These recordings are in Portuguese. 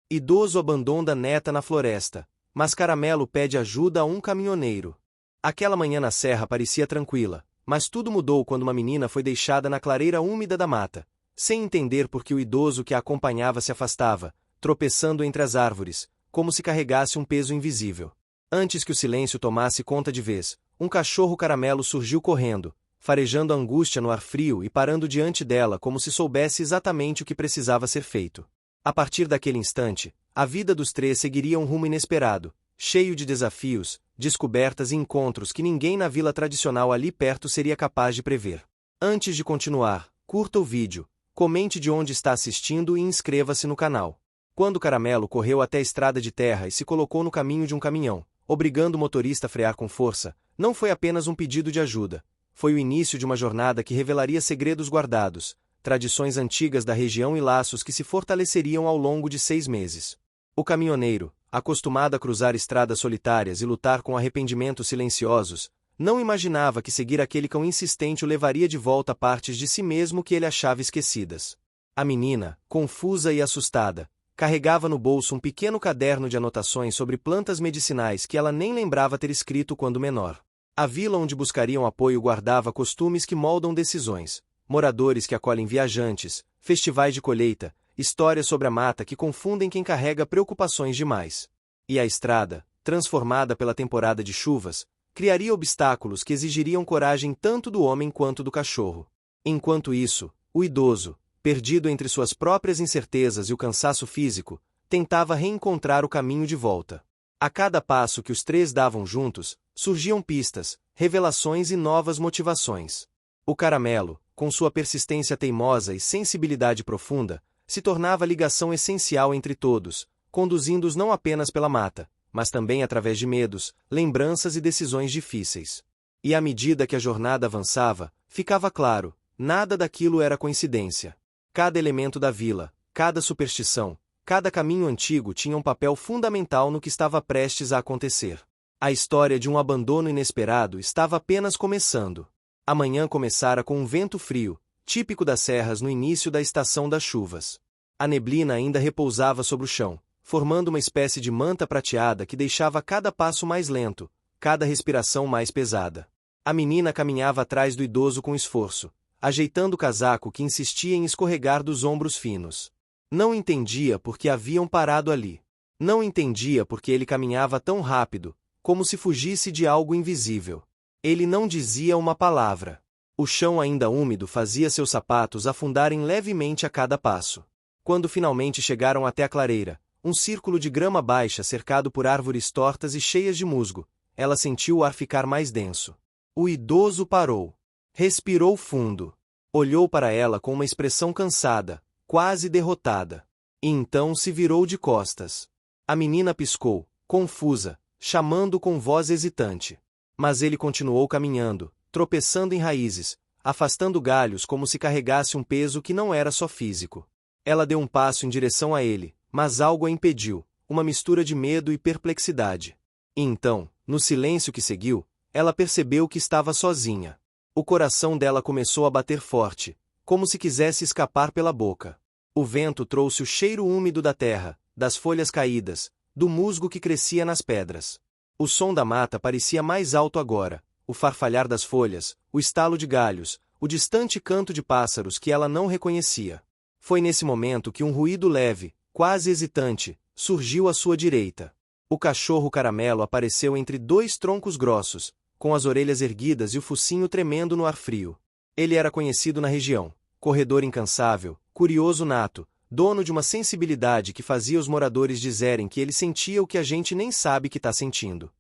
Idoso abandona neta na floresta, mas Caramelo pede ajuda a um caminhoneiro. Aquela manhã na serra parecia tranquila, mas tudo mudou quando uma menina foi deixada na clareira úmida da mata, sem entender por que o idoso que a acompanhava se afastava, tropeçando entre as árvores, como se carregasse um peso invisível. Antes que o silêncio tomasse conta de vez, um cachorro caramelo surgiu correndo, farejando a angústia no ar frio e parando diante dela como se soubesse exatamente o que precisava ser feito. A partir daquele instante, a vida dos três seguiria um rumo inesperado, cheio de desafios, descobertas e encontros que ninguém na vila tradicional ali perto seria capaz de prever. Antes de continuar, curta o vídeo, comente de onde está assistindo e inscreva-se no canal. Quando Caramelo correu até a estrada de terra e se colocou no caminho de um caminhão, obrigando o motorista a frear com força, não foi apenas um pedido de ajuda. Foi o início de uma jornada que revelaria segredos guardados, tradições antigas da região e laços que se fortaleceriam ao longo de 6 meses. O caminhoneiro, acostumado a cruzar estradas solitárias e lutar com arrependimentos silenciosos, não imaginava que seguir aquele cão insistente o levaria de volta a partes de si mesmo que ele achava esquecidas. A menina, confusa e assustada, carregava no bolso um pequeno caderno de anotações sobre plantas medicinais que ela nem lembrava ter escrito quando menor. A vila onde buscariam apoio guardava costumes que moldam decisões, moradores que acolhem viajantes, festivais de colheita, histórias sobre a mata que confundem quem carrega preocupações demais. E a estrada, transformada pela temporada de chuvas, criaria obstáculos que exigiriam coragem tanto do homem quanto do cachorro. Enquanto isso, o idoso, perdido entre suas próprias incertezas e o cansaço físico, tentava reencontrar o caminho de volta. A cada passo que os três davam juntos, surgiam pistas, revelações e novas motivações. O caramelo, com sua persistência teimosa e sensibilidade profunda, se tornava a ligação essencial entre todos, conduzindo-os não apenas pela mata, mas também através de medos, lembranças e decisões difíceis. E à medida que a jornada avançava, ficava claro, nada daquilo era coincidência. Cada elemento da vila, cada superstição, cada caminho antigo tinha um papel fundamental no que estava prestes a acontecer. A história de um abandono inesperado estava apenas começando. A manhã começara com um vento frio, típico das serras no início da estação das chuvas. A neblina ainda repousava sobre o chão, formando uma espécie de manta prateada que deixava cada passo mais lento, cada respiração mais pesada. A menina caminhava atrás do idoso com esforço, ajeitando o casaco que insistia em escorregar dos ombros finos. Não entendia por que haviam parado ali. Não entendia por que ele caminhava tão rápido, como se fugisse de algo invisível. Ele não dizia uma palavra. O chão ainda úmido fazia seus sapatos afundarem levemente a cada passo. Quando finalmente chegaram até a clareira, um círculo de grama baixa cercado por árvores tortas e cheias de musgo, ela sentiu o ar ficar mais denso. O idoso parou. Respirou fundo. Olhou para ela com uma expressão cansada, quase derrotada. E então se virou de costas. A menina piscou, confusa, chamando com voz hesitante. Mas ele continuou caminhando, tropeçando em raízes, afastando galhos como se carregasse um peso que não era só físico. Ela deu um passo em direção a ele, mas algo a impediu, uma mistura de medo e perplexidade. E então, no silêncio que seguiu, ela percebeu que estava sozinha. O coração dela começou a bater forte, como se quisesse escapar pela boca. O vento trouxe o cheiro úmido da terra, das folhas caídas, do musgo que crescia nas pedras. O som da mata parecia mais alto agora, o farfalhar das folhas, o estalo de galhos, o distante canto de pássaros que ela não reconhecia. Foi nesse momento que um ruído leve, quase hesitante, surgiu à sua direita. O cachorro caramelo apareceu entre 2 troncos grossos, com as orelhas erguidas e o focinho tremendo no ar frio. Ele era conhecido na região, corredor incansável, curioso nato, dono de uma sensibilidade que fazia os moradores dizerem que ele sentia o que a gente nem sabe que está sentindo.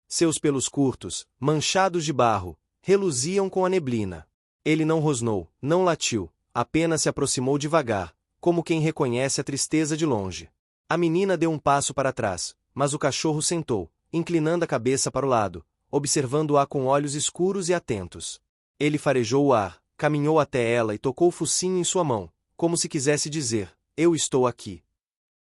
Seus pelos curtos, manchados de barro, reluziam com a neblina. Ele não rosnou, não latiu, apenas se aproximou devagar, como quem reconhece a tristeza de longe. A menina deu um passo para trás, mas o cachorro sentou, inclinando a cabeça para o lado, observando-a com olhos escuros e atentos. Ele farejou o ar, caminhou até ela e tocou o focinho em sua mão, como se quisesse dizer, eu estou aqui.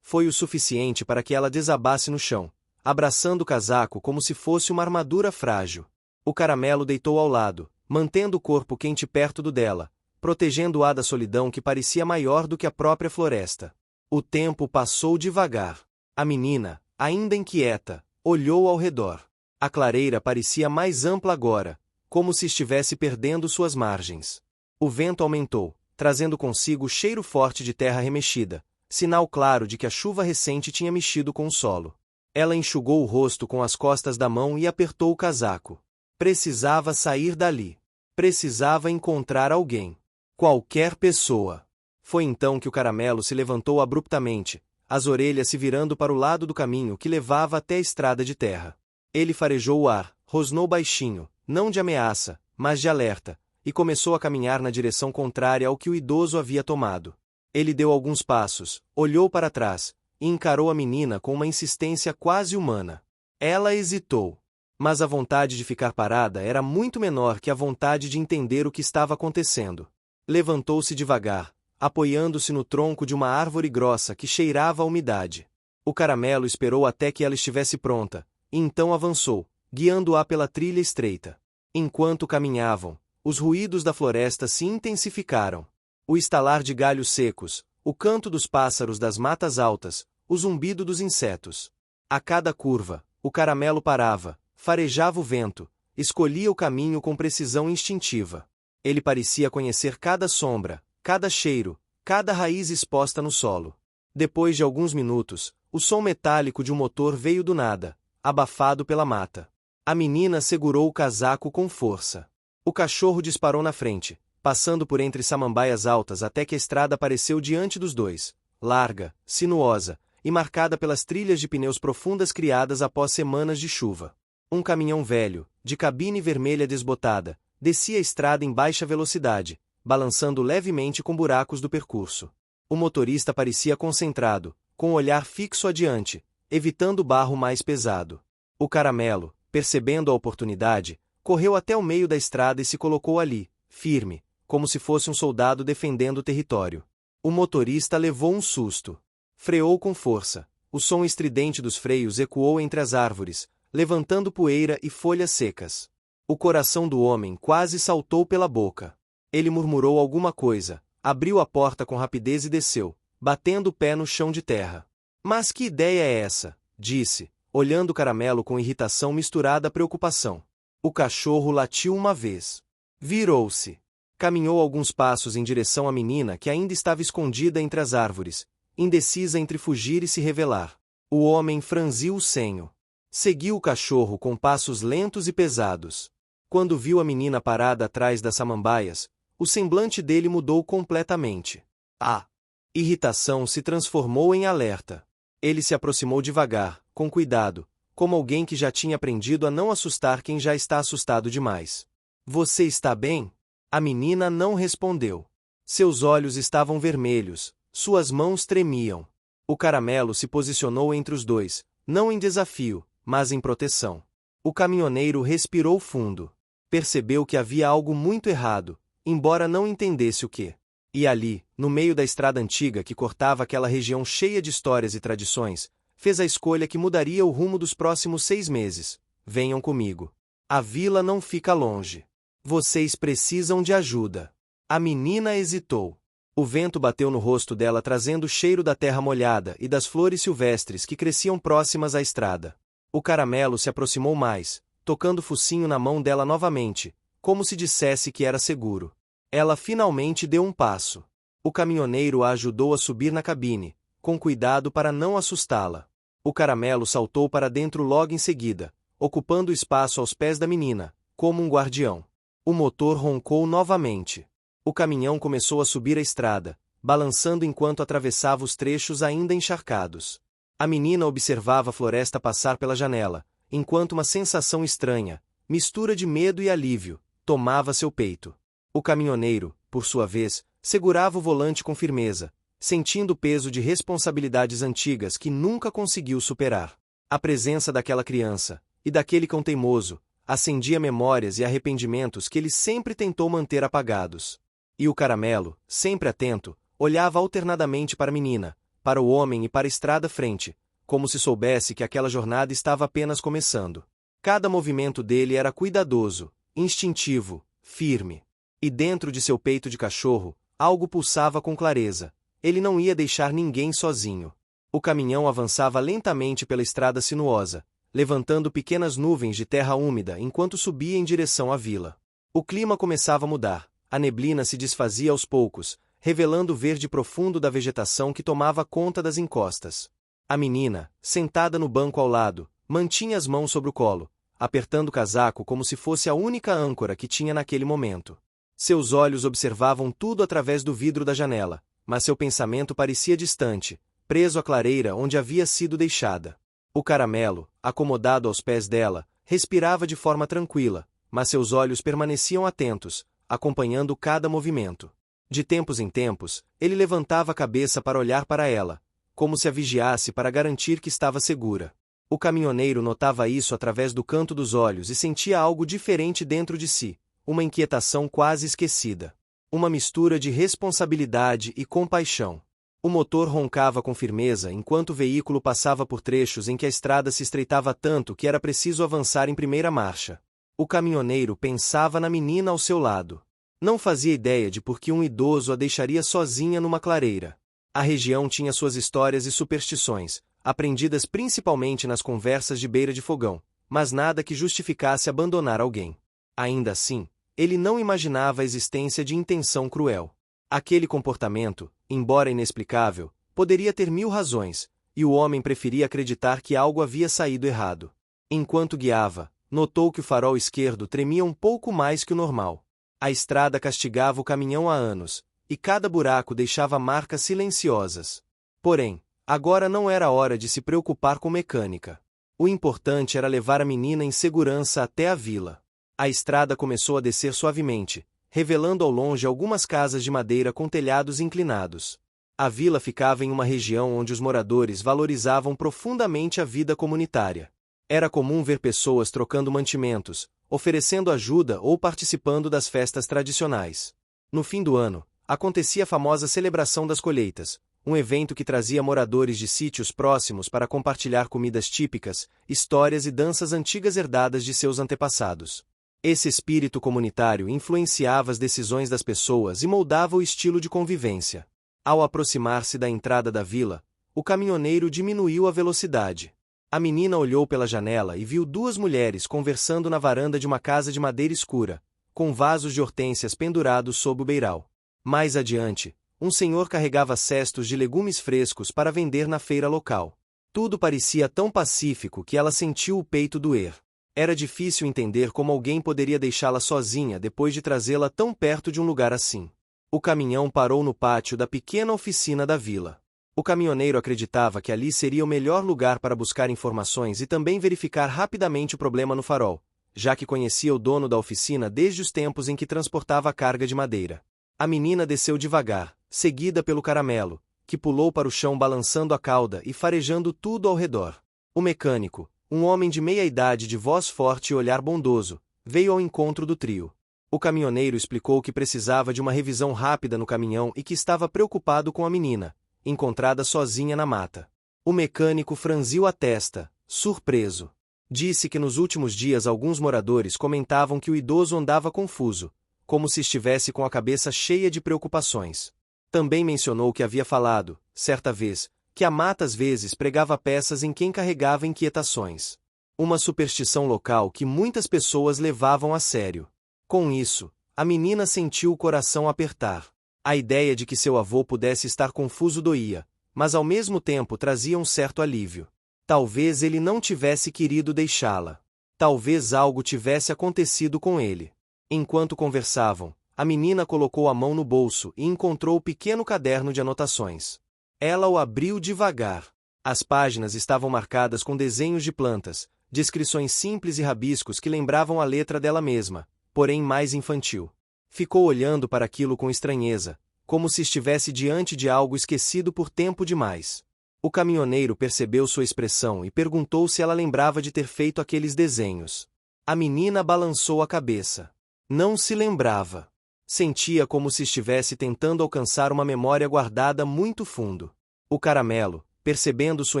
Foi o suficiente para que ela desabasse no chão, abraçando o casaco como se fosse uma armadura frágil. O caramelo deitou ao lado, mantendo o corpo quente perto do dela, protegendo-a da solidão que parecia maior do que a própria floresta. O tempo passou devagar. A menina, ainda inquieta, olhou ao redor. A clareira parecia mais ampla agora, como se estivesse perdendo suas margens. O vento aumentou, trazendo consigo cheiro forte de terra remexida, sinal claro de que a chuva recente tinha mexido com o solo. Ela enxugou o rosto com as costas da mão e apertou o casaco. Precisava sair dali. Precisava encontrar alguém. Qualquer pessoa. Foi então que o caramelo se levantou abruptamente, as orelhas se virando para o lado do caminho que levava até a estrada de terra. Ele farejou o ar, rosnou baixinho, não de ameaça, mas de alerta, e começou a caminhar na direção contrária ao que o idoso havia tomado. Ele deu alguns passos, olhou para trás, e encarou a menina com uma insistência quase humana. Ela hesitou. Mas a vontade de ficar parada era muito menor que a vontade de entender o que estava acontecendo. Levantou-se devagar, apoiando-se no tronco de uma árvore grossa que cheirava a umidade. O caramelo esperou até que ela estivesse pronta, e então avançou, guiando-a pela trilha estreita. Enquanto caminhavam, os ruídos da floresta se intensificaram. O estalar de galhos secos, o canto dos pássaros das matas altas, o zumbido dos insetos. A cada curva, o caramelo parava, farejava o vento, escolhia o caminho com precisão instintiva. Ele parecia conhecer cada sombra, cada cheiro, cada raiz exposta no solo. Depois de alguns minutos, o som metálico de um motor veio do nada, abafado pela mata. A menina segurou o casaco com força. O cachorro disparou na frente, passando por entre samambaias altas até que a estrada apareceu diante dos dois, larga, sinuosa, e marcada pelas trilhas de pneus profundas criadas após semanas de chuva. Um caminhão velho, de cabine vermelha desbotada, descia a estrada em baixa velocidade, balançando levemente com buracos do percurso. O motorista parecia concentrado, com o olhar fixo adiante, evitando o barro mais pesado. O caramelo, percebendo a oportunidade, correu até o meio da estrada e se colocou ali, firme, como se fosse um soldado defendendo o território. O motorista levou um susto. Freou com força. O som estridente dos freios ecoou entre as árvores, levantando poeira e folhas secas. O coração do homem quase saltou pela boca. Ele murmurou alguma coisa, abriu a porta com rapidez e desceu, batendo o pé no chão de terra. Mas que ideia é essa? Disse, olhando o caramelo com irritação misturada à preocupação. O cachorro latiu uma vez. Virou-se. Caminhou alguns passos em direção à menina que ainda estava escondida entre as árvores, indecisa entre fugir e se revelar. O homem franziu o senho. Seguiu o cachorro com passos lentos e pesados. Quando viu a menina parada atrás das samambaias, o semblante dele mudou completamente. A irritação se transformou em alerta. Ele se aproximou devagar, com cuidado, como alguém que já tinha aprendido a não assustar quem já está assustado demais. Você está bem? A menina não respondeu. Seus olhos estavam vermelhos, suas mãos tremiam. O caramelo se posicionou entre os dois, não em desafio, mas em proteção. O caminhoneiro respirou fundo. Percebeu que havia algo muito errado, embora não entendesse o que. E ali, no meio da estrada antiga que cortava aquela região cheia de histórias e tradições, fez a escolha que mudaria o rumo dos próximos 6 meses. Venham comigo. A vila não fica longe. Vocês precisam de ajuda. A menina hesitou. O vento bateu no rosto dela trazendo o cheiro da terra molhada e das flores silvestres que cresciam próximas à estrada. O caramelo se aproximou mais, tocando o focinho na mão dela novamente, como se dissesse que era seguro. Ela finalmente deu um passo. O caminhoneiro a ajudou a subir na cabine, com cuidado para não assustá-la. O caramelo saltou para dentro logo em seguida, ocupando o espaço aos pés da menina, como um guardião. O motor roncou novamente. O caminhão começou a subir a estrada, balançando enquanto atravessava os trechos ainda encharcados. A menina observava a floresta passar pela janela, enquanto uma sensação estranha, mistura de medo e alívio, tomava seu peito. O caminhoneiro, por sua vez, segurava o volante com firmeza, sentindo o peso de responsabilidades antigas que nunca conseguiu superar. A presença daquela criança, e daquele cão teimoso, acendia memórias e arrependimentos que ele sempre tentou manter apagados. E o caramelo, sempre atento, olhava alternadamente para a menina, para o homem e para a estrada frente, como se soubesse que aquela jornada estava apenas começando. Cada movimento dele era cuidadoso, instintivo, firme. E dentro de seu peito de cachorro, algo pulsava com clareza, Ele não ia deixar ninguém sozinho. O caminhão avançava lentamente pela estrada sinuosa, levantando pequenas nuvens de terra úmida enquanto subia em direção à vila. O clima começava a mudar. A neblina se desfazia aos poucos, revelando o verde profundo da vegetação que tomava conta das encostas. A menina, sentada no banco ao lado, mantinha as mãos sobre o colo, apertando o casaco como se fosse a única âncora que tinha naquele momento. Seus olhos observavam tudo através do vidro da janela, mas seu pensamento parecia distante, preso à clareira onde havia sido deixada. O caramelo, acomodado aos pés dela, respirava de forma tranquila, mas seus olhos permaneciam atentos, acompanhando cada movimento. De tempos em tempos, ele levantava a cabeça para olhar para ela, como se a vigiasse para garantir que estava segura. O caminhoneiro notava isso através do canto dos olhos e sentia algo diferente dentro de si, uma inquietação quase esquecida. Uma mistura de responsabilidade e compaixão. O motor roncava com firmeza enquanto o veículo passava por trechos em que a estrada se estreitava tanto que era preciso avançar em primeira marcha. O caminhoneiro pensava na menina ao seu lado. Não fazia ideia de por que um idoso a deixaria sozinha numa clareira. A região tinha suas histórias e superstições, aprendidas principalmente nas conversas de beira de fogão, mas nada que justificasse abandonar alguém. Ainda assim, ele não imaginava a existência de intenção cruel. Aquele comportamento, embora inexplicável, poderia ter 1000 razões, e o homem preferia acreditar que algo havia saído errado. Enquanto guiava, notou que o farol esquerdo tremia um pouco mais que o normal. A estrada castigava o caminhão há anos, e cada buraco deixava marcas silenciosas. Porém, agora não era hora de se preocupar com mecânica. O importante era levar a menina em segurança até a vila. A estrada começou a descer suavemente, revelando ao longe algumas casas de madeira com telhados inclinados. A vila ficava em uma região onde os moradores valorizavam profundamente a vida comunitária. Era comum ver pessoas trocando mantimentos, oferecendo ajuda ou participando das festas tradicionais. No fim do ano, acontecia a famosa celebração das colheitas, um evento que trazia moradores de sítios próximos para compartilhar comidas típicas, histórias e danças antigas herdadas de seus antepassados. Esse espírito comunitário influenciava as decisões das pessoas e moldava o estilo de convivência. Ao aproximar-se da entrada da vila, o caminhoneiro diminuiu a velocidade. A menina olhou pela janela e viu 2 mulheres conversando na varanda de uma casa de madeira escura, com vasos de hortênsias pendurados sob o beiral. Mais adiante, um senhor carregava cestos de legumes frescos para vender na feira local. Tudo parecia tão pacífico que ela sentiu o peito doer. Era difícil entender como alguém poderia deixá-la sozinha depois de trazê-la tão perto de um lugar assim. O caminhão parou no pátio da pequena oficina da vila. O caminhoneiro acreditava que ali seria o melhor lugar para buscar informações e também verificar rapidamente o problema no farol, já que conhecia o dono da oficina desde os tempos em que transportava a carga de madeira. A menina desceu devagar, seguida pelo caramelo, que pulou para o chão balançando a cauda e farejando tudo ao redor. O mecânico, um homem de meia-idade de voz forte e olhar bondoso, veio ao encontro do trio. O caminhoneiro explicou que precisava de uma revisão rápida no caminhão e que estava preocupado com a menina, encontrada sozinha na mata. O mecânico franziu a testa, surpreso. Disse que nos últimos dias alguns moradores comentavam que o idoso andava confuso, como se estivesse com a cabeça cheia de preocupações. Também mencionou que havia falado, certa vez, que a mata às vezes pregava peças em quem carregava inquietações. Uma superstição local que muitas pessoas levavam a sério. Com isso, a menina sentiu o coração apertar. A ideia de que seu avô pudesse estar confuso doía, mas ao mesmo tempo trazia um certo alívio. Talvez ele não tivesse querido deixá-la. Talvez algo tivesse acontecido com ele. Enquanto conversavam, a menina colocou a mão no bolso e encontrou o pequeno caderno de anotações. Ela o abriu devagar. As páginas estavam marcadas com desenhos de plantas, descrições simples e rabiscos que lembravam a letra dela mesma, porém mais infantil. Ficou olhando para aquilo com estranheza, como se estivesse diante de algo esquecido por tempo demais. O caminhoneiro percebeu sua expressão e perguntou se ela lembrava de ter feito aqueles desenhos. A menina balançou a cabeça. Não se lembrava. Sentia como se estivesse tentando alcançar uma memória guardada muito fundo. O caramelo, percebendo sua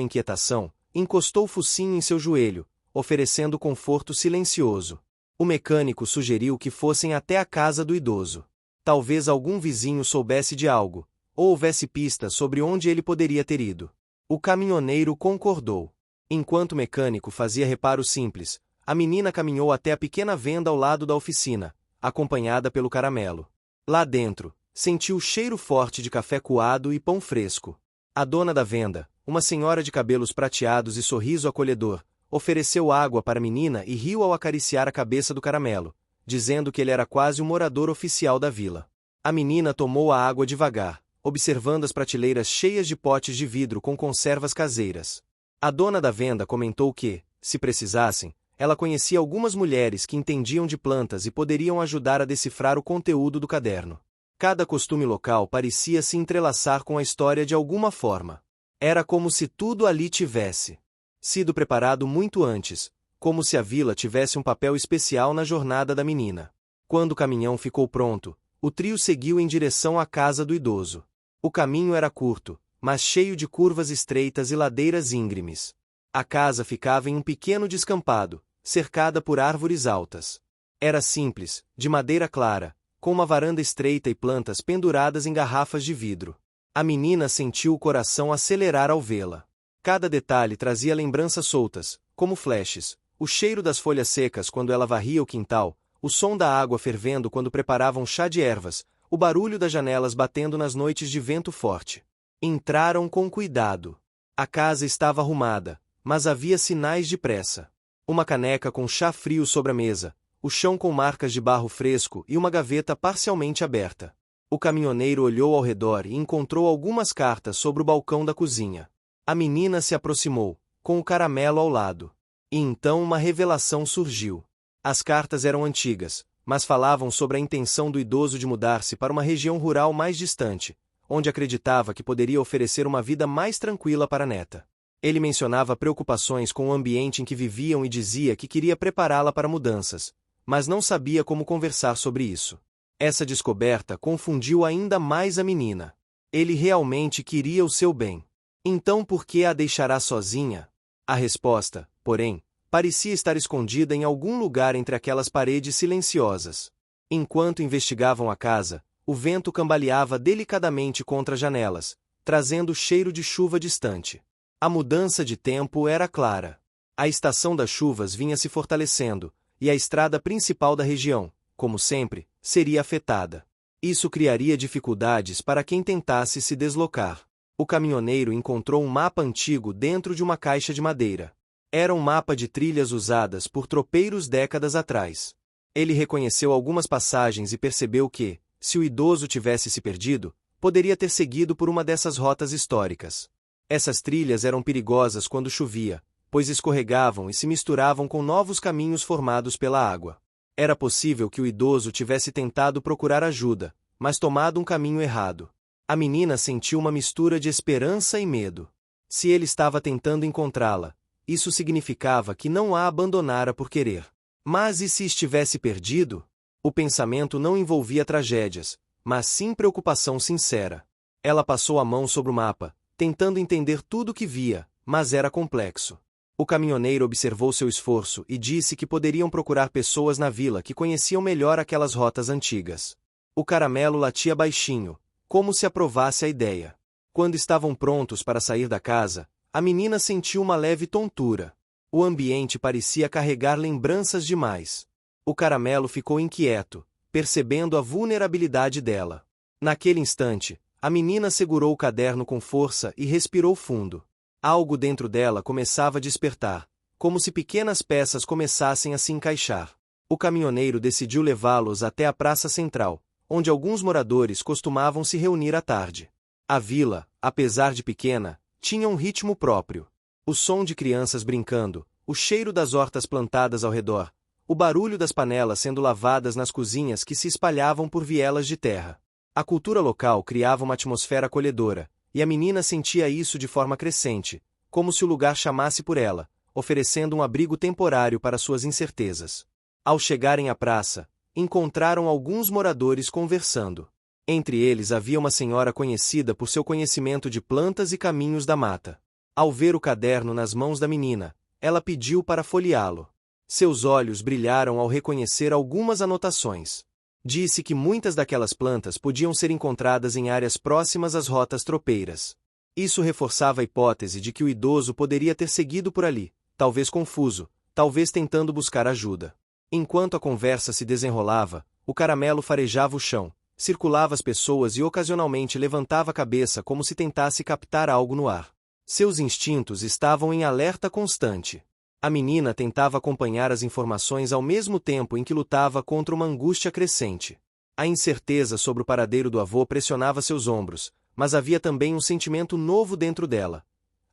inquietação, encostou o focinho em seu joelho, oferecendo conforto silencioso. O mecânico sugeriu que fossem até a casa do idoso. Talvez algum vizinho soubesse de algo, ou houvesse pistas sobre onde ele poderia ter ido. O caminhoneiro concordou. Enquanto o mecânico fazia reparos simples, a menina caminhou até a pequena venda ao lado da oficina, acompanhada pelo caramelo. Lá dentro, sentiu o cheiro forte de café coado e pão fresco. A dona da venda, uma senhora de cabelos prateados e sorriso acolhedor, ofereceu água para a menina e riu ao acariciar a cabeça do caramelo, dizendo que ele era quase um morador oficial da vila. A menina tomou a água devagar, observando as prateleiras cheias de potes de vidro com conservas caseiras. A dona da venda comentou que, se precisassem, ela conhecia algumas mulheres que entendiam de plantas e poderiam ajudar a decifrar o conteúdo do caderno. Cada costume local parecia se entrelaçar com a história de alguma forma. Era como se tudo ali tivesse sido preparado muito antes, como se a vila tivesse um papel especial na jornada da menina. Quando o caminhão ficou pronto, o trio seguiu em direção à casa do idoso. O caminho era curto, mas cheio de curvas estreitas e ladeiras íngremes. A casa ficava em um pequeno descampado, cercada por árvores altas. Era simples, de madeira clara, com uma varanda estreita e plantas penduradas em garrafas de vidro. A menina sentiu o coração acelerar ao vê-la. Cada detalhe trazia lembranças soltas, como flashes: o cheiro das folhas secas quando ela varria o quintal, o som da água fervendo quando preparavam chá de ervas, o barulho das janelas batendo nas noites de vento forte. Entraram com cuidado. A casa estava arrumada, mas havia sinais de pressa. Uma caneca com chá frio sobre a mesa, o chão com marcas de barro fresco e uma gaveta parcialmente aberta. O caminhoneiro olhou ao redor e encontrou algumas cartas sobre o balcão da cozinha. A menina se aproximou, com o caramelo ao lado. E então uma revelação surgiu. As cartas eram antigas, mas falavam sobre a intenção do idoso de mudar-se para uma região rural mais distante, onde acreditava que poderia oferecer uma vida mais tranquila para a neta. Ele mencionava preocupações com o ambiente em que viviam e dizia que queria prepará-la para mudanças, mas não sabia como conversar sobre isso. Essa descoberta confundiu ainda mais a menina. Ele realmente queria o seu bem. Então por que a deixará sozinha? A resposta, porém, parecia estar escondida em algum lugar entre aquelas paredes silenciosas. Enquanto investigavam a casa, o vento cambaleava delicadamente contra as janelas, trazendo o cheiro de chuva distante. A mudança de tempo era clara. A estação das chuvas vinha se fortalecendo, e a estrada principal da região, como sempre, seria afetada. Isso criaria dificuldades para quem tentasse se deslocar. O caminhoneiro encontrou um mapa antigo dentro de uma caixa de madeira. Era um mapa de trilhas usadas por tropeiros décadas atrás. Ele reconheceu algumas passagens e percebeu que, se o idoso tivesse se perdido, poderia ter seguido por uma dessas rotas históricas. Essas trilhas eram perigosas quando chovia, pois escorregavam e se misturavam com novos caminhos formados pela água. Era possível que o idoso tivesse tentado procurar ajuda, mas tomado um caminho errado. A menina sentiu uma mistura de esperança e medo. Se ele estava tentando encontrá-la, isso significava que não a abandonara por querer. Mas e se estivesse perdido? O pensamento não envolvia tragédias, mas sim preocupação sincera. Ela passou a mão sobre o mapa, tentando entender tudo o que via, mas era complexo. O caminhoneiro observou seu esforço e disse que poderiam procurar pessoas na vila que conheciam melhor aquelas rotas antigas. O caramelo latia baixinho, como se aprovasse a ideia. Quando estavam prontos para sair da casa, a menina sentiu uma leve tontura. O ambiente parecia carregar lembranças demais. O caramelo ficou inquieto, percebendo a vulnerabilidade dela. Naquele instante, a menina segurou o caderno com força e respirou fundo. Algo dentro dela começava a despertar, como se pequenas peças começassem a se encaixar. O caminhoneiro decidiu levá-los até a praça central, onde alguns moradores costumavam se reunir à tarde. A vila, apesar de pequena, tinha um ritmo próprio. O som de crianças brincando, o cheiro das hortas plantadas ao redor, o barulho das panelas sendo lavadas nas cozinhas que se espalhavam por vielas de terra. A cultura local criava uma atmosfera acolhedora, e a menina sentia isso de forma crescente, como se o lugar chamasse por ela, oferecendo um abrigo temporário para suas incertezas. Ao chegarem à praça, encontraram alguns moradores conversando. Entre eles havia uma senhora conhecida por seu conhecimento de plantas e caminhos da mata. Ao ver o caderno nas mãos da menina, ela pediu para folheá-lo. Seus olhos brilharam ao reconhecer algumas anotações. Disse que muitas daquelas plantas podiam ser encontradas em áreas próximas às rotas tropeiras. Isso reforçava a hipótese de que o idoso poderia ter seguido por ali, talvez confuso, talvez tentando buscar ajuda. Enquanto a conversa se desenrolava, o caramelo farejava o chão, circulava as pessoas e ocasionalmente levantava a cabeça como se tentasse captar algo no ar. Seus instintos estavam em alerta constante. A menina tentava acompanhar as informações ao mesmo tempo em que lutava contra uma angústia crescente. A incerteza sobre o paradeiro do avô pressionava seus ombros, mas havia também um sentimento novo dentro dela.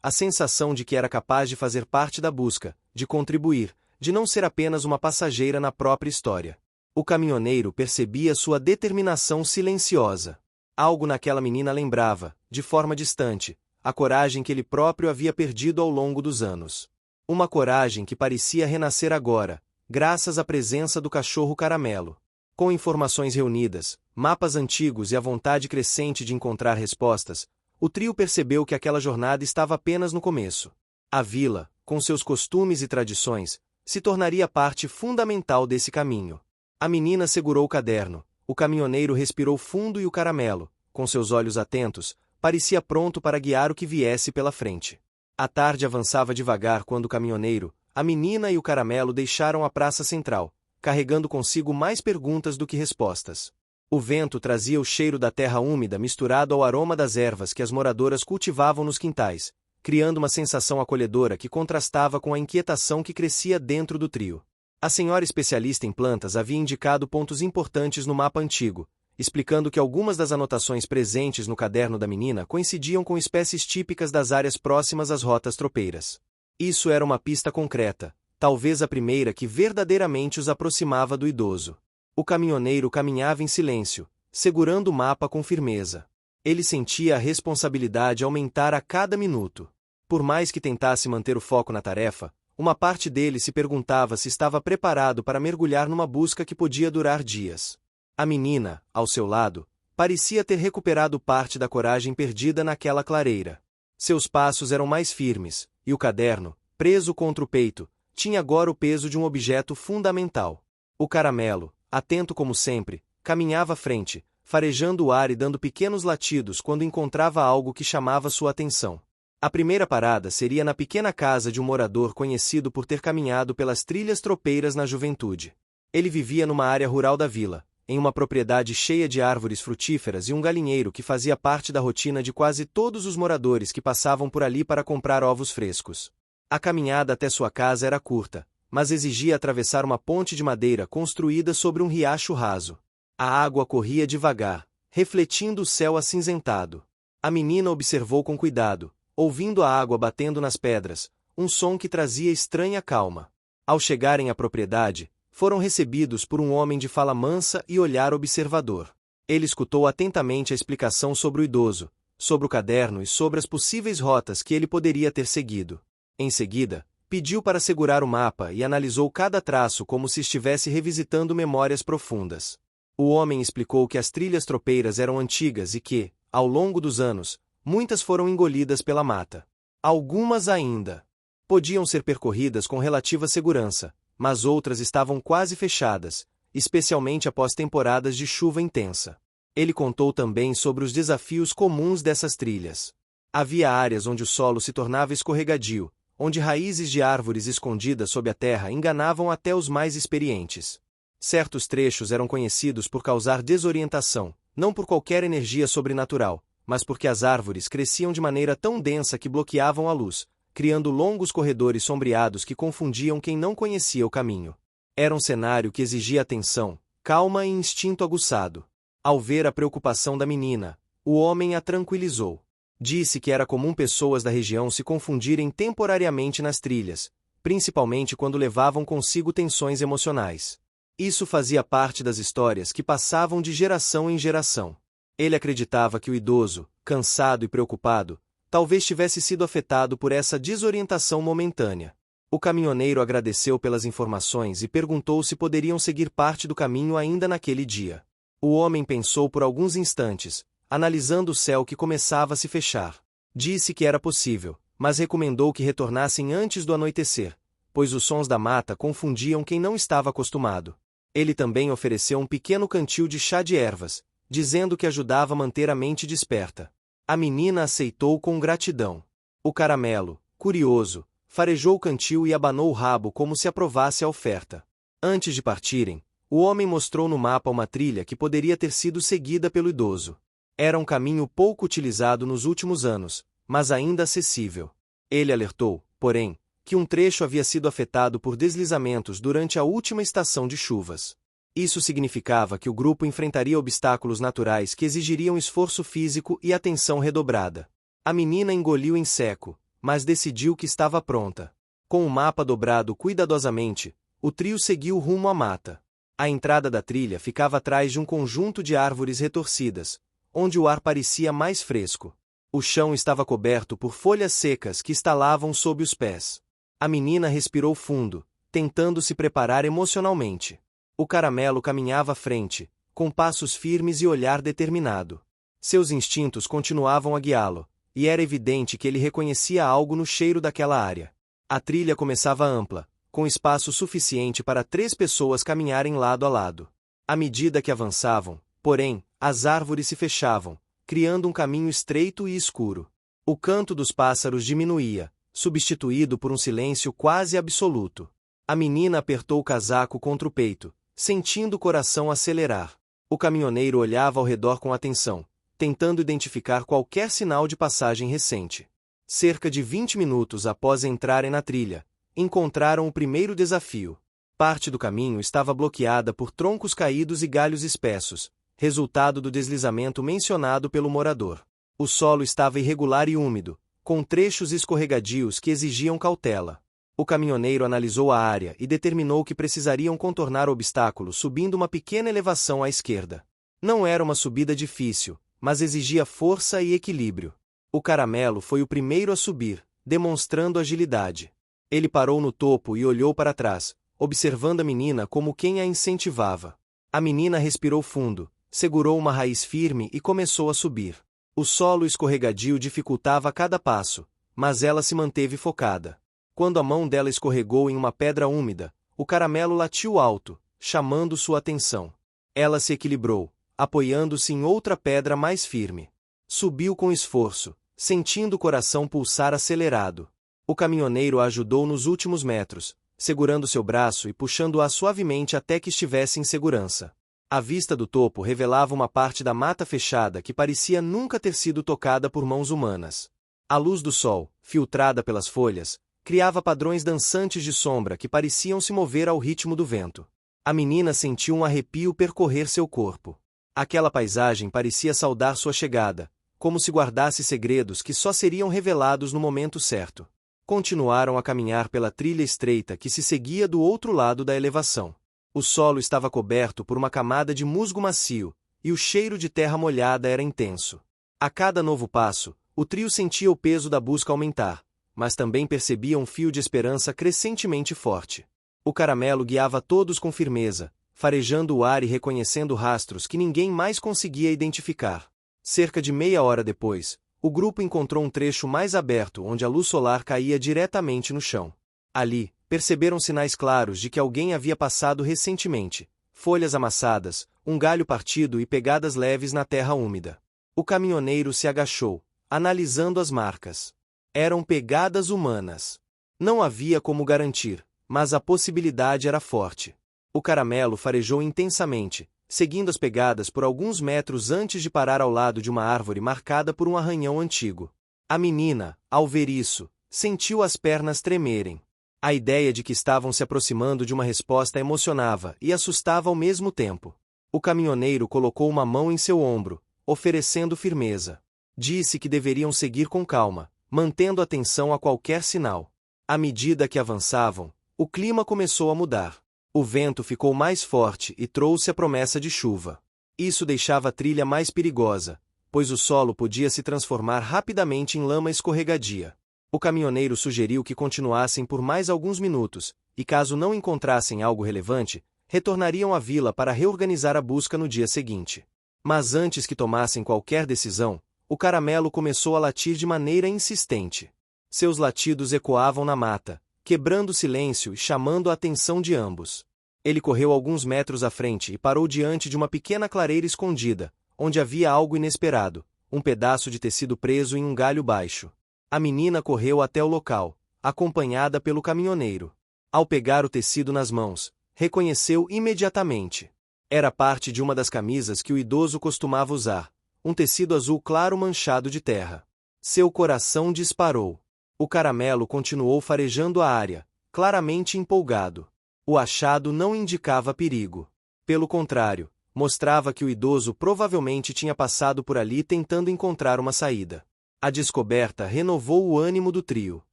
A sensação de que era capaz de fazer parte da busca, de contribuir, de não ser apenas uma passageira na própria história. O caminhoneiro percebia sua determinação silenciosa. Algo naquela menina lembrava, de forma distante, a coragem que ele próprio havia perdido ao longo dos anos. Uma coragem que parecia renascer agora, graças à presença do cachorro caramelo. Com informações reunidas, mapas antigos e a vontade crescente de encontrar respostas, o trio percebeu que aquela jornada estava apenas no começo. A vila, com seus costumes e tradições, se tornaria parte fundamental desse caminho. A menina segurou o caderno, o caminhoneiro respirou fundo e o caramelo, com seus olhos atentos, parecia pronto para guiar o que viesse pela frente. A tarde avançava devagar quando o caminhoneiro, a menina e o caramelo deixaram a praça central, carregando consigo mais perguntas do que respostas. O vento trazia o cheiro da terra úmida misturado ao aroma das ervas que as moradoras cultivavam nos quintais, criando uma sensação acolhedora que contrastava com a inquietação que crescia dentro do trio. A senhora especialista em plantas havia indicado pontos importantes no mapa antigo, explicando que algumas das anotações presentes no caderno da menina coincidiam com espécies típicas das áreas próximas às rotas tropeiras. Isso era uma pista concreta, talvez a primeira que verdadeiramente os aproximava do idoso. O caminhoneiro caminhava em silêncio, segurando o mapa com firmeza. Ele sentia a responsabilidade aumentar a cada minuto. Por mais que tentasse manter o foco na tarefa, uma parte dele se perguntava se estava preparado para mergulhar numa busca que podia durar dias. A menina, ao seu lado, parecia ter recuperado parte da coragem perdida naquela clareira. Seus passos eram mais firmes, e o caderno, preso contra o peito, tinha agora o peso de um objeto fundamental. O caramelo, atento como sempre, caminhava à frente, farejando o ar e dando pequenos latidos quando encontrava algo que chamava sua atenção. A primeira parada seria na pequena casa de um morador conhecido por ter caminhado pelas trilhas tropeiras na juventude. Ele vivia numa área rural da vila, em uma propriedade cheia de árvores frutíferas e um galinheiro que fazia parte da rotina de quase todos os moradores que passavam por ali para comprar ovos frescos. A caminhada até sua casa era curta, mas exigia atravessar uma ponte de madeira construída sobre um riacho raso. A água corria devagar, refletindo o céu acinzentado. A menina observou com cuidado, ouvindo a água batendo nas pedras, um som que trazia estranha calma. Ao chegarem à propriedade, foram recebidos por um homem de fala mansa e olhar observador. Ele escutou atentamente a explicação sobre o idoso, sobre o caderno e sobre as possíveis rotas que ele poderia ter seguido. Em seguida, pediu para segurar o mapa e analisou cada traço como se estivesse revisitando memórias profundas. O homem explicou que as trilhas tropeiras eram antigas e que, ao longo dos anos, muitas foram engolidas pela mata. Algumas ainda podiam ser percorridas com relativa segurança, mas outras estavam quase fechadas, especialmente após temporadas de chuva intensa. Ele contou também sobre os desafios comuns dessas trilhas. Havia áreas onde o solo se tornava escorregadio, onde raízes de árvores escondidas sob a terra enganavam até os mais experientes. Certos trechos eram conhecidos por causar desorientação, não por qualquer energia sobrenatural, mas porque as árvores cresciam de maneira tão densa que bloqueavam a luz, criando longos corredores sombreados que confundiam quem não conhecia o caminho. Era um cenário que exigia atenção, calma e instinto aguçado. Ao ver a preocupação da menina, o homem a tranquilizou. Disse que era comum pessoas da região se confundirem temporariamente nas trilhas, principalmente quando levavam consigo tensões emocionais. Isso fazia parte das histórias que passavam de geração em geração. Ele acreditava que o idoso, cansado e preocupado, talvez tivesse sido afetado por essa desorientação momentânea. O caminhoneiro agradeceu pelas informações e perguntou se poderiam seguir parte do caminho ainda naquele dia. O homem pensou por alguns instantes, analisando o céu que começava a se fechar. Disse que era possível, mas recomendou que retornassem antes do anoitecer, pois os sons da mata confundiam quem não estava acostumado. Ele também ofereceu um pequeno cantil de chá de ervas, dizendo que ajudava a manter a mente desperta. A menina aceitou com gratidão. O caramelo, curioso, farejou o cantil e abanou o rabo como se aprovasse a oferta. Antes de partirem, o homem mostrou no mapa uma trilha que poderia ter sido seguida pelo idoso. Era um caminho pouco utilizado nos últimos anos, mas ainda acessível. Ele alertou, porém, que um trecho havia sido afetado por deslizamentos durante a última estação de chuvas. Isso significava que o grupo enfrentaria obstáculos naturais que exigiriam esforço físico e atenção redobrada. A menina engoliu em seco, mas decidiu que estava pronta. Com o mapa dobrado cuidadosamente, o trio seguiu rumo à mata. A entrada da trilha ficava atrás de um conjunto de árvores retorcidas, onde o ar parecia mais fresco. O chão estava coberto por folhas secas que estalavam sob os pés. A menina respirou fundo, tentando se preparar emocionalmente. O caramelo caminhava à frente, com passos firmes e olhar determinado. Seus instintos continuavam a guiá-lo, e era evidente que ele reconhecia algo no cheiro daquela área. A trilha começava ampla, com espaço suficiente para 3 pessoas caminharem lado a lado. À medida que avançavam, porém, as árvores se fechavam, criando um caminho estreito e escuro. O canto dos pássaros diminuía, substituído por um silêncio quase absoluto. A menina apertou o casaco contra o peito, sentindo o coração acelerar. O caminhoneiro olhava ao redor com atenção, tentando identificar qualquer sinal de passagem recente. Cerca de 20 minutos após entrarem na trilha, encontraram o primeiro desafio. Parte do caminho estava bloqueada por troncos caídos e galhos espessos, resultado do deslizamento mencionado pelo morador. O solo estava irregular e úmido, com trechos escorregadios que exigiam cautela. O caminhoneiro analisou a área e determinou que precisariam contornar o obstáculo subindo uma pequena elevação à esquerda. Não era uma subida difícil, mas exigia força e equilíbrio. O caramelo foi o primeiro a subir, demonstrando agilidade. Ele parou no topo e olhou para trás, observando a menina como quem a incentivava. A menina respirou fundo, segurou uma raiz firme e começou a subir. O solo escorregadio dificultava cada passo, mas ela se manteve focada. Quando a mão dela escorregou em uma pedra úmida, o caramelo latiu alto, chamando sua atenção. Ela se equilibrou, apoiando-se em outra pedra mais firme. Subiu com esforço, sentindo o coração pulsar acelerado. O caminhoneiro a ajudou nos últimos metros, segurando seu braço e puxando-a suavemente até que estivesse em segurança. A vista do topo revelava uma parte da mata fechada que parecia nunca ter sido tocada por mãos humanas. A luz do sol, filtrada pelas folhas, criava padrões dançantes de sombra que pareciam se mover ao ritmo do vento. A menina sentiu um arrepio percorrer seu corpo. Aquela paisagem parecia saudar sua chegada, como se guardasse segredos que só seriam revelados no momento certo. Continuaram a caminhar pela trilha estreita que se seguia do outro lado da elevação. O solo estava coberto por uma camada de musgo macio, e o cheiro de terra molhada era intenso. A cada novo passo, o trio sentia o peso da busca aumentar, mas também percebia um fio de esperança crescentemente forte. O caramelo guiava todos com firmeza, farejando o ar e reconhecendo rastros que ninguém mais conseguia identificar. Cerca de meia hora depois, o grupo encontrou um trecho mais aberto onde a luz solar caía diretamente no chão. Ali, perceberam sinais claros de que alguém havia passado recentemente: folhas amassadas, um galho partido e pegadas leves na terra úmida. O caminhoneiro se agachou, analisando as marcas. Eram pegadas humanas. Não havia como garantir, mas a possibilidade era forte. O caramelo farejou intensamente, seguindo as pegadas por alguns metros antes de parar ao lado de uma árvore marcada por um arranhão antigo. A menina, ao ver isso, sentiu as pernas tremerem. A ideia de que estavam se aproximando de uma resposta emocionava e assustava ao mesmo tempo. O caminhoneiro colocou uma mão em seu ombro, oferecendo firmeza. Disse que deveriam seguir com calma, mantendo atenção a qualquer sinal. À medida que avançavam, o clima começou a mudar. O vento ficou mais forte e trouxe a promessa de chuva. Isso deixava a trilha mais perigosa, pois o solo podia se transformar rapidamente em lama escorregadia. O caminhoneiro sugeriu que continuassem por mais alguns minutos, e caso não encontrassem algo relevante, retornariam à vila para reorganizar a busca no dia seguinte. Mas antes que tomassem qualquer decisão, o caramelo começou a latir de maneira insistente. Seus latidos ecoavam na mata, quebrando o silêncio e chamando a atenção de ambos. Ele correu alguns metros à frente e parou diante de uma pequena clareira escondida, onde havia algo inesperado, um pedaço de tecido preso em um galho baixo. A menina correu até o local, acompanhada pelo caminhoneiro. Ao pegar o tecido nas mãos, reconheceu imediatamente. Era parte de uma das camisas que o idoso costumava usar, um tecido azul claro manchado de terra. Seu coração disparou. O caramelo continuou farejando a área, claramente empolgado. O achado não indicava perigo. Pelo contrário, mostrava que o idoso provavelmente tinha passado por ali tentando encontrar uma saída. A descoberta renovou o ânimo do trio.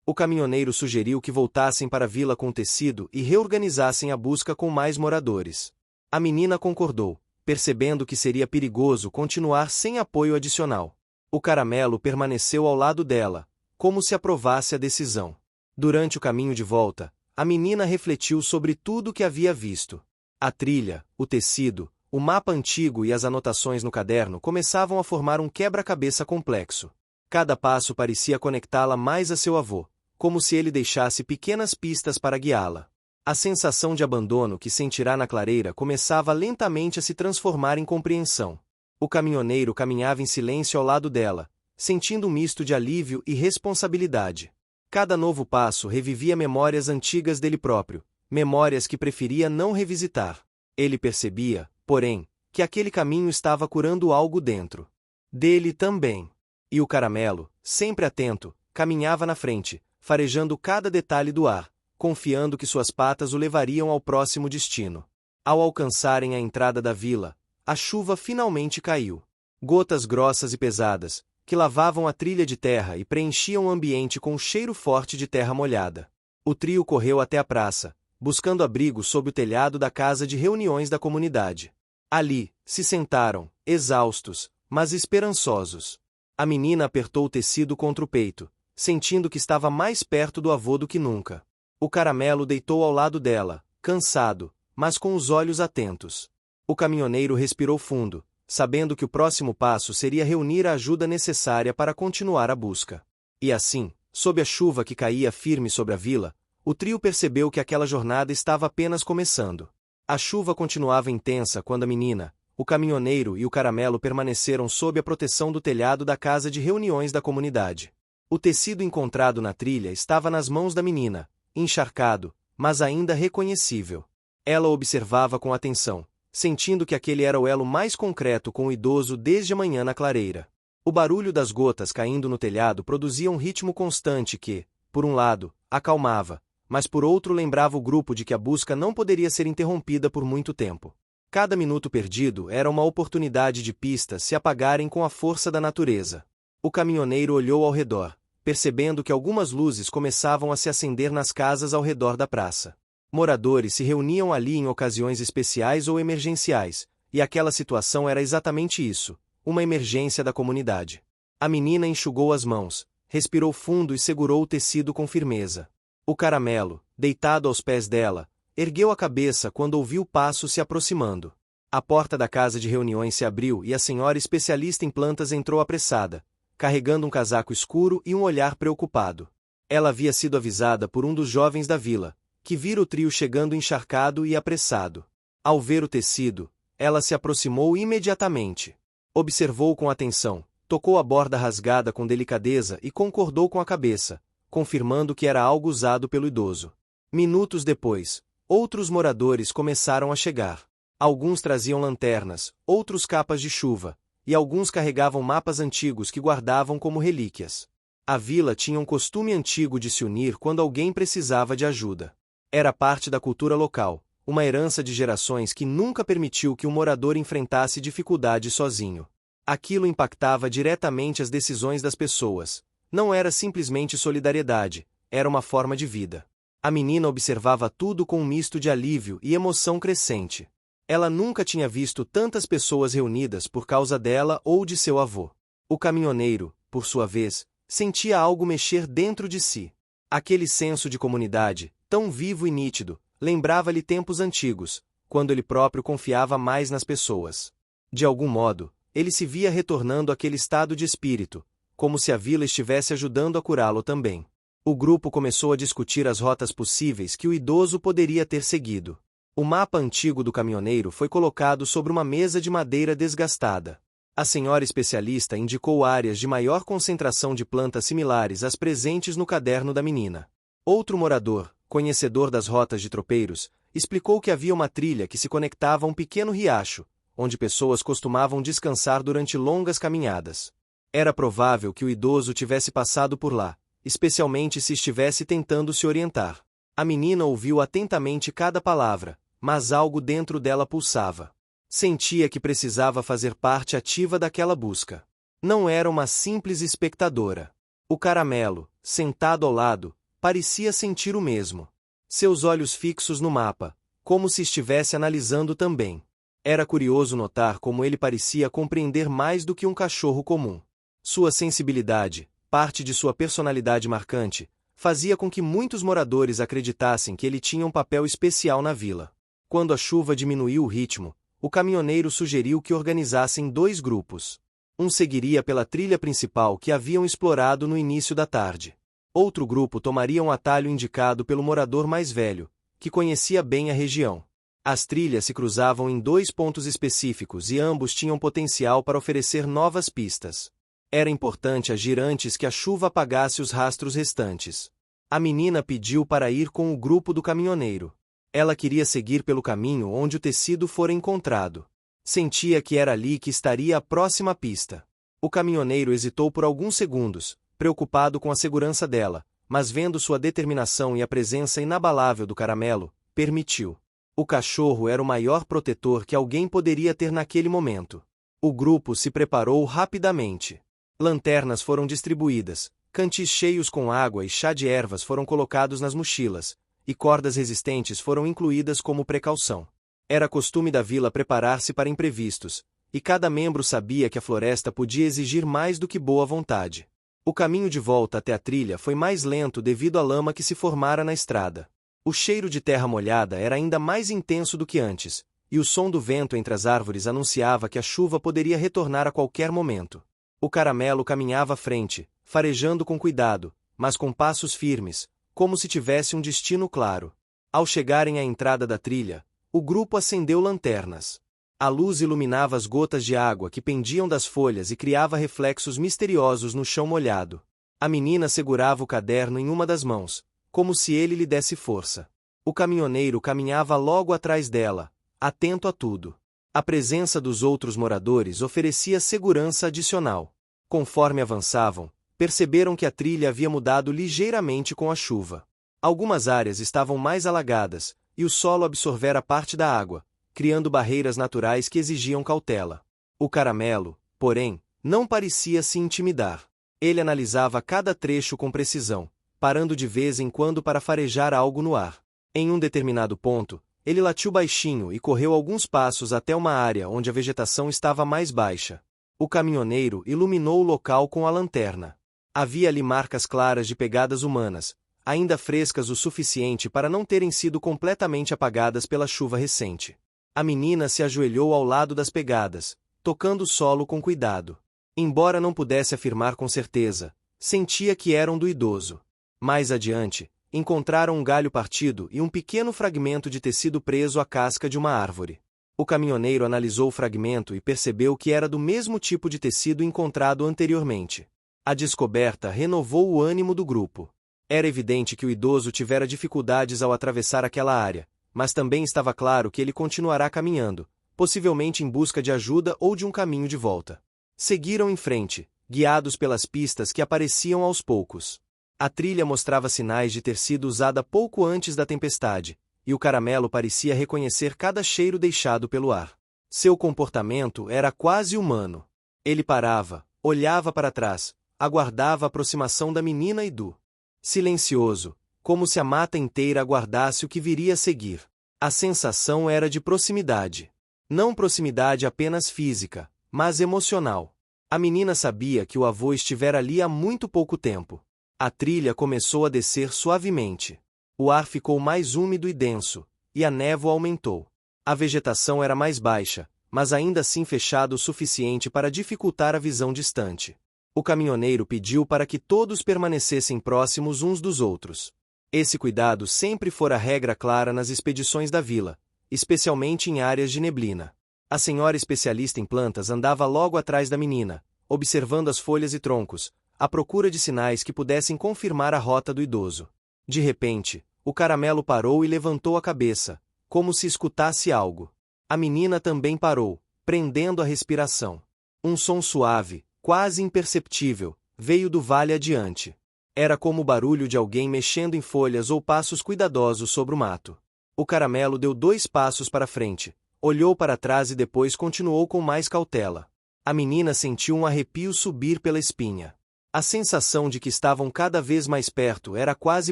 O caminhoneiro sugeriu que voltassem para a vila com o tecido e reorganizassem a busca com mais moradores. A menina concordou, percebendo que seria perigoso continuar sem apoio adicional. O caramelo permaneceu ao lado dela, como se aprovasse a decisão. Durante o caminho de volta, a menina refletiu sobre tudo o que havia visto. A trilha, o tecido, o mapa antigo e as anotações no caderno começavam a formar um quebra-cabeça complexo. Cada passo parecia conectá-la mais a seu avô, como se ele deixasse pequenas pistas para guiá-la. A sensação de abandono que sentirá na clareira começava lentamente a se transformar em compreensão. O caminhoneiro caminhava em silêncio ao lado dela, sentindo um misto de alívio e responsabilidade. Cada novo passo revivia memórias antigas dele próprio, memórias que preferia não revisitar. Ele percebia, porém, que aquele caminho estava curando algo dentro dele também. E o caramelo, sempre atento, caminhava na frente, farejando cada detalhe do ar, confiando que suas patas o levariam ao próximo destino. Ao alcançarem a entrada da vila, a chuva finalmente caiu. Gotas grossas e pesadas, que lavavam a trilha de terra e preenchiam o ambiente com um cheiro forte de terra molhada. O trio correu até a praça, buscando abrigo sob o telhado da casa de reuniões da comunidade. Ali, se sentaram, exaustos, mas esperançosos. A menina apertou o tecido contra o peito, sentindo que estava mais perto do avô do que nunca. O caramelo deitou ao lado dela, cansado, mas com os olhos atentos. O caminhoneiro respirou fundo, sabendo que o próximo passo seria reunir a ajuda necessária para continuar a busca. E assim, sob a chuva que caía firme sobre a vila, o trio percebeu que aquela jornada estava apenas começando. A chuva continuava intensa quando a menina, o caminhoneiro e o caramelo permaneceram sob a proteção do telhado da casa de reuniões da comunidade. O tecido encontrado na trilha estava nas mãos da menina, encharcado, mas ainda reconhecível. Ela observava com atenção, sentindo que aquele era o elo mais concreto com o idoso desde a manhã na clareira. O barulho das gotas caindo no telhado produzia um ritmo constante que, por um lado, acalmava, mas por outro lembrava o grupo de que a busca não poderia ser interrompida por muito tempo. Cada minuto perdido era uma oportunidade de pistas se apagarem com a força da natureza. O caminhoneiro olhou ao redor, percebendo que algumas luzes começavam a se acender nas casas ao redor da praça. Moradores se reuniam ali em ocasiões especiais ou emergenciais, e aquela situação era exatamente isso, uma emergência da comunidade. A menina enxugou as mãos, respirou fundo e segurou o tecido com firmeza. O caramelo, deitado aos pés dela, ergueu a cabeça quando ouviu passos se aproximando. A porta da casa de reuniões se abriu e a senhora especialista em plantas entrou apressada, carregando um casaco escuro e um olhar preocupado. Ela havia sido avisada por um dos jovens da vila, que vira o trio chegando encharcado e apressado. Ao ver o tecido, ela se aproximou imediatamente. Observou com atenção, tocou a borda rasgada com delicadeza e concordou com a cabeça, confirmando que era algo usado pelo idoso. Minutos depois, outros moradores começaram a chegar. Alguns traziam lanternas, outros capas de chuva, e alguns carregavam mapas antigos que guardavam como relíquias. A vila tinha um costume antigo de se unir quando alguém precisava de ajuda. Era parte da cultura local, uma herança de gerações que nunca permitiu que um morador enfrentasse dificuldades sozinho. Aquilo impactava diretamente as decisões das pessoas. Não era simplesmente solidariedade, era uma forma de vida. A menina observava tudo com um misto de alívio e emoção crescente. Ela nunca tinha visto tantas pessoas reunidas por causa dela ou de seu avô. O caminhoneiro, por sua vez, sentia algo mexer dentro de si. Aquele senso de comunidade, tão vivo e nítido, lembrava-lhe tempos antigos, quando ele próprio confiava mais nas pessoas. De algum modo, ele se via retornando àquele estado de espírito, como se a vila estivesse ajudando a curá-lo também. O grupo começou a discutir as rotas possíveis que o idoso poderia ter seguido. O mapa antigo do caminhoneiro foi colocado sobre uma mesa de madeira desgastada. A senhora especialista indicou áreas de maior concentração de plantas similares às presentes no caderno da menina. Outro morador, conhecedor das rotas de tropeiros, explicou que havia uma trilha que se conectava a um pequeno riacho, onde pessoas costumavam descansar durante longas caminhadas. Era provável que o idoso tivesse passado por lá, especialmente se estivesse tentando se orientar. A menina ouviu atentamente cada palavra, mas algo dentro dela pulsava. Sentia que precisava fazer parte ativa daquela busca. Não era uma simples espectadora. O caramelo, sentado ao lado, parecia sentir o mesmo. Seus olhos fixos no mapa, como se estivesse analisando também. Era curioso notar como ele parecia compreender mais do que um cachorro comum. Sua sensibilidade, parte de sua personalidade marcante, fazia com que muitos moradores acreditassem que ele tinha um papel especial na vila. Quando a chuva diminuiu o ritmo, o caminhoneiro sugeriu que organizassem 2 grupos. Um seguiria pela trilha principal que haviam explorado no início da tarde. Outro grupo tomaria um atalho indicado pelo morador mais velho, que conhecia bem a região. As trilhas se cruzavam em 2 pontos específicos e ambos tinham potencial para oferecer novas pistas. Era importante agir antes que a chuva apagasse os rastros restantes. A menina pediu para ir com o grupo do caminhoneiro. Ela queria seguir pelo caminho onde o tecido fora encontrado. Sentia que era ali que estaria a próxima pista. O caminhoneiro hesitou por alguns segundos, preocupado com a segurança dela, mas vendo sua determinação e a presença inabalável do caramelo, permitiu. O cachorro era o maior protetor que alguém poderia ter naquele momento. O grupo se preparou rapidamente. Lanternas foram distribuídas, cantis cheios com água e chá de ervas foram colocados nas mochilas, e cordas resistentes foram incluídas como precaução. Era costume da vila preparar-se para imprevistos, e cada membro sabia que a floresta podia exigir mais do que boa vontade. O caminho de volta até a trilha foi mais lento devido à lama que se formara na estrada. O cheiro de terra molhada era ainda mais intenso do que antes, e o som do vento entre as árvores anunciava que a chuva poderia retornar a qualquer momento. O caramelo caminhava à frente, farejando com cuidado, mas com passos firmes, como se tivesse um destino claro. Ao chegarem à entrada da trilha, o grupo acendeu lanternas. A luz iluminava as gotas de água que pendiam das folhas e criava reflexos misteriosos no chão molhado. A menina segurava o caderno em uma das mãos, como se ele lhe desse força. O caminhoneiro caminhava logo atrás dela, atento a tudo. A presença dos outros moradores oferecia segurança adicional. Conforme avançavam, perceberam que a trilha havia mudado ligeiramente com a chuva. Algumas áreas estavam mais alagadas, e o solo absorvera parte da água, criando barreiras naturais que exigiam cautela. O caramelo, porém, não parecia se intimidar. Ele analisava cada trecho com precisão, parando de vez em quando para farejar algo no ar. Em um determinado ponto, ele latiu baixinho e correu alguns passos até uma área onde a vegetação estava mais baixa. O caminhoneiro iluminou o local com a lanterna. Havia ali marcas claras de pegadas humanas, ainda frescas o suficiente para não terem sido completamente apagadas pela chuva recente. A menina se ajoelhou ao lado das pegadas, tocando o solo com cuidado. Embora não pudesse afirmar com certeza, sentia que eram do idoso. Mais adiante, encontraram um galho partido e um pequeno fragmento de tecido preso à casca de uma árvore. O caminhoneiro analisou o fragmento e percebeu que era do mesmo tipo de tecido encontrado anteriormente. A descoberta renovou o ânimo do grupo. Era evidente que o idoso tivera dificuldades ao atravessar aquela área, mas também estava claro que ele continuará caminhando, possivelmente em busca de ajuda ou de um caminho de volta. Seguiram em frente, guiados pelas pistas que apareciam aos poucos. A trilha mostrava sinais de ter sido usada pouco antes da tempestade, e o caramelo parecia reconhecer cada cheiro deixado pelo ar. Seu comportamento era quase humano. Ele parava, olhava para trás, aguardava a aproximação da menina e do silencioso, como se a mata inteira aguardasse o que viria a seguir. A sensação era de proximidade. Não proximidade apenas física, mas emocional. A menina sabia que o avô estivera ali há muito pouco tempo. A trilha começou a descer suavemente. O ar ficou mais úmido e denso, e a névoa aumentou. A vegetação era mais baixa, mas ainda assim fechada o suficiente para dificultar a visão distante. O caminhoneiro pediu para que todos permanecessem próximos uns dos outros. Esse cuidado sempre fora regra clara nas expedições da vila, especialmente em áreas de neblina. A senhora especialista em plantas andava logo atrás da menina, observando as folhas e troncos, à procura de sinais que pudessem confirmar a rota do idoso. De repente, o caramelo parou e levantou a cabeça, como se escutasse algo. A menina também parou, prendendo a respiração. Um som suave, quase imperceptível, veio do vale adiante. Era como o barulho de alguém mexendo em folhas ou passos cuidadosos sobre o mato. O caramelo deu 2 passos para frente, olhou para trás e depois continuou com mais cautela. A menina sentiu um arrepio subir pela espinha. A sensação de que estavam cada vez mais perto era quase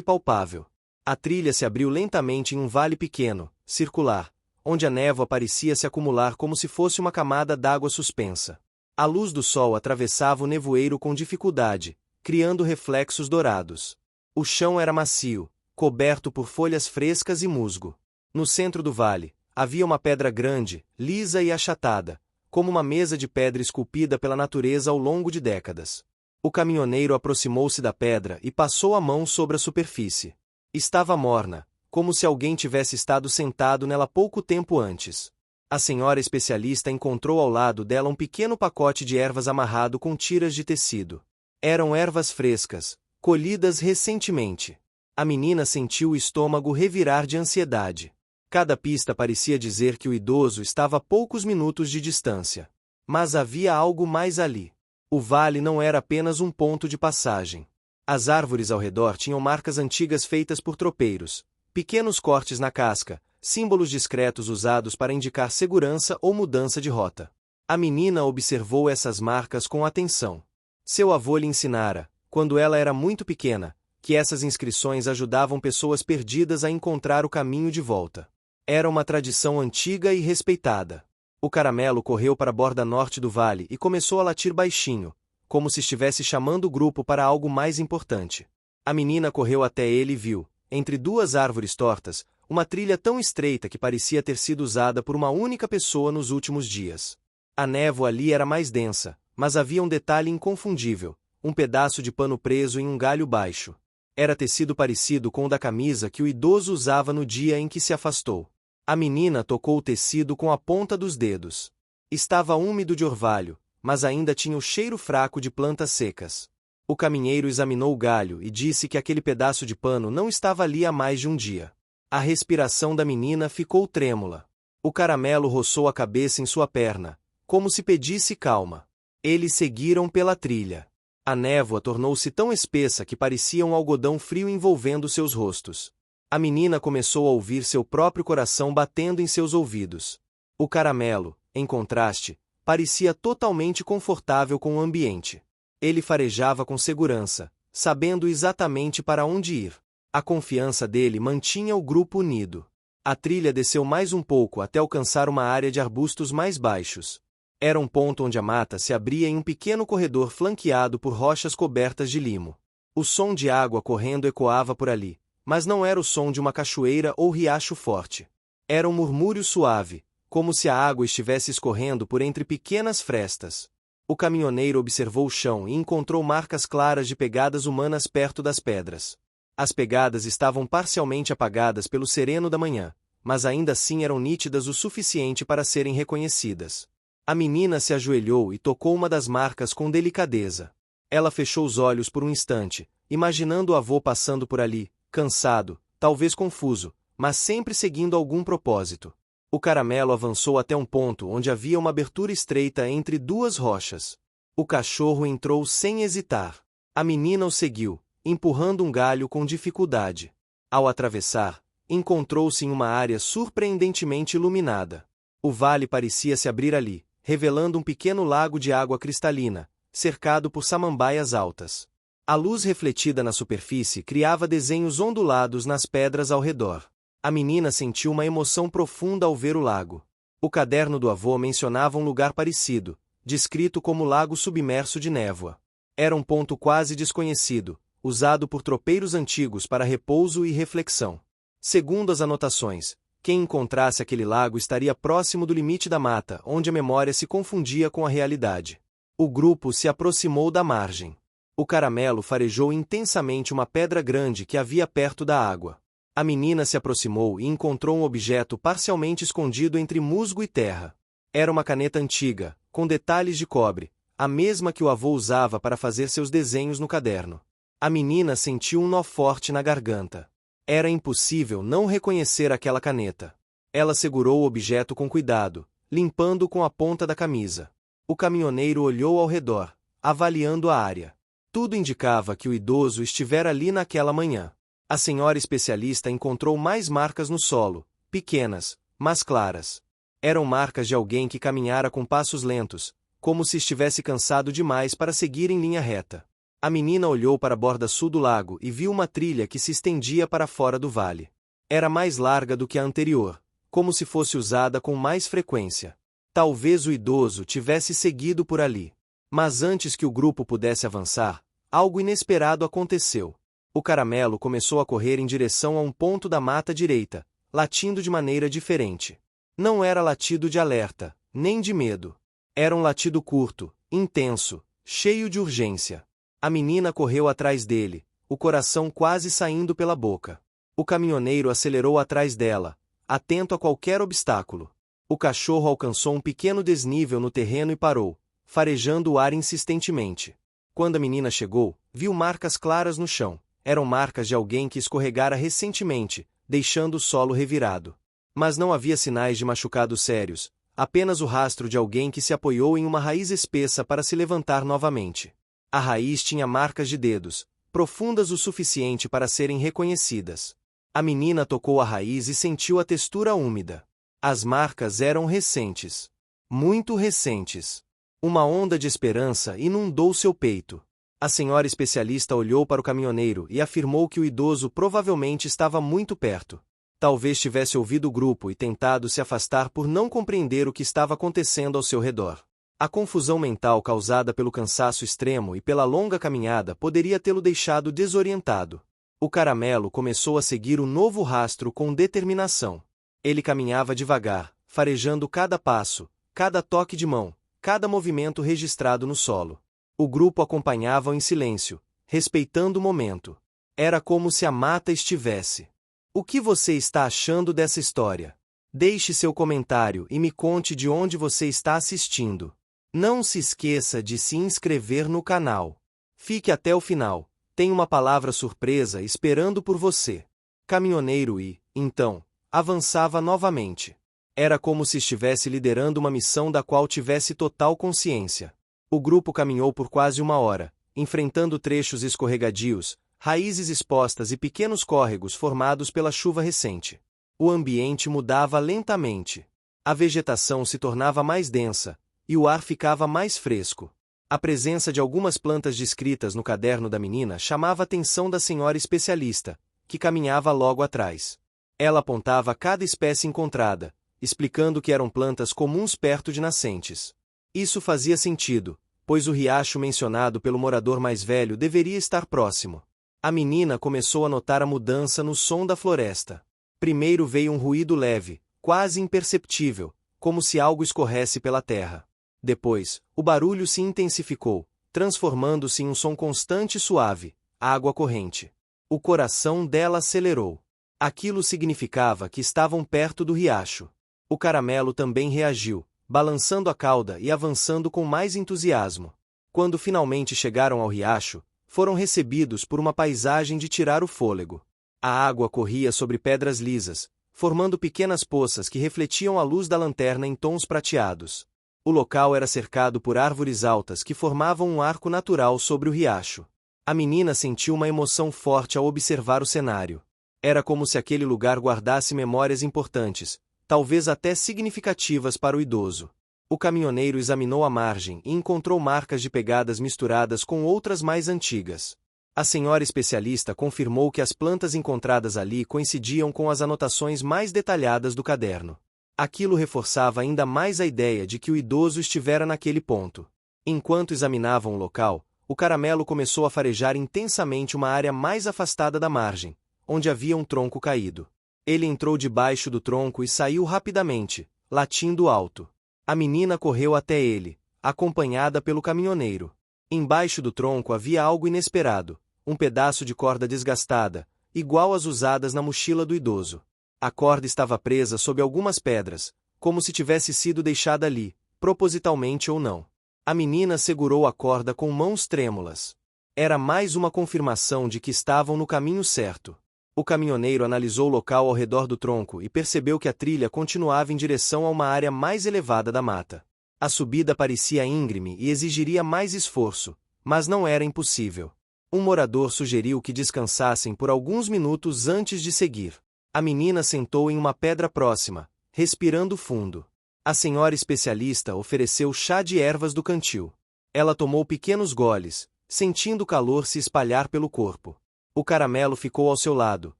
palpável. A trilha se abriu lentamente em um vale pequeno, circular, onde a névoa parecia se acumular como se fosse uma camada d'água suspensa. A luz do sol atravessava o nevoeiro com dificuldade, criando reflexos dourados. O chão era macio, coberto por folhas frescas e musgo. No centro do vale, havia uma pedra grande, lisa e achatada, como uma mesa de pedra esculpida pela natureza ao longo de décadas. O caminhoneiro aproximou-se da pedra e passou a mão sobre a superfície. Estava morna, como se alguém tivesse estado sentado nela pouco tempo antes. A senhora especialista encontrou ao lado dela um pequeno pacote de ervas amarrado com tiras de tecido. Eram ervas frescas, colhidas recentemente. A menina sentiu o estômago revirar de ansiedade. Cada pista parecia dizer que o idoso estava a poucos minutos de distância. Mas havia algo mais ali. O vale não era apenas um ponto de passagem. As árvores ao redor tinham marcas antigas feitas por tropeiros, pequenos cortes na casca, símbolos discretos usados para indicar segurança ou mudança de rota. A menina observou essas marcas com atenção. Seu avô lhe ensinara, quando ela era muito pequena, que essas inscrições ajudavam pessoas perdidas a encontrar o caminho de volta. Era uma tradição antiga e respeitada. O caramelo correu para a borda norte do vale e começou a latir baixinho, como se estivesse chamando o grupo para algo mais importante. A menina correu até ele e viu, entre 2 árvores tortas, uma trilha tão estreita que parecia ter sido usada por uma única pessoa nos últimos dias. A névoa ali era mais densa, mas havia um detalhe inconfundível, um pedaço de pano preso em um galho baixo. Era tecido parecido com o da camisa que o idoso usava no dia em que se afastou. A menina tocou o tecido com a ponta dos dedos. Estava úmido de orvalho, mas ainda tinha o cheiro fraco de plantas secas. O caminheiro examinou o galho e disse que aquele pedaço de pano não estava ali há mais de um dia. A respiração da menina ficou trêmula. O caramelo roçou a cabeça em sua perna, como se pedisse calma. Eles seguiram pela trilha. A névoa tornou-se tão espessa que parecia um algodão frio envolvendo seus rostos. A menina começou a ouvir seu próprio coração batendo em seus ouvidos. O caramelo, em contraste, parecia totalmente confortável com o ambiente. Ele farejava com segurança, sabendo exatamente para onde ir. A confiança dele mantinha o grupo unido. A trilha desceu mais um pouco até alcançar uma área de arbustos mais baixos. Era um ponto onde a mata se abria em um pequeno corredor flanqueado por rochas cobertas de limo. O som de água correndo ecoava por ali, mas não era o som de uma cachoeira ou riacho forte. Era um murmúrio suave, como se a água estivesse escorrendo por entre pequenas frestas. O caminhoneiro observou o chão e encontrou marcas claras de pegadas humanas perto das pedras. As pegadas estavam parcialmente apagadas pelo sereno da manhã, mas ainda assim eram nítidas o suficiente para serem reconhecidas. A menina se ajoelhou e tocou uma das marcas com delicadeza. Ela fechou os olhos por um instante, imaginando o avô passando por ali, cansado, talvez confuso, mas sempre seguindo algum propósito. O caramelo avançou até um ponto onde havia uma abertura estreita entre 2 rochas. O cachorro entrou sem hesitar. A menina o seguiu, empurrando um galho com dificuldade. Ao atravessar, encontrou-se em uma área surpreendentemente iluminada. O vale parecia se abrir ali, revelando um pequeno lago de água cristalina, cercado por samambaias altas. A luz refletida na superfície criava desenhos ondulados nas pedras ao redor. A menina sentiu uma emoção profunda ao ver o lago. O caderno do avô mencionava um lugar parecido, descrito como lago submerso de névoa. Era um ponto quase desconhecido, usado por tropeiros antigos para repouso e reflexão. Segundo as anotações, quem encontrasse aquele lago estaria próximo do limite da mata, onde a memória se confundia com a realidade. O grupo se aproximou da margem. O caramelo farejou intensamente uma pedra grande que havia perto da água. A menina se aproximou e encontrou um objeto parcialmente escondido entre musgo e terra. Era uma caneta antiga, com detalhes de cobre, a mesma que o avô usava para fazer seus desenhos no caderno. A menina sentiu um nó forte na garganta. Era impossível não reconhecer aquela caneta. Ela segurou o objeto com cuidado, limpando-o com a ponta da camisa. O caminhoneiro olhou ao redor, avaliando a área. Tudo indicava que o idoso estivera ali naquela manhã. A senhora especialista encontrou mais marcas no solo, pequenas, mas claras. Eram marcas de alguém que caminhara com passos lentos, como se estivesse cansado demais para seguir em linha reta. A menina olhou para a borda sul do lago e viu uma trilha que se estendia para fora do vale. Era mais larga do que a anterior, como se fosse usada com mais frequência. Talvez o idoso tivesse seguido por ali. Mas antes que o grupo pudesse avançar, algo inesperado aconteceu. O caramelo começou a correr em direção a um ponto da mata direita, latindo de maneira diferente. Não era latido de alerta, nem de medo. Era um latido curto, intenso, cheio de urgência. A menina correu atrás dele, o coração quase saindo pela boca. O caminhoneiro acelerou atrás dela, atento a qualquer obstáculo. O cachorro alcançou um pequeno desnível no terreno e parou, farejando o ar insistentemente. Quando a menina chegou, viu marcas claras no chão. Eram marcas de alguém que escorregara recentemente, deixando o solo revirado. Mas não havia sinais de machucados sérios, apenas o rastro de alguém que se apoiou em uma raiz espessa para se levantar novamente. A raiz tinha marcas de dedos, profundas o suficiente para serem reconhecidas. A menina tocou a raiz e sentiu a textura úmida. As marcas eram recentes. Muito recentes. Uma onda de esperança inundou seu peito. A senhora especialista olhou para o caminhoneiro e afirmou que o idoso provavelmente estava muito perto. Talvez tivesse ouvido o grupo e tentado se afastar por não compreender o que estava acontecendo ao seu redor. A confusão mental causada pelo cansaço extremo e pela longa caminhada poderia tê-lo deixado desorientado. O caramelo começou a seguir o novo rastro com determinação. Ele caminhava devagar, farejando cada passo, cada toque de mão, cada movimento registrado no solo. O grupo acompanhava em silêncio, respeitando o momento. Era como se a mata estivesse. O que você está achando dessa história? Deixe seu comentário e me conte de onde você está assistindo. Não se esqueça de se inscrever no canal. Fique até o final, tem uma palavra surpresa esperando por você. Caminhoneiro e, então, avançava novamente. Era como se estivesse liderando uma missão da qual tivesse total consciência. O grupo caminhou por quase uma hora, enfrentando trechos escorregadios, raízes expostas e pequenos córregos formados pela chuva recente. O ambiente mudava lentamente. A vegetação se tornava mais densa, e o ar ficava mais fresco. A presença de algumas plantas descritas no caderno da menina chamava a atenção da senhora especialista, que caminhava logo atrás. Ela apontava cada espécie encontrada, explicando que eram plantas comuns perto de nascentes. Isso fazia sentido, pois o riacho mencionado pelo morador mais velho deveria estar próximo. A menina começou a notar a mudança no som da floresta. Primeiro veio um ruído leve, quase imperceptível, como se algo escorresse pela terra. Depois, o barulho se intensificou, transformando-se em um som constante e suave, água corrente. O coração dela acelerou. Aquilo significava que estavam perto do riacho. O caramelo também reagiu, balançando a cauda e avançando com mais entusiasmo. Quando finalmente chegaram ao riacho, foram recebidos por uma paisagem de tirar o fôlego. A água corria sobre pedras lisas, formando pequenas poças que refletiam a luz da lanterna em tons prateados. O local era cercado por árvores altas que formavam um arco natural sobre o riacho. A menina sentiu uma emoção forte ao observar o cenário. Era como se aquele lugar guardasse memórias importantes, talvez até significativas para o idoso. O caminhoneiro examinou a margem e encontrou marcas de pegadas misturadas com outras mais antigas. A senhora especialista confirmou que as plantas encontradas ali coincidiam com as anotações mais detalhadas do caderno. Aquilo reforçava ainda mais a ideia de que o idoso estivera naquele ponto. Enquanto examinavam o local, o caramelo começou a farejar intensamente uma área mais afastada da margem, onde havia um tronco caído. Ele entrou debaixo do tronco e saiu rapidamente, latindo alto. A menina correu até ele, acompanhada pelo caminhoneiro. Embaixo do tronco havia algo inesperado, um pedaço de corda desgastada, igual às usadas na mochila do idoso. A corda estava presa sob algumas pedras, como se tivesse sido deixada ali, propositalmente ou não. A menina segurou a corda com mãos trêmulas. Era mais uma confirmação de que estavam no caminho certo. O caminhoneiro analisou o local ao redor do tronco e percebeu que a trilha continuava em direção a uma área mais elevada da mata. A subida parecia íngreme e exigiria mais esforço, mas não era impossível. Um morador sugeriu que descansassem por alguns minutos antes de seguir. A menina sentou em uma pedra próxima, respirando fundo. A senhora especialista ofereceu chá de ervas do cantil. Ela tomou pequenos goles, sentindo o calor se espalhar pelo corpo. O caramelo ficou ao seu lado,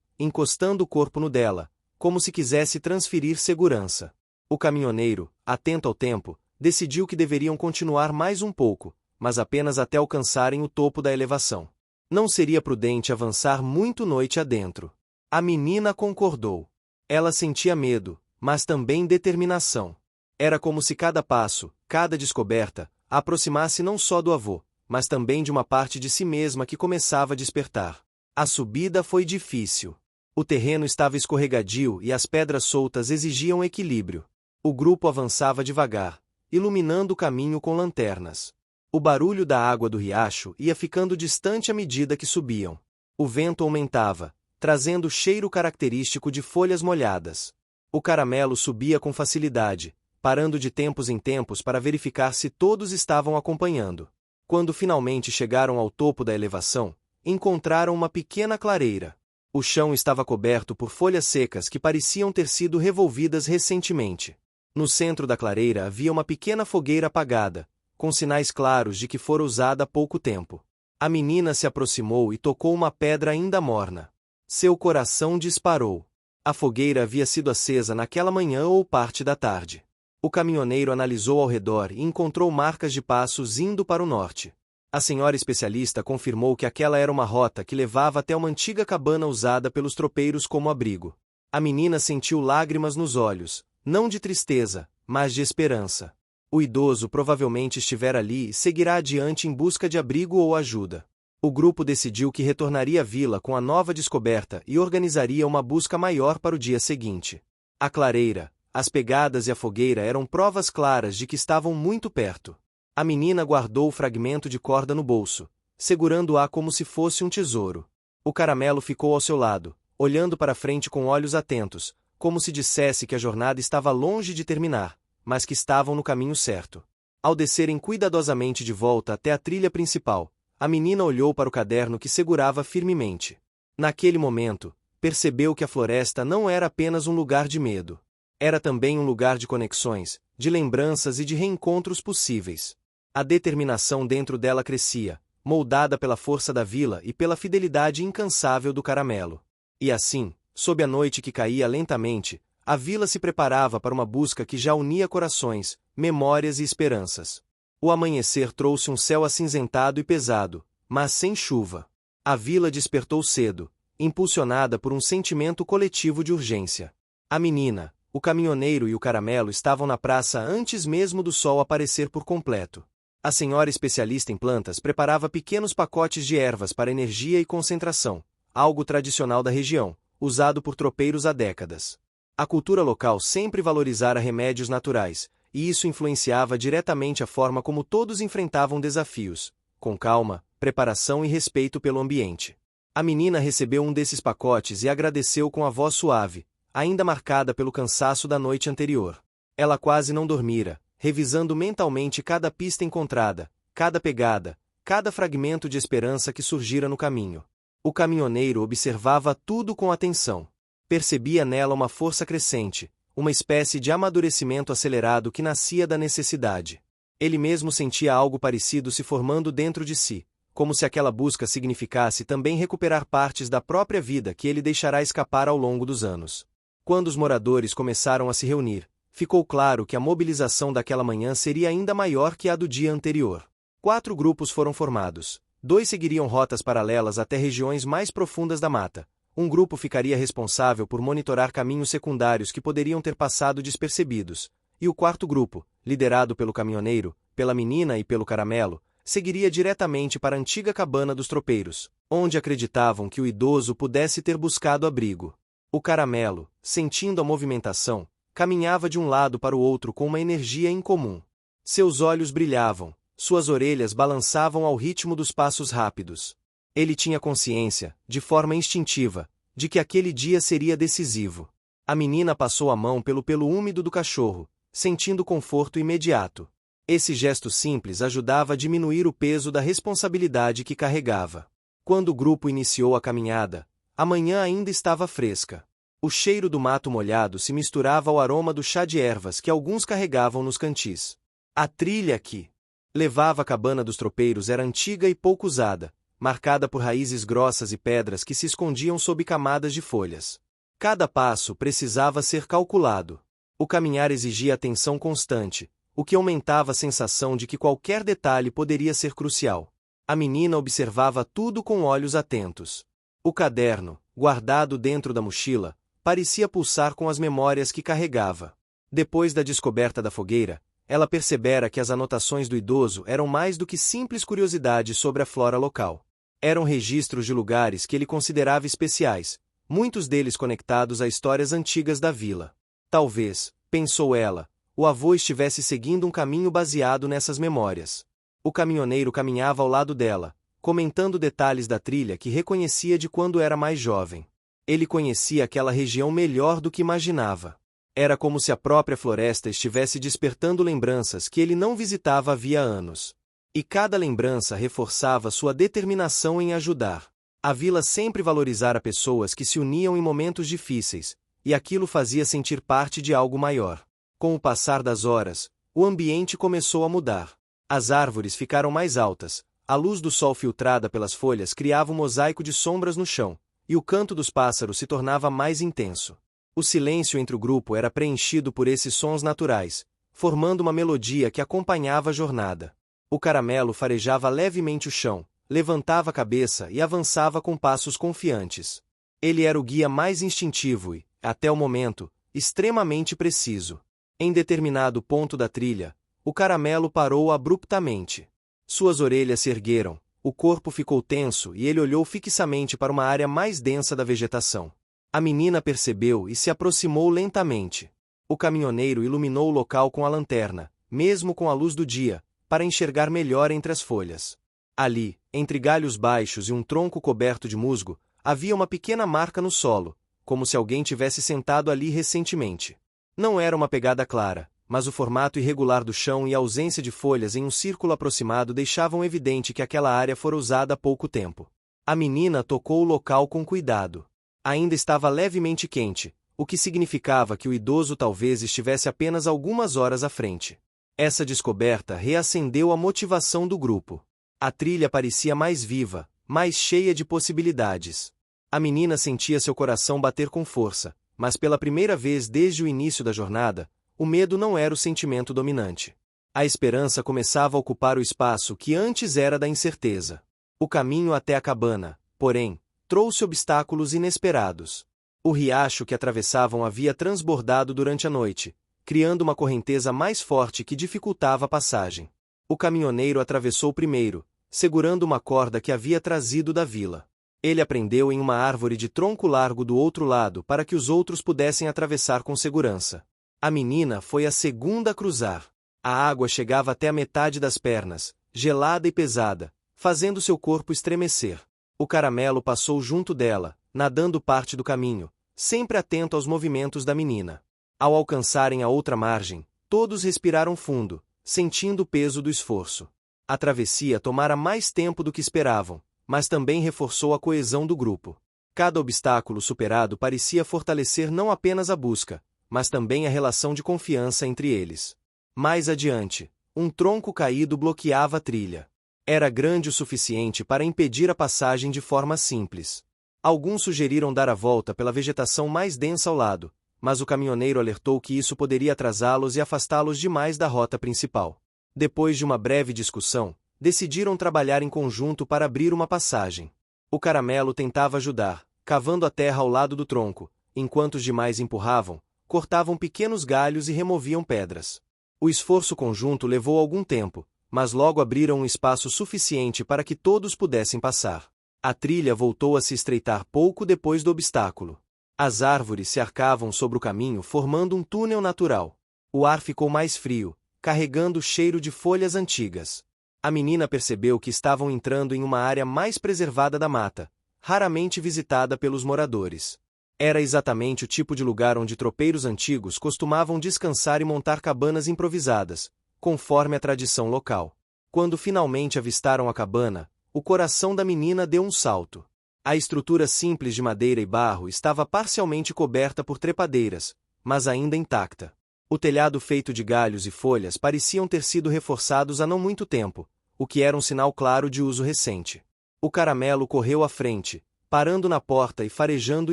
encostando o corpo no dela, como se quisesse transferir segurança. O caminhoneiro, atento ao tempo, decidiu que deveriam continuar mais um pouco, mas apenas até alcançarem o topo da elevação. Não seria prudente avançar muito noite adentro. A menina concordou. Ela sentia medo, mas também determinação. Era como se cada passo, cada descoberta, a aproximasse não só do avô, mas também de uma parte de si mesma que começava a despertar. A subida foi difícil. O terreno estava escorregadio e as pedras soltas exigiam equilíbrio. O grupo avançava devagar, iluminando o caminho com lanternas. O barulho da água do riacho ia ficando distante à medida que subiam. O vento aumentava, trazendo o cheiro característico de folhas molhadas. O caramelo subia com facilidade, parando de tempos em tempos para verificar se todos estavam acompanhando. Quando finalmente chegaram ao topo da elevação, encontraram uma pequena clareira. O chão estava coberto por folhas secas que pareciam ter sido revolvidas recentemente. No centro da clareira havia uma pequena fogueira apagada, com sinais claros de que fora usada há pouco tempo. A menina se aproximou e tocou uma pedra ainda morna. Seu coração disparou. A fogueira havia sido acesa naquela manhã ou parte da tarde. O caminhoneiro analisou ao redor e encontrou marcas de passos indo para o norte. A senhora especialista confirmou que aquela era uma rota que levava até uma antiga cabana usada pelos tropeiros como abrigo. A menina sentiu lágrimas nos olhos, não de tristeza, mas de esperança. O idoso provavelmente estivera ali e seguirá adiante em busca de abrigo ou ajuda. O grupo decidiu que retornaria à vila com a nova descoberta e organizaria uma busca maior para o dia seguinte. A clareira, as pegadas e a fogueira eram provas claras de que estavam muito perto. A menina guardou o fragmento de corda no bolso, segurando-a como se fosse um tesouro. O caramelo ficou ao seu lado, olhando para frente com olhos atentos, como se dissesse que a jornada estava longe de terminar, mas que estavam no caminho certo. Ao descerem cuidadosamente de volta até a trilha principal, a menina olhou para o caderno que segurava firmemente. Naquele momento, percebeu que a floresta não era apenas um lugar de medo. Era também um lugar de conexões, de lembranças e de reencontros possíveis. A determinação dentro dela crescia, moldada pela força da vila e pela fidelidade incansável do caramelo. E assim, sob a noite que caía lentamente, a vila se preparava para uma busca que já unia corações, memórias e esperanças. O amanhecer trouxe um céu acinzentado e pesado, mas sem chuva. A vila despertou cedo, impulsionada por um sentimento coletivo de urgência. A menina, o caminhoneiro e o caramelo estavam na praça antes mesmo do sol aparecer por completo. A senhora especialista em plantas preparava pequenos pacotes de ervas para energia e concentração, algo tradicional da região, usado por tropeiros há décadas. A cultura local sempre valorizara remédios naturais, e isso influenciava diretamente a forma como todos enfrentavam desafios, com calma, preparação e respeito pelo ambiente. A menina recebeu um desses pacotes e agradeceu com a voz suave, ainda marcada pelo cansaço da noite anterior. Ela quase não dormira, revisando mentalmente cada pista encontrada, cada pegada, cada fragmento de esperança que surgira no caminho. O caminhoneiro observava tudo com atenção. Percebia nela uma força crescente, uma espécie de amadurecimento acelerado que nascia da necessidade. Ele mesmo sentia algo parecido se formando dentro de si, como se aquela busca significasse também recuperar partes da própria vida que ele deixará escapar ao longo dos anos. Quando os moradores começaram a se reunir, ficou claro que a mobilização daquela manhã seria ainda maior que a do dia anterior. 4 grupos foram formados. 2 seguiriam rotas paralelas até regiões mais profundas da mata. Um grupo ficaria responsável por monitorar caminhos secundários que poderiam ter passado despercebidos, e o 4º grupo, liderado pelo caminhoneiro, pela menina e pelo caramelo, seguiria diretamente para a antiga cabana dos tropeiros, onde acreditavam que o idoso pudesse ter buscado abrigo. O Caramelo, sentindo a movimentação, caminhava de um lado para o outro com uma energia incomum. Seus olhos brilhavam, suas orelhas balançavam ao ritmo dos passos rápidos. Ele tinha consciência, de forma instintiva, de que aquele dia seria decisivo. A menina passou a mão pelo pelo úmido do cachorro, sentindo conforto imediato. Esse gesto simples ajudava a diminuir o peso da responsabilidade que carregava. Quando o grupo iniciou a caminhada, a manhã ainda estava fresca. O cheiro do mato molhado se misturava ao aroma do chá de ervas que alguns carregavam nos cantis. A trilha que levava à cabana dos tropeiros era antiga e pouco usada, marcada por raízes grossas e pedras que se escondiam sob camadas de folhas. Cada passo precisava ser calculado. O caminhar exigia atenção constante, o que aumentava a sensação de que qualquer detalhe poderia ser crucial. A menina observava tudo com olhos atentos. O caderno, guardado dentro da mochila, parecia pulsar com as memórias que carregava. Depois da descoberta da fogueira, ela percebera que as anotações do idoso eram mais do que simples curiosidades sobre a flora local. Eram registros de lugares que ele considerava especiais, muitos deles conectados a histórias antigas da vila. Talvez, pensou ela, o avô estivesse seguindo um caminho baseado nessas memórias. O caminhoneiro caminhava ao lado dela, comentando detalhes da trilha que reconhecia de quando era mais jovem. Ele conhecia aquela região melhor do que imaginava. Era como se a própria floresta estivesse despertando lembranças que ele não visitava havia anos. E cada lembrança reforçava sua determinação em ajudar. A vila sempre valorizara pessoas que se uniam em momentos difíceis, e aquilo fazia sentir parte de algo maior. Com o passar das horas, o ambiente começou a mudar. As árvores ficaram mais altas, a luz do sol filtrada pelas folhas criava um mosaico de sombras no chão, e o canto dos pássaros se tornava mais intenso. O silêncio entre o grupo era preenchido por esses sons naturais, formando uma melodia que acompanhava a jornada. O Caramelo farejava levemente o chão, levantava a cabeça e avançava com passos confiantes. Ele era o guia mais instintivo e, até o momento, extremamente preciso. Em determinado ponto da trilha, o Caramelo parou abruptamente. Suas orelhas se ergueram, o corpo ficou tenso e ele olhou fixamente para uma área mais densa da vegetação. A menina percebeu e se aproximou lentamente. O caminhoneiro iluminou o local com a lanterna, mesmo com a luz do dia, para enxergar melhor entre as folhas. Ali, entre galhos baixos e um tronco coberto de musgo, havia uma pequena marca no solo, como se alguém tivesse sentado ali recentemente. Não era uma pegada clara, mas o formato irregular do chão e a ausência de folhas em um círculo aproximado deixavam evidente que aquela área fora usada há pouco tempo. A menina tocou o local com cuidado. Ainda estava levemente quente, o que significava que o idoso talvez estivesse apenas algumas horas à frente. Essa descoberta reacendeu a motivação do grupo. A trilha parecia mais viva, mais cheia de possibilidades. A menina sentia seu coração bater com força, mas pela primeira vez desde o início da jornada, o medo não era o sentimento dominante. A esperança começava a ocupar o espaço que antes era da incerteza. O caminho até a cabana, porém, trouxe obstáculos inesperados. O riacho que atravessavam havia transbordado durante a noite, criando uma correnteza mais forte que dificultava a passagem. O caminhoneiro atravessou primeiro, segurando uma corda que havia trazido da vila. Ele prendeu em uma árvore de tronco largo do outro lado para que os outros pudessem atravessar com segurança. A menina foi a segunda a cruzar. A água chegava até a metade das pernas, gelada e pesada, fazendo seu corpo estremecer. O Caramelo passou junto dela, nadando parte do caminho, sempre atento aos movimentos da menina. Ao alcançarem a outra margem, todos respiraram fundo, sentindo o peso do esforço. A travessia tomara mais tempo do que esperavam, mas também reforçou a coesão do grupo. Cada obstáculo superado parecia fortalecer não apenas a busca, mas também a relação de confiança entre eles. Mais adiante, um tronco caído bloqueava a trilha. Era grande o suficiente para impedir a passagem de forma simples. Alguns sugeriram dar a volta pela vegetação mais densa ao lado, mas o caminhoneiro alertou que isso poderia atrasá-los e afastá-los demais da rota principal. Depois de uma breve discussão, decidiram trabalhar em conjunto para abrir uma passagem. O Caramelo tentava ajudar, cavando a terra ao lado do tronco, enquanto os demais empurravam, cortavam pequenos galhos e removiam pedras. O esforço conjunto levou algum tempo, mas logo abriram um espaço suficiente para que todos pudessem passar. A trilha voltou a se estreitar pouco depois do obstáculo. As árvores se arcavam sobre o caminho formando um túnel natural. O ar ficou mais frio, carregando o cheiro de folhas antigas. A menina percebeu que estavam entrando em uma área mais preservada da mata, raramente visitada pelos moradores. Era exatamente o tipo de lugar onde tropeiros antigos costumavam descansar e montar cabanas improvisadas, conforme a tradição local. Quando finalmente avistaram a cabana, o coração da menina deu um salto. A estrutura simples de madeira e barro estava parcialmente coberta por trepadeiras, mas ainda intacta. O telhado feito de galhos e folhas pareciam ter sido reforçados há não muito tempo, o que era um sinal claro de uso recente. O caramelo correu à frente, parando na porta e farejando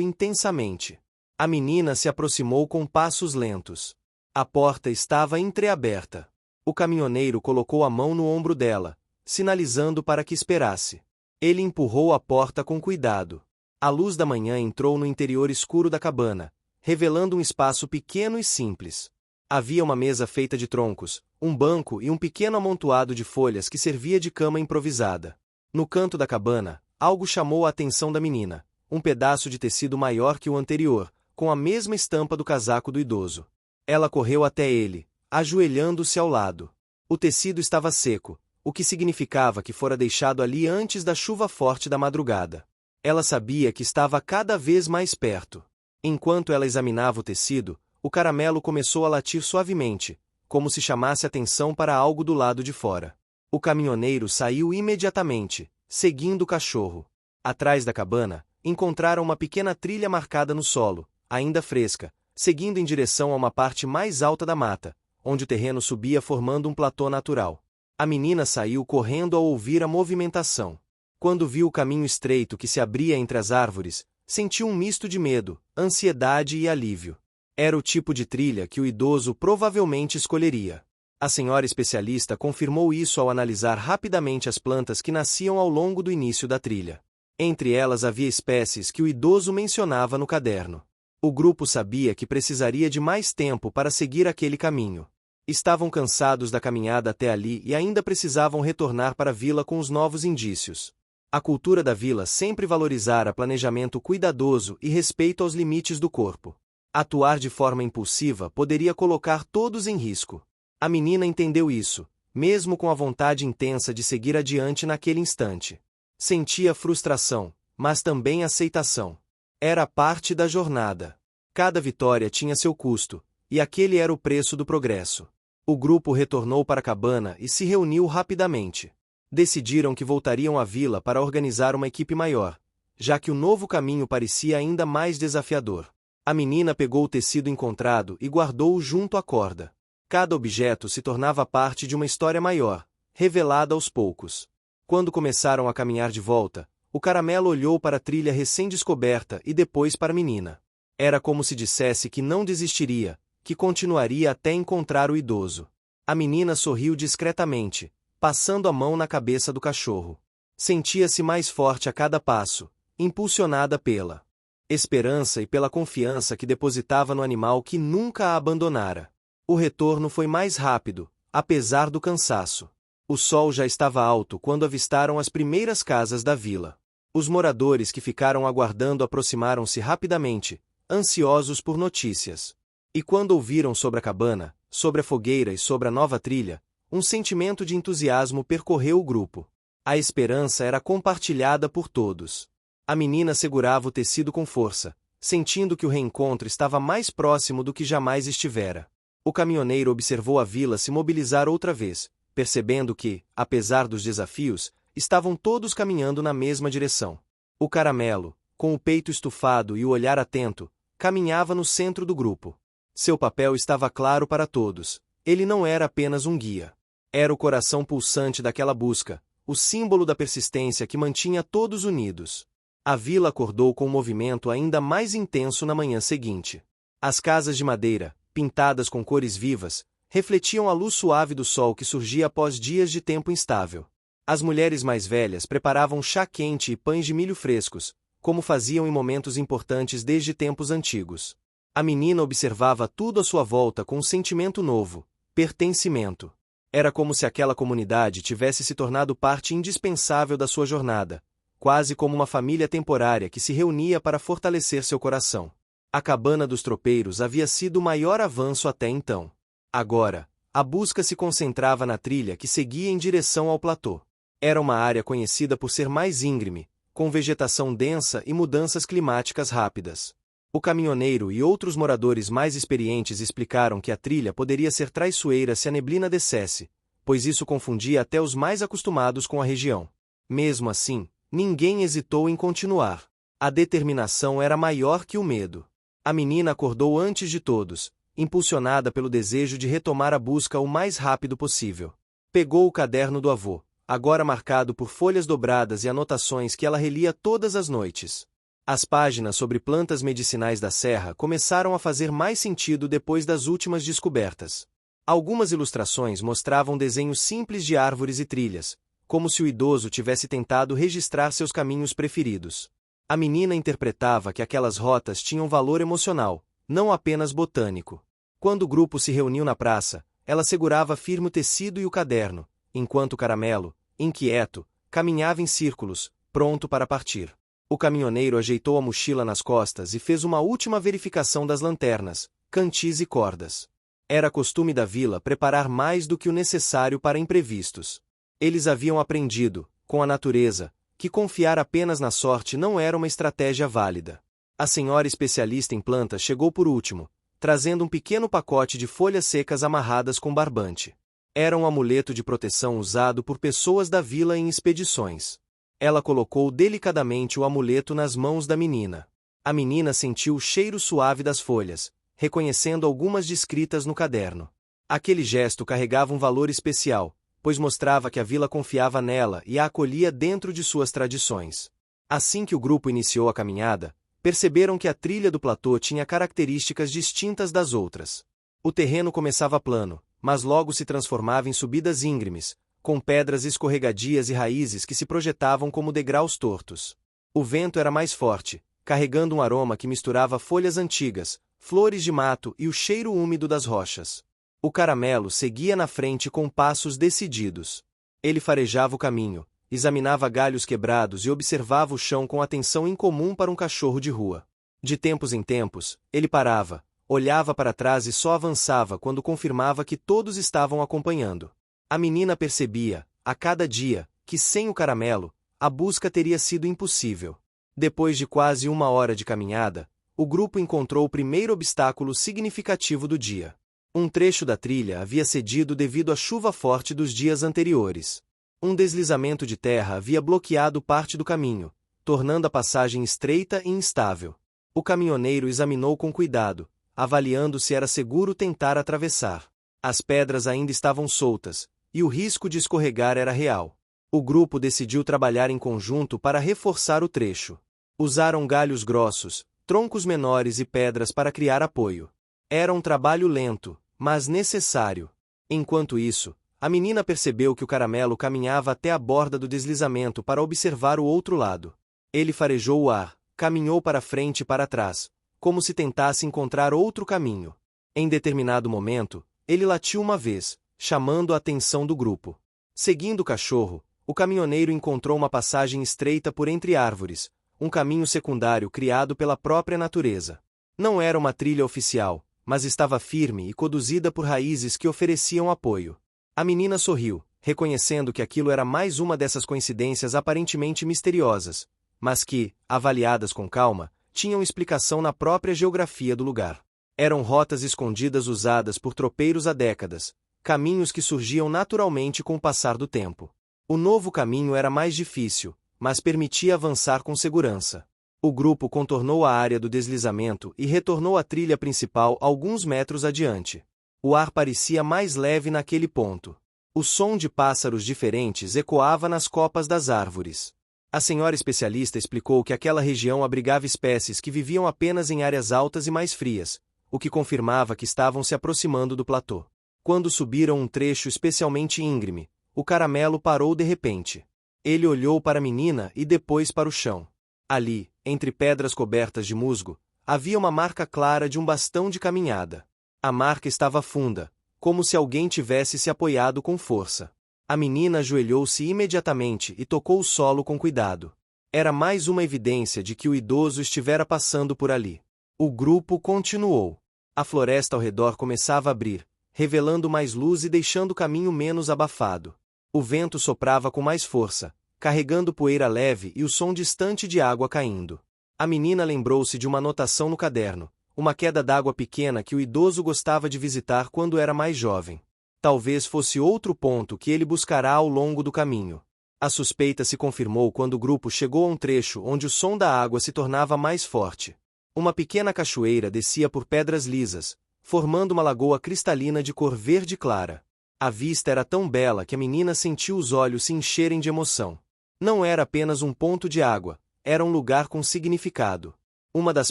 intensamente. A menina se aproximou com passos lentos. A porta estava entreaberta. O caminhoneiro colocou a mão no ombro dela, sinalizando para que esperasse. Ele empurrou a porta com cuidado. A luz da manhã entrou no interior escuro da cabana, revelando um espaço pequeno e simples. Havia uma mesa feita de troncos, um banco e um pequeno amontoado de folhas que servia de cama improvisada. No canto da cabana, algo chamou a atenção da menina, um pedaço de tecido maior que o anterior, com a mesma estampa do casaco do idoso. Ela correu até ele, ajoelhando-se ao lado. O tecido estava seco, o que significava que fora deixado ali antes da chuva forte da madrugada. Ela sabia que estava cada vez mais perto. Enquanto ela examinava o tecido, o caramelo começou a latir suavemente, como se chamasse atenção para algo do lado de fora. O caminhoneiro saiu imediatamente, seguindo o cachorro. Atrás da cabana, encontraram uma pequena trilha marcada no solo, ainda fresca, seguindo em direção a uma parte mais alta da mata, onde o terreno subia formando um platô natural. A menina saiu correndo ao ouvir a movimentação. Quando viu o caminho estreito que se abria entre as árvores, sentiu um misto de medo, ansiedade e alívio. Era o tipo de trilha que o idoso provavelmente escolheria. A senhora especialista confirmou isso ao analisar rapidamente as plantas que nasciam ao longo do início da trilha. Entre elas havia espécies que o idoso mencionava no caderno. O grupo sabia que precisaria de mais tempo para seguir aquele caminho. Estavam cansados da caminhada até ali e ainda precisavam retornar para a vila com os novos indícios. A cultura da vila sempre valorizara planejamento cuidadoso e respeito aos limites do corpo. Atuar de forma impulsiva poderia colocar todos em risco. A menina entendeu isso, mesmo com a vontade intensa de seguir adiante naquele instante. Sentia frustração, mas também aceitação. Era parte da jornada. Cada vitória tinha seu custo, e aquele era o preço do progresso. O grupo retornou para a cabana e se reuniu rapidamente. Decidiram que voltariam à vila para organizar uma equipe maior, já que o novo caminho parecia ainda mais desafiador. A menina pegou o tecido encontrado e guardou-o junto à corda. Cada objeto se tornava parte de uma história maior, revelada aos poucos. Quando começaram a caminhar de volta, o caramelo olhou para a trilha recém-descoberta e depois para a menina. Era como se dissesse que não desistiria, que continuaria até encontrar o idoso. A menina sorriu discretamente, passando a mão na cabeça do cachorro. Sentia-se mais forte a cada passo, impulsionada pela esperança e pela confiança que depositava no animal que nunca a abandonara. O retorno foi mais rápido, apesar do cansaço. O sol já estava alto quando avistaram as primeiras casas da vila. Os moradores que ficaram aguardando aproximaram-se rapidamente, ansiosos por notícias. E quando ouviram sobre a cabana, sobre a fogueira e sobre a nova trilha, um sentimento de entusiasmo percorreu o grupo. A esperança era compartilhada por todos. A menina segurava o tecido com força, sentindo que o reencontro estava mais próximo do que jamais estivera. O caminhoneiro observou a vila se mobilizar outra vez, percebendo que, apesar dos desafios, estavam todos caminhando na mesma direção. O caramelo, com o peito estufado e o olhar atento, caminhava no centro do grupo. Seu papel estava claro para todos. Ele não era apenas um guia. Era o coração pulsante daquela busca, o símbolo da persistência que mantinha todos unidos. A vila acordou com um movimento ainda mais intenso na manhã seguinte. As casas de madeira, pintadas com cores vivas, refletiam a luz suave do sol que surgia após dias de tempo instável. As mulheres mais velhas preparavam chá quente e pães de milho frescos, como faziam em momentos importantes desde tempos antigos. A menina observava tudo à sua volta com um sentimento novo, pertencimento. Era como se aquela comunidade tivesse se tornado parte indispensável da sua jornada, quase como uma família temporária que se reunia para fortalecer seu coração. A cabana dos tropeiros havia sido o maior avanço até então. Agora, a busca se concentrava na trilha que seguia em direção ao platô. Era uma área conhecida por ser mais íngreme, com vegetação densa e mudanças climáticas rápidas. O caminhoneiro e outros moradores mais experientes explicaram que a trilha poderia ser traiçoeira se a neblina descesse, pois isso confundia até os mais acostumados com a região. Mesmo assim, ninguém hesitou em continuar. A determinação era maior que o medo. A menina acordou antes de todos, impulsionada pelo desejo de retomar a busca o mais rápido possível. Pegou o caderno do avô, agora marcado por folhas dobradas e anotações que ela relia todas as noites. As páginas sobre plantas medicinais da serra começaram a fazer mais sentido depois das últimas descobertas. Algumas ilustrações mostravam desenhos simples de árvores e trilhas, como se o idoso tivesse tentado registrar seus caminhos preferidos. A menina interpretava que aquelas rotas tinham valor emocional, não apenas botânico. Quando o grupo se reuniu na praça, ela segurava firme o tecido e o caderno, enquanto o Caramelo, inquieto, caminhava em círculos, pronto para partir. O caminhoneiro ajeitou a mochila nas costas e fez uma última verificação das lanternas, cantis e cordas. Era costume da vila preparar mais do que o necessário para imprevistos. Eles haviam aprendido, com a natureza, que confiar apenas na sorte não era uma estratégia válida. A senhora especialista em plantas chegou por último, trazendo um pequeno pacote de folhas secas amarradas com barbante. Era um amuleto de proteção usado por pessoas da vila em expedições. Ela colocou delicadamente o amuleto nas mãos da menina. A menina sentiu o cheiro suave das folhas, reconhecendo algumas descritas no caderno. Aquele gesto carregava um valor especial, pois mostrava que a vila confiava nela e a acolhia dentro de suas tradições. Assim que o grupo iniciou a caminhada, perceberam que a trilha do platô tinha características distintas das outras. O terreno começava plano, mas logo se transformava em subidas íngremes, com pedras escorregadias e raízes que se projetavam como degraus tortos. O vento era mais forte, carregando um aroma que misturava folhas antigas, flores de mato e o cheiro úmido das rochas. O Caramelo seguia na frente com passos decididos. Ele farejava o caminho, examinava galhos quebrados e observava o chão com atenção incomum para um cachorro de rua. De tempos em tempos, ele parava, olhava para trás e só avançava quando confirmava que todos estavam acompanhando. A menina percebia, a cada dia, que sem o Caramelo, a busca teria sido impossível. Depois de quase 1 hora de caminhada, o grupo encontrou o primeiro obstáculo significativo do dia. Um trecho da trilha havia cedido devido à chuva forte dos dias anteriores. Um deslizamento de terra havia bloqueado parte do caminho, tornando a passagem estreita e instável. O caminhoneiro examinou com cuidado, avaliando se era seguro tentar atravessar. As pedras ainda estavam soltas, e o risco de escorregar era real. O grupo decidiu trabalhar em conjunto para reforçar o trecho. Usaram galhos grossos, troncos menores e pedras para criar apoio. Era um trabalho lento, mas necessário. Enquanto isso, a menina percebeu que o Caramelo caminhava até a borda do deslizamento para observar o outro lado. Ele farejou o ar, caminhou para frente e para trás, como se tentasse encontrar outro caminho. Em determinado momento, ele latiu uma vez, chamando a atenção do grupo. Seguindo o cachorro, o caminhoneiro encontrou uma passagem estreita por entre árvores, um caminho secundário criado pela própria natureza. Não era uma trilha oficial, mas estava firme e conduzida por raízes que ofereciam apoio. A menina sorriu, reconhecendo que aquilo era mais uma dessas coincidências aparentemente misteriosas, mas que, avaliadas com calma, tinham explicação na própria geografia do lugar. Eram rotas escondidas usadas por tropeiros há décadas, caminhos que surgiam naturalmente com o passar do tempo. O novo caminho era mais difícil, mas permitia avançar com segurança. O grupo contornou a área do deslizamento e retornou à trilha principal alguns metros adiante. O ar parecia mais leve naquele ponto. O som de pássaros diferentes ecoava nas copas das árvores. A senhora especialista explicou que aquela região abrigava espécies que viviam apenas em áreas altas e mais frias, o que confirmava que estavam se aproximando do platô. Quando subiram um trecho especialmente íngreme, o Caramelo parou de repente. Ele olhou para a menina e depois para o chão. Ali, entre pedras cobertas de musgo, havia uma marca clara de um bastão de caminhada. A marca estava funda, como se alguém tivesse se apoiado com força. A menina ajoelhou-se imediatamente e tocou o solo com cuidado. Era mais uma evidência de que o idoso estivera passando por ali. O grupo continuou. A floresta ao redor começava a abrir, revelando mais luz e deixando o caminho menos abafado. O vento soprava com mais força, carregando poeira leve e o som distante de água caindo. A menina lembrou-se de uma anotação no caderno, uma queda d'água pequena que o idoso gostava de visitar quando era mais jovem. Talvez fosse outro ponto que ele buscará ao longo do caminho. A suspeita se confirmou quando o grupo chegou a um trecho onde o som da água se tornava mais forte. Uma pequena cachoeira descia por pedras lisas, formando uma lagoa cristalina de cor verde clara. A vista era tão bela que a menina sentiu os olhos se encherem de emoção. Não era apenas um ponto de água, era um lugar com significado. Uma das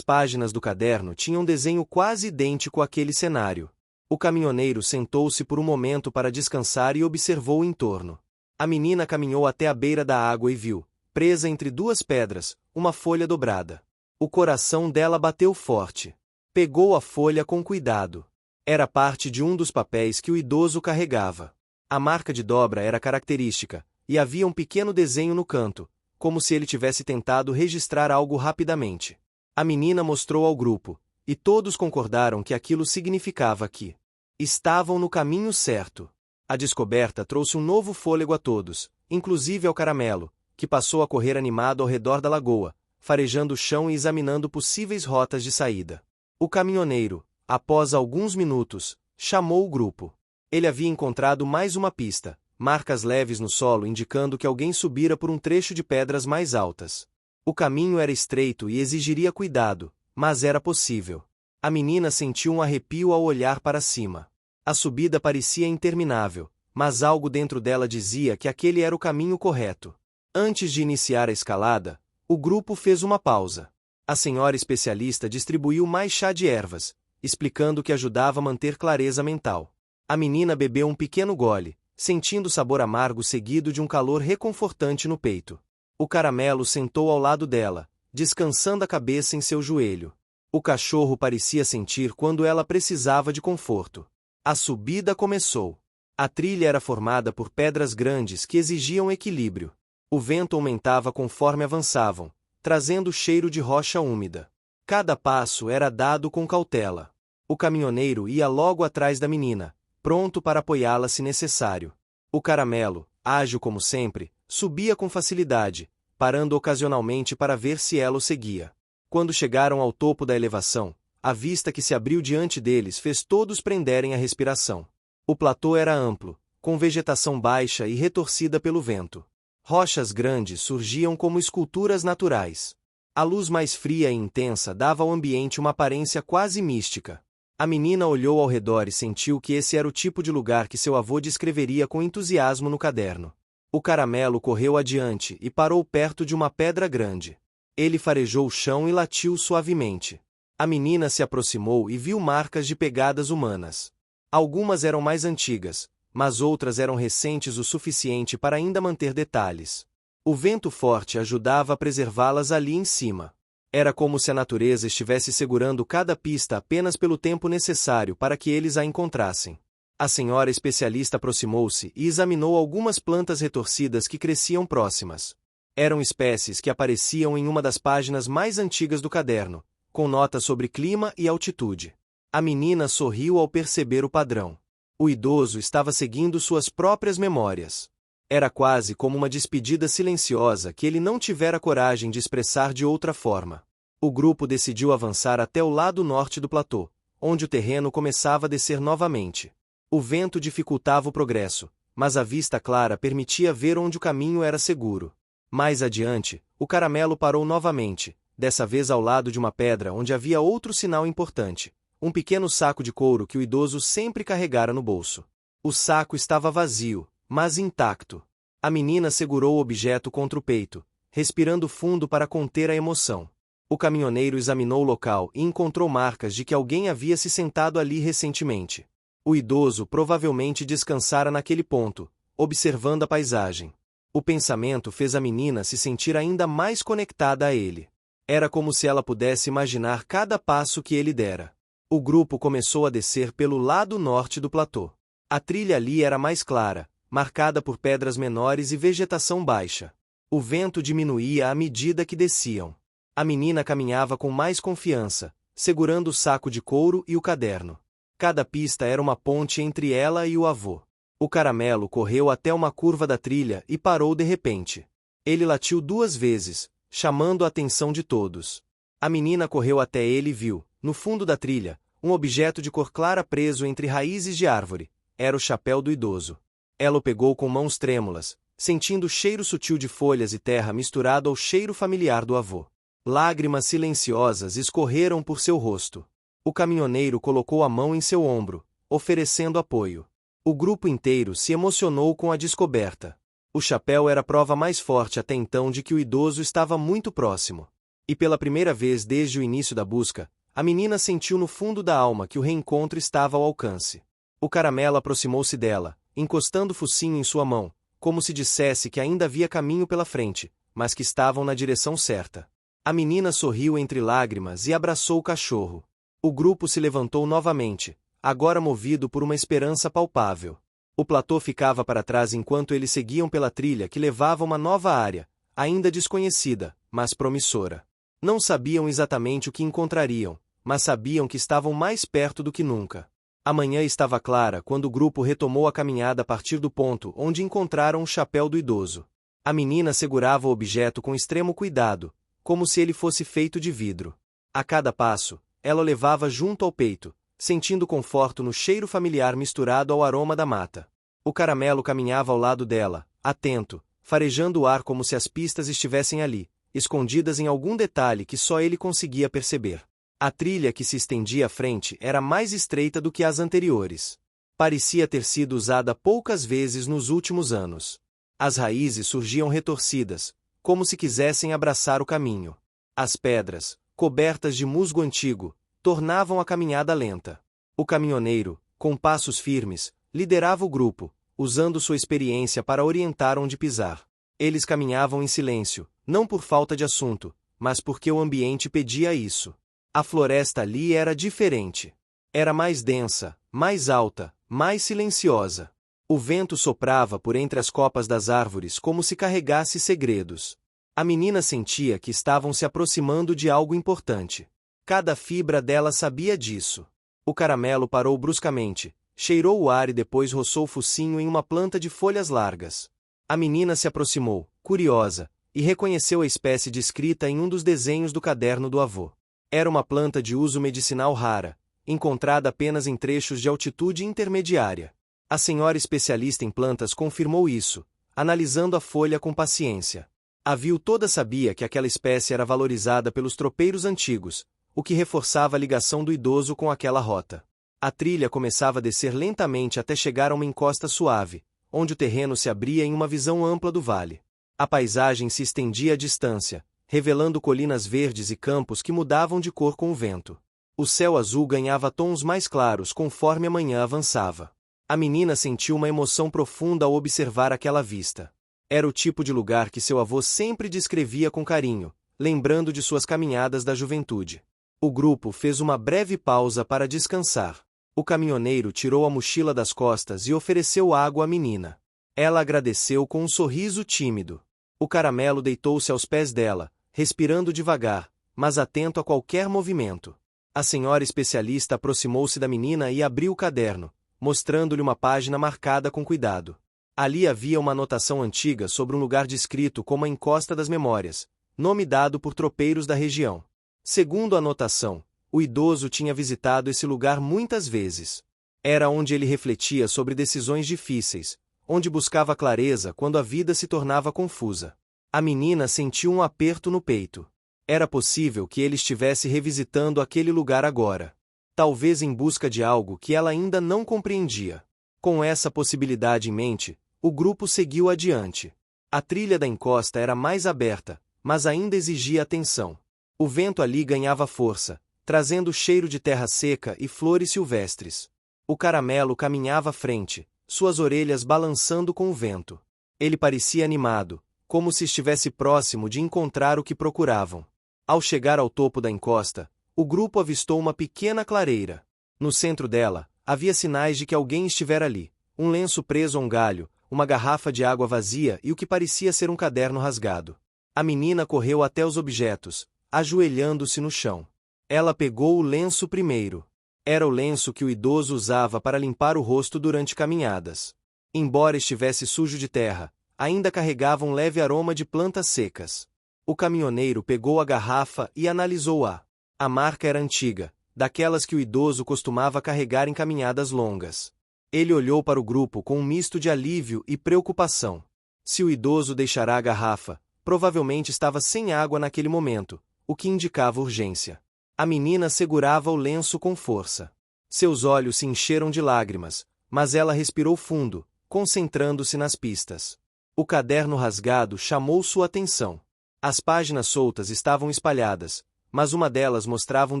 páginas do caderno tinha um desenho quase idêntico àquele cenário. O caminhoneiro sentou-se por um momento para descansar e observou o entorno. A menina caminhou até a beira da água e viu, presa entre duas pedras, uma folha dobrada. O coração dela bateu forte. Pegou a folha com cuidado. Era parte de um dos papéis que o idoso carregava. A marca de dobra era característica, e havia um pequeno desenho no canto, como se ele tivesse tentado registrar algo rapidamente. A menina mostrou ao grupo, e todos concordaram que aquilo significava que estavam no caminho certo. A descoberta trouxe um novo fôlego a todos, inclusive ao Caramelo, que passou a correr animado ao redor da lagoa, farejando o chão e examinando possíveis rotas de saída. O caminhoneiro, após alguns minutos, chamou o grupo. Ele havia encontrado mais uma pista, marcas leves no solo indicando que alguém subira por um trecho de pedras mais altas. O caminho era estreito e exigiria cuidado, mas era possível. A menina sentiu um arrepio ao olhar para cima. A subida parecia interminável, mas algo dentro dela dizia que aquele era o caminho correto. Antes de iniciar a escalada, o grupo fez uma pausa. A senhora especialista distribuiu mais chá de ervas, explicando que ajudava a manter clareza mental. A menina bebeu um pequeno gole, sentindo o sabor amargo seguido de um calor reconfortante no peito. O Caramelo sentou ao lado dela, descansando a cabeça em seu joelho. O cachorro parecia sentir quando ela precisava de conforto. A subida começou. A trilha era formada por pedras grandes que exigiam equilíbrio. O vento aumentava conforme avançavam, trazendo o cheiro de rocha úmida. Cada passo era dado com cautela. O caminhoneiro ia logo atrás da menina, pronto para apoiá-la se necessário. O Caramelo, ágil como sempre, subia com facilidade, parando ocasionalmente para ver se ela o seguia. Quando chegaram ao topo da elevação, a vista que se abriu diante deles fez todos prenderem a respiração. O platô era amplo, com vegetação baixa e retorcida pelo vento. Rochas grandes surgiam como esculturas naturais. A luz mais fria e intensa dava ao ambiente uma aparência quase mística. A menina olhou ao redor e sentiu que esse era o tipo de lugar que seu avô descreveria com entusiasmo no caderno. O Caramelo correu adiante e parou perto de uma pedra grande. Ele farejou o chão e latiu suavemente. A menina se aproximou e viu marcas de pegadas humanas. Algumas eram mais antigas, mas outras eram recentes o suficiente para ainda manter detalhes. O vento forte ajudava a preservá-las ali em cima. Era como se a natureza estivesse segurando cada pista apenas pelo tempo necessário para que eles a encontrassem. A senhora especialista aproximou-se e examinou algumas plantas retorcidas que cresciam próximas. Eram espécies que apareciam em uma das páginas mais antigas do caderno, com notas sobre clima e altitude. A menina sorriu ao perceber o padrão. O idoso estava seguindo suas próprias memórias. Era quase como uma despedida silenciosa que ele não tivera coragem de expressar de outra forma. O grupo decidiu avançar até o lado norte do platô, onde o terreno começava a descer novamente. O vento dificultava o progresso, mas a vista clara permitia ver onde o caminho era seguro. Mais adiante, o Caramelo parou novamente, dessa vez ao lado de uma pedra onde havia outro sinal importante. Um pequeno saco de couro que o idoso sempre carregara no bolso. O saco estava vazio, mas intacto. A menina segurou o objeto contra o peito, respirando fundo para conter a emoção. O caminhoneiro examinou o local e encontrou marcas de que alguém havia se sentado ali recentemente. O idoso provavelmente descansara naquele ponto, observando a paisagem. O pensamento fez a menina se sentir ainda mais conectada a ele. Era como se ela pudesse imaginar cada passo que ele dera. O grupo começou a descer pelo lado norte do platô. A trilha ali era mais clara, marcada por pedras menores e vegetação baixa. O vento diminuía à medida que desciam. A menina caminhava com mais confiança, segurando o saco de couro e o caderno. Cada pista era uma ponte entre ela e o avô. O caramelo correu até uma curva da trilha e parou de repente. Ele latiu 2 vezes, chamando a atenção de todos. A menina correu até ele e viu, no fundo da trilha, um objeto de cor clara preso entre raízes de árvore. Era o chapéu do idoso. Ela o pegou com mãos trêmulas, sentindo o cheiro sutil de folhas e terra misturado ao cheiro familiar do avô. Lágrimas silenciosas escorreram por seu rosto. O caminhoneiro colocou a mão em seu ombro, oferecendo apoio. O grupo inteiro se emocionou com a descoberta. O chapéu era a prova mais forte até então de que o idoso estava muito próximo. E pela primeira vez desde o início da busca, a menina sentiu no fundo da alma que o reencontro estava ao alcance. O caramelo aproximou-se dela, encostando o focinho em sua mão, como se dissesse que ainda havia caminho pela frente, mas que estavam na direção certa. A menina sorriu entre lágrimas e abraçou o cachorro. O grupo se levantou novamente, agora movido por uma esperança palpável. O platô ficava para trás enquanto eles seguiam pela trilha que levava a uma nova área, ainda desconhecida, mas promissora. Não sabiam exatamente o que encontrariam, mas sabiam que estavam mais perto do que nunca. A manhã estava clara quando o grupo retomou a caminhada a partir do ponto onde encontraram o chapéu do idoso. A menina segurava o objeto com extremo cuidado, como se ele fosse feito de vidro. A cada passo, ela o levava junto ao peito, sentindo conforto no cheiro familiar misturado ao aroma da mata. O caramelo caminhava ao lado dela, atento, farejando o ar como se as pistas estivessem ali, escondidas em algum detalhe que só ele conseguia perceber. A trilha que se estendia à frente era mais estreita do que as anteriores. Parecia ter sido usada poucas vezes nos últimos anos. As raízes surgiam retorcidas, como se quisessem abraçar o caminho. As pedras, cobertas de musgo antigo, tornavam a caminhada lenta. O caminhoneiro, com passos firmes, liderava o grupo, usando sua experiência para orientar onde pisar. Eles caminhavam em silêncio, não por falta de assunto, mas porque o ambiente pedia isso. A floresta ali era diferente. Era mais densa, mais alta, mais silenciosa. O vento soprava por entre as copas das árvores como se carregasse segredos. A menina sentia que estavam se aproximando de algo importante. Cada fibra dela sabia disso. O caramelo parou bruscamente, cheirou o ar e depois roçou o focinho em uma planta de folhas largas. A menina se aproximou, curiosa, e reconheceu a espécie descrita em um dos desenhos do caderno do avô. Era uma planta de uso medicinal rara, encontrada apenas em trechos de altitude intermediária. A senhora especialista em plantas confirmou isso, analisando a folha com paciência. A viu toda sabia que aquela espécie era valorizada pelos tropeiros antigos, o que reforçava a ligação do idoso com aquela rota. A trilha começava a descer lentamente até chegar a uma encosta suave, onde o terreno se abria em uma visão ampla do vale. A paisagem se estendia à distância, revelando colinas verdes e campos que mudavam de cor com o vento. O céu azul ganhava tons mais claros conforme a manhã avançava. A menina sentiu uma emoção profunda ao observar aquela vista. Era o tipo de lugar que seu avô sempre descrevia com carinho, lembrando de suas caminhadas da juventude. O grupo fez uma breve pausa para descansar. O caminhoneiro tirou a mochila das costas e ofereceu água à menina. Ela agradeceu com um sorriso tímido. O caramelo deitou-se aos pés dela, respirando devagar, mas atento a qualquer movimento. A senhora especialista aproximou-se da menina e abriu o caderno, mostrando-lhe uma página marcada com cuidado. Ali havia uma anotação antiga sobre um lugar descrito como a Encosta das Memórias, nome dado por tropeiros da região. Segundo a anotação, o idoso tinha visitado esse lugar muitas vezes. Era onde ele refletia sobre decisões difíceis, onde buscava clareza quando a vida se tornava confusa. A menina sentiu um aperto no peito. Era possível que ele estivesse revisitando aquele lugar agora. Talvez em busca de algo que ela ainda não compreendia. Com essa possibilidade em mente, o grupo seguiu adiante. A trilha da encosta era mais aberta, mas ainda exigia atenção. O vento ali ganhava força, trazendo o cheiro de terra seca e flores silvestres. O caramelo caminhava à frente, suas orelhas balançando com o vento. Ele parecia animado, como se estivesse próximo de encontrar o que procuravam. Ao chegar ao topo da encosta, o grupo avistou uma pequena clareira. No centro dela, havia sinais de que alguém estivera ali, Um lenço preso a um galho, uma garrafa de água vazia e o que parecia ser um caderno rasgado. A menina correu até os objetos, ajoelhando-se no chão. Ela pegou o lenço primeiro. Era o lenço que o idoso usava para limpar o rosto durante caminhadas. Embora estivesse sujo de terra, ainda carregava um leve aroma de plantas secas. O caminhoneiro pegou a garrafa e analisou-a. A marca era antiga, daquelas que o idoso costumava carregar em caminhadas longas. Ele olhou para o grupo com um misto de alívio e preocupação. Se o idoso deixara a garrafa, provavelmente estava sem água naquele momento, o que indicava urgência. A menina segurava o lenço com força. Seus olhos se encheram de lágrimas, mas ela respirou fundo, concentrando-se nas pistas. O caderno rasgado chamou sua atenção. As páginas soltas estavam espalhadas, mas uma delas mostrava um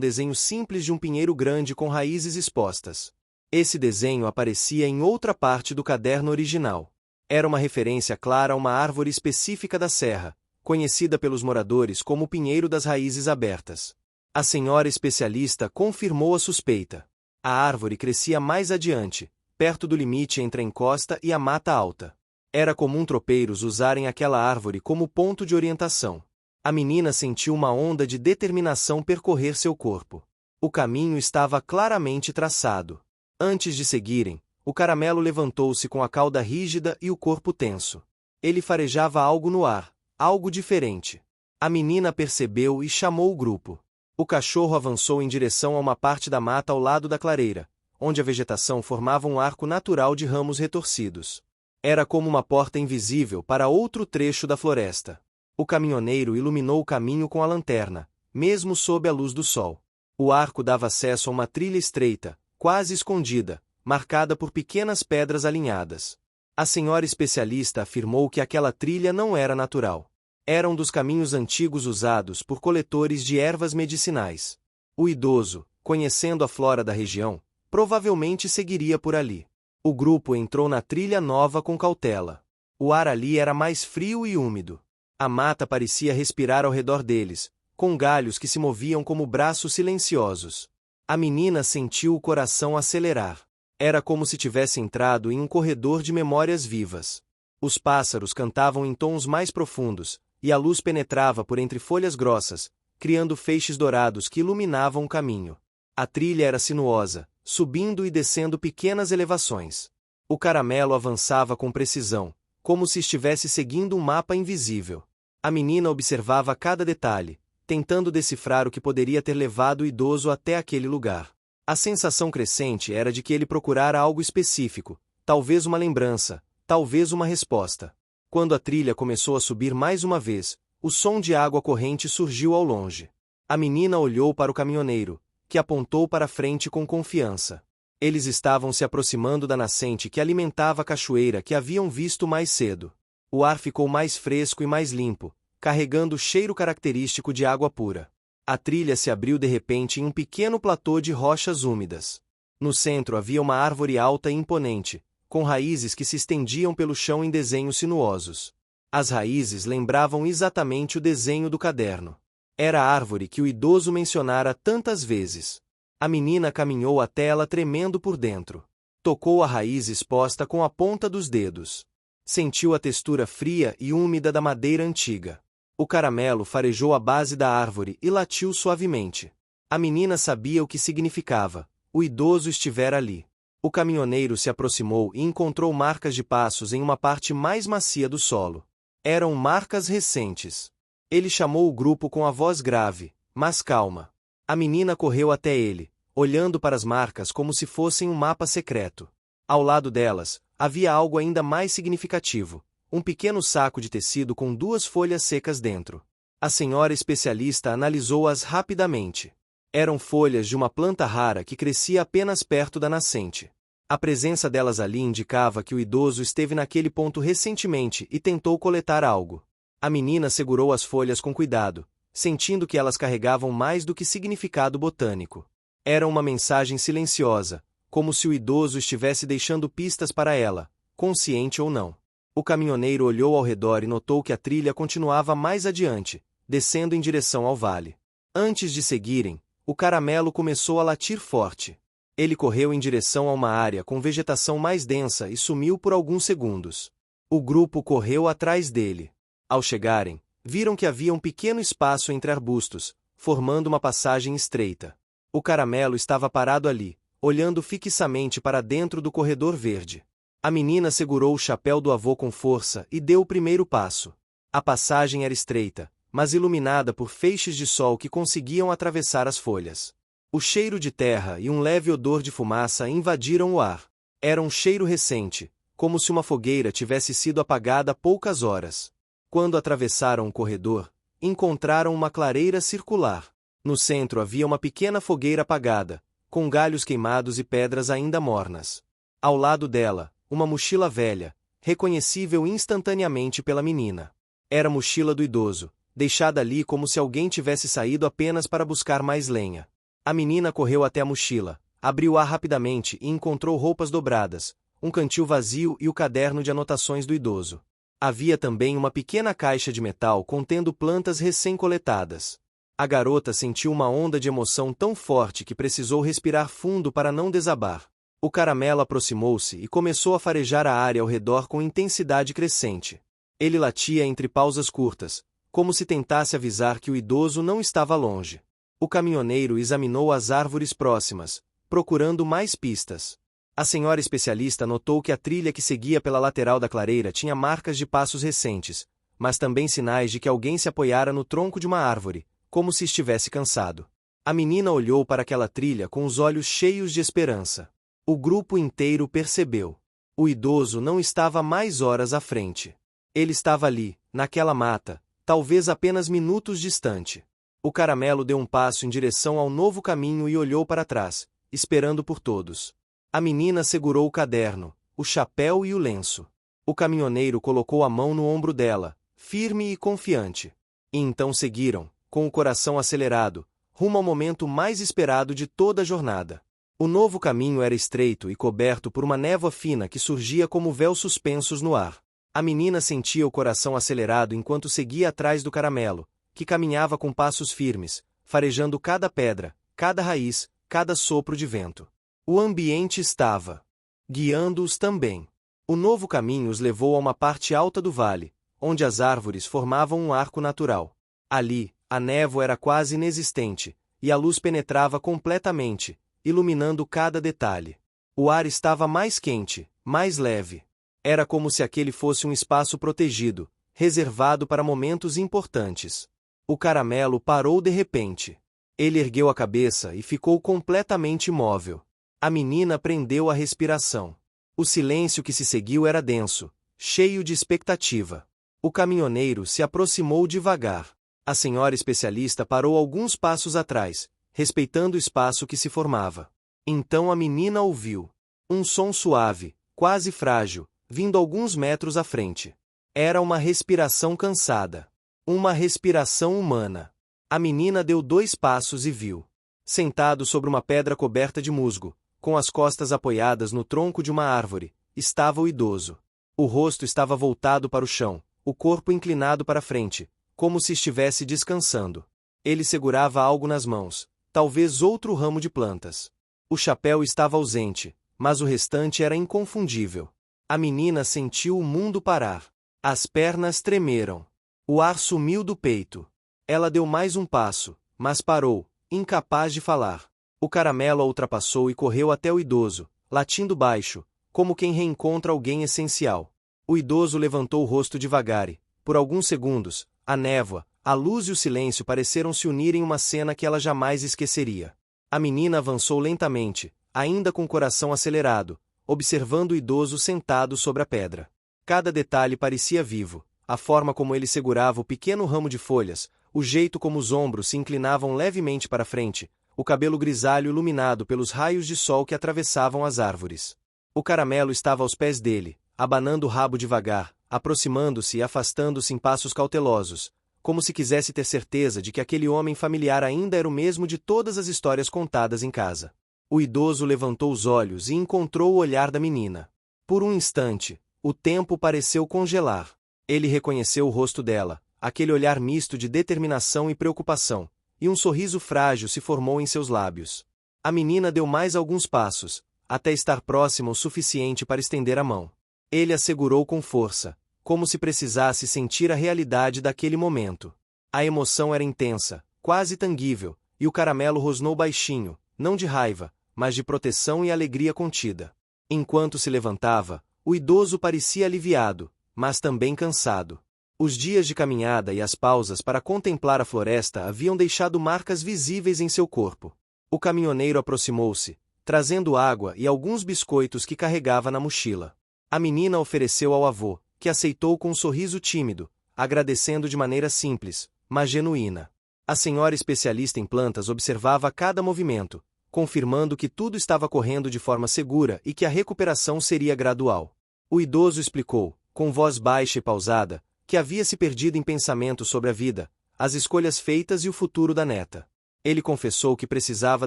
desenho simples de um pinheiro grande com raízes expostas. Esse desenho aparecia em outra parte do caderno original. Era uma referência clara a uma árvore específica da serra, conhecida pelos moradores como o pinheiro das raízes abertas. A senhora especialista confirmou a suspeita. A árvore crescia mais adiante, perto do limite entre a encosta e a mata alta. Era comum tropeiros usarem aquela árvore como ponto de orientação. A menina sentiu uma onda de determinação percorrer seu corpo. O caminho estava claramente traçado. Antes de seguirem, o caramelo levantou-se com a cauda rígida e o corpo tenso. Ele farejava algo no ar, algo diferente. A menina percebeu e chamou o grupo. O cachorro avançou em direção a uma parte da mata ao lado da clareira, onde a vegetação formava um arco natural de ramos retorcidos. Era como uma porta invisível para outro trecho da floresta. O caminhoneiro iluminou o caminho com a lanterna, mesmo sob a luz do sol. O arco dava acesso a uma trilha estreita, quase escondida, marcada por pequenas pedras alinhadas. A senhora especialista afirmou que aquela trilha não era natural. Era um dos caminhos antigos usados por coletores de ervas medicinais. O idoso, conhecendo a flora da região, provavelmente seguiria por ali. O grupo entrou na trilha nova com cautela. O ar ali era mais frio e úmido. A mata parecia respirar ao redor deles, com galhos que se moviam como braços silenciosos. A menina sentiu o coração acelerar. Era como se tivesse entrado em um corredor de memórias vivas. Os pássaros cantavam em tons mais profundos, e a luz penetrava por entre folhas grossas, criando feixes dourados que iluminavam o caminho. A trilha era sinuosa, subindo e descendo pequenas elevações. O caramelo avançava com precisão, como se estivesse seguindo um mapa invisível. A menina observava cada detalhe, tentando decifrar o que poderia ter levado o idoso até aquele lugar. A sensação crescente era de que ele procurara algo específico, talvez uma lembrança, talvez uma resposta. Quando a trilha começou a subir mais uma vez, o som de água corrente surgiu ao longe. A menina olhou para o caminhoneiro, que apontou para frente com confiança. Eles estavam se aproximando da nascente que alimentava a cachoeira que haviam visto mais cedo. O ar ficou mais fresco e mais limpo, carregando o cheiro característico de água pura. A trilha se abriu de repente em um pequeno platô de rochas úmidas. No centro havia uma árvore alta e imponente, com raízes que se estendiam pelo chão em desenhos sinuosos. As raízes lembravam exatamente o desenho do caderno. Era a árvore que o idoso mencionara tantas vezes. A menina caminhou até ela tremendo por dentro. Tocou a raiz exposta com a ponta dos dedos. Sentiu a textura fria e úmida da madeira antiga. O caramelo farejou a base da árvore e latiu suavemente. A menina sabia o que significava. O idoso estivera ali. O caminhoneiro se aproximou e encontrou marcas de passos em uma parte mais macia do solo. Eram marcas recentes. Ele chamou o grupo com a voz grave, mas calma. A menina correu até ele, olhando para as marcas como se fossem um mapa secreto. Ao lado delas, havia algo ainda mais significativo, um pequeno saco de tecido com 2 folhas secas dentro. A senhora especialista analisou-as rapidamente. Eram folhas de uma planta rara que crescia apenas perto da nascente. A presença delas ali indicava que o idoso esteve naquele ponto recentemente e tentou coletar algo. A menina segurou as folhas com cuidado, sentindo que elas carregavam mais do que significado botânico. Era uma mensagem silenciosa, como se o idoso estivesse deixando pistas para ela, consciente ou não. O caminhoneiro olhou ao redor e notou que a trilha continuava mais adiante, descendo em direção ao vale. Antes de seguirem, o caramelo começou a latir forte. Ele correu em direção a uma área com vegetação mais densa e sumiu por alguns segundos. O grupo correu atrás dele. Ao chegarem, viram que havia um pequeno espaço entre arbustos, formando uma passagem estreita. O Caramelo estava parado ali, olhando fixamente para dentro do corredor verde. A menina segurou o chapéu do avô com força e deu o primeiro passo. A passagem era estreita, mas iluminada por feixes de sol que conseguiam atravessar as folhas. O cheiro de terra e um leve odor de fumaça invadiram o ar. Era um cheiro recente, como se uma fogueira tivesse sido apagada há poucas horas. Quando atravessaram o corredor, encontraram uma clareira circular. No centro havia uma pequena fogueira apagada, com galhos queimados e pedras ainda mornas. Ao lado dela, uma mochila velha, reconhecível instantaneamente pela menina. Era a mochila do idoso, deixada ali como se alguém tivesse saído apenas para buscar mais lenha. A menina correu até a mochila, abriu-a rapidamente e encontrou roupas dobradas, um cantil vazio e o caderno de anotações do idoso. Havia também uma pequena caixa de metal contendo plantas recém-coletadas. A garota sentiu uma onda de emoção tão forte que precisou respirar fundo para não desabar. O Caramelo aproximou-se e começou a farejar a área ao redor com intensidade crescente. Ele latia entre pausas curtas, como se tentasse avisar que o idoso não estava longe. O caminhoneiro examinou as árvores próximas, procurando mais pistas. A senhora especialista notou que a trilha que seguia pela lateral da clareira tinha marcas de passos recentes, mas também sinais de que alguém se apoiara no tronco de uma árvore, como se estivesse cansado. A menina olhou para aquela trilha com os olhos cheios de esperança. O grupo inteiro percebeu. O idoso não estava mais horas à frente. Ele estava ali, naquela mata, talvez apenas minutos distante. O Caramelo deu um passo em direção ao novo caminho e olhou para trás, esperando por todos. A menina segurou o caderno, o chapéu e o lenço. O caminhoneiro colocou a mão no ombro dela, firme e confiante. E então seguiram, com o coração acelerado, rumo ao momento mais esperado de toda a jornada. O novo caminho era estreito e coberto por uma névoa fina que surgia como véus suspensos no ar. A menina sentia o coração acelerado enquanto seguia atrás do Caramelo, que caminhava com passos firmes, farejando cada pedra, cada raiz, cada sopro de vento. O ambiente estava guiando-os também. O novo caminho os levou a uma parte alta do vale, onde as árvores formavam um arco natural. Ali, a névoa era quase inexistente, e a luz penetrava completamente, iluminando cada detalhe. O ar estava mais quente, mais leve. Era como se aquele fosse um espaço protegido, reservado para momentos importantes. O Caramelo parou de repente. Ele ergueu a cabeça e ficou completamente imóvel. A menina prendeu a respiração. O silêncio que se seguiu era denso, cheio de expectativa. O caminhoneiro se aproximou devagar. A senhora especialista parou alguns passos atrás, respeitando o espaço que se formava. Então a menina ouviu um som suave, quase frágil, vindo alguns metros à frente. Era uma respiração cansada. Uma respiração humana. A menina deu 2 passos e viu. Sentado sobre uma pedra coberta de musgo, com as costas apoiadas no tronco de uma árvore, estava o idoso. O rosto estava voltado para o chão, o corpo inclinado para frente, como se estivesse descansando. Ele segurava algo nas mãos, talvez outro ramo de plantas. O chapéu estava ausente, mas o restante era inconfundível. A menina sentiu o mundo parar. As pernas tremeram. O ar sumiu do peito. Ela deu mais um passo, mas parou, incapaz de falar. O Caramelo a ultrapassou e correu até o idoso, latindo baixo, como quem reencontra alguém essencial. O idoso levantou o rosto devagar e, por alguns segundos, a névoa, a luz e o silêncio pareceram se unir em uma cena que ela jamais esqueceria. A menina avançou lentamente, ainda com o coração acelerado, observando o idoso sentado sobre a pedra. Cada detalhe parecia vivo. A forma como ele segurava o pequeno ramo de folhas, o jeito como os ombros se inclinavam levemente para frente, o cabelo grisalho iluminado pelos raios de sol que atravessavam as árvores. O Caramelo estava aos pés dele, abanando o rabo devagar, aproximando-se e afastando-se em passos cautelosos, como se quisesse ter certeza de que aquele homem familiar ainda era o mesmo de todas as histórias contadas em casa. O idoso levantou os olhos e encontrou o olhar da menina. Por um instante, o tempo pareceu congelar. Ele reconheceu o rosto dela, aquele olhar misto de determinação e preocupação, e um sorriso frágil se formou em seus lábios. A menina deu mais alguns passos, até estar próxima o suficiente para estender a mão. Ele a segurou com força, como se precisasse sentir a realidade daquele momento. A emoção era intensa, quase tangível, e o caramelo rosnou baixinho, não de raiva, mas de proteção e alegria contida. Enquanto se levantava, o idoso parecia aliviado, mas também cansado. Os dias de caminhada e as pausas para contemplar a floresta haviam deixado marcas visíveis em seu corpo. O caminhoneiro aproximou-se, trazendo água e alguns biscoitos que carregava na mochila. A menina ofereceu ao avô, que aceitou com um sorriso tímido, agradecendo de maneira simples, mas genuína. A senhora especialista em plantas observava cada movimento, confirmando que tudo estava correndo de forma segura e que a recuperação seria gradual. O idoso explicou, com voz baixa e pausada, que havia se perdido em pensamentos sobre a vida, as escolhas feitas e o futuro da neta. Ele confessou que precisava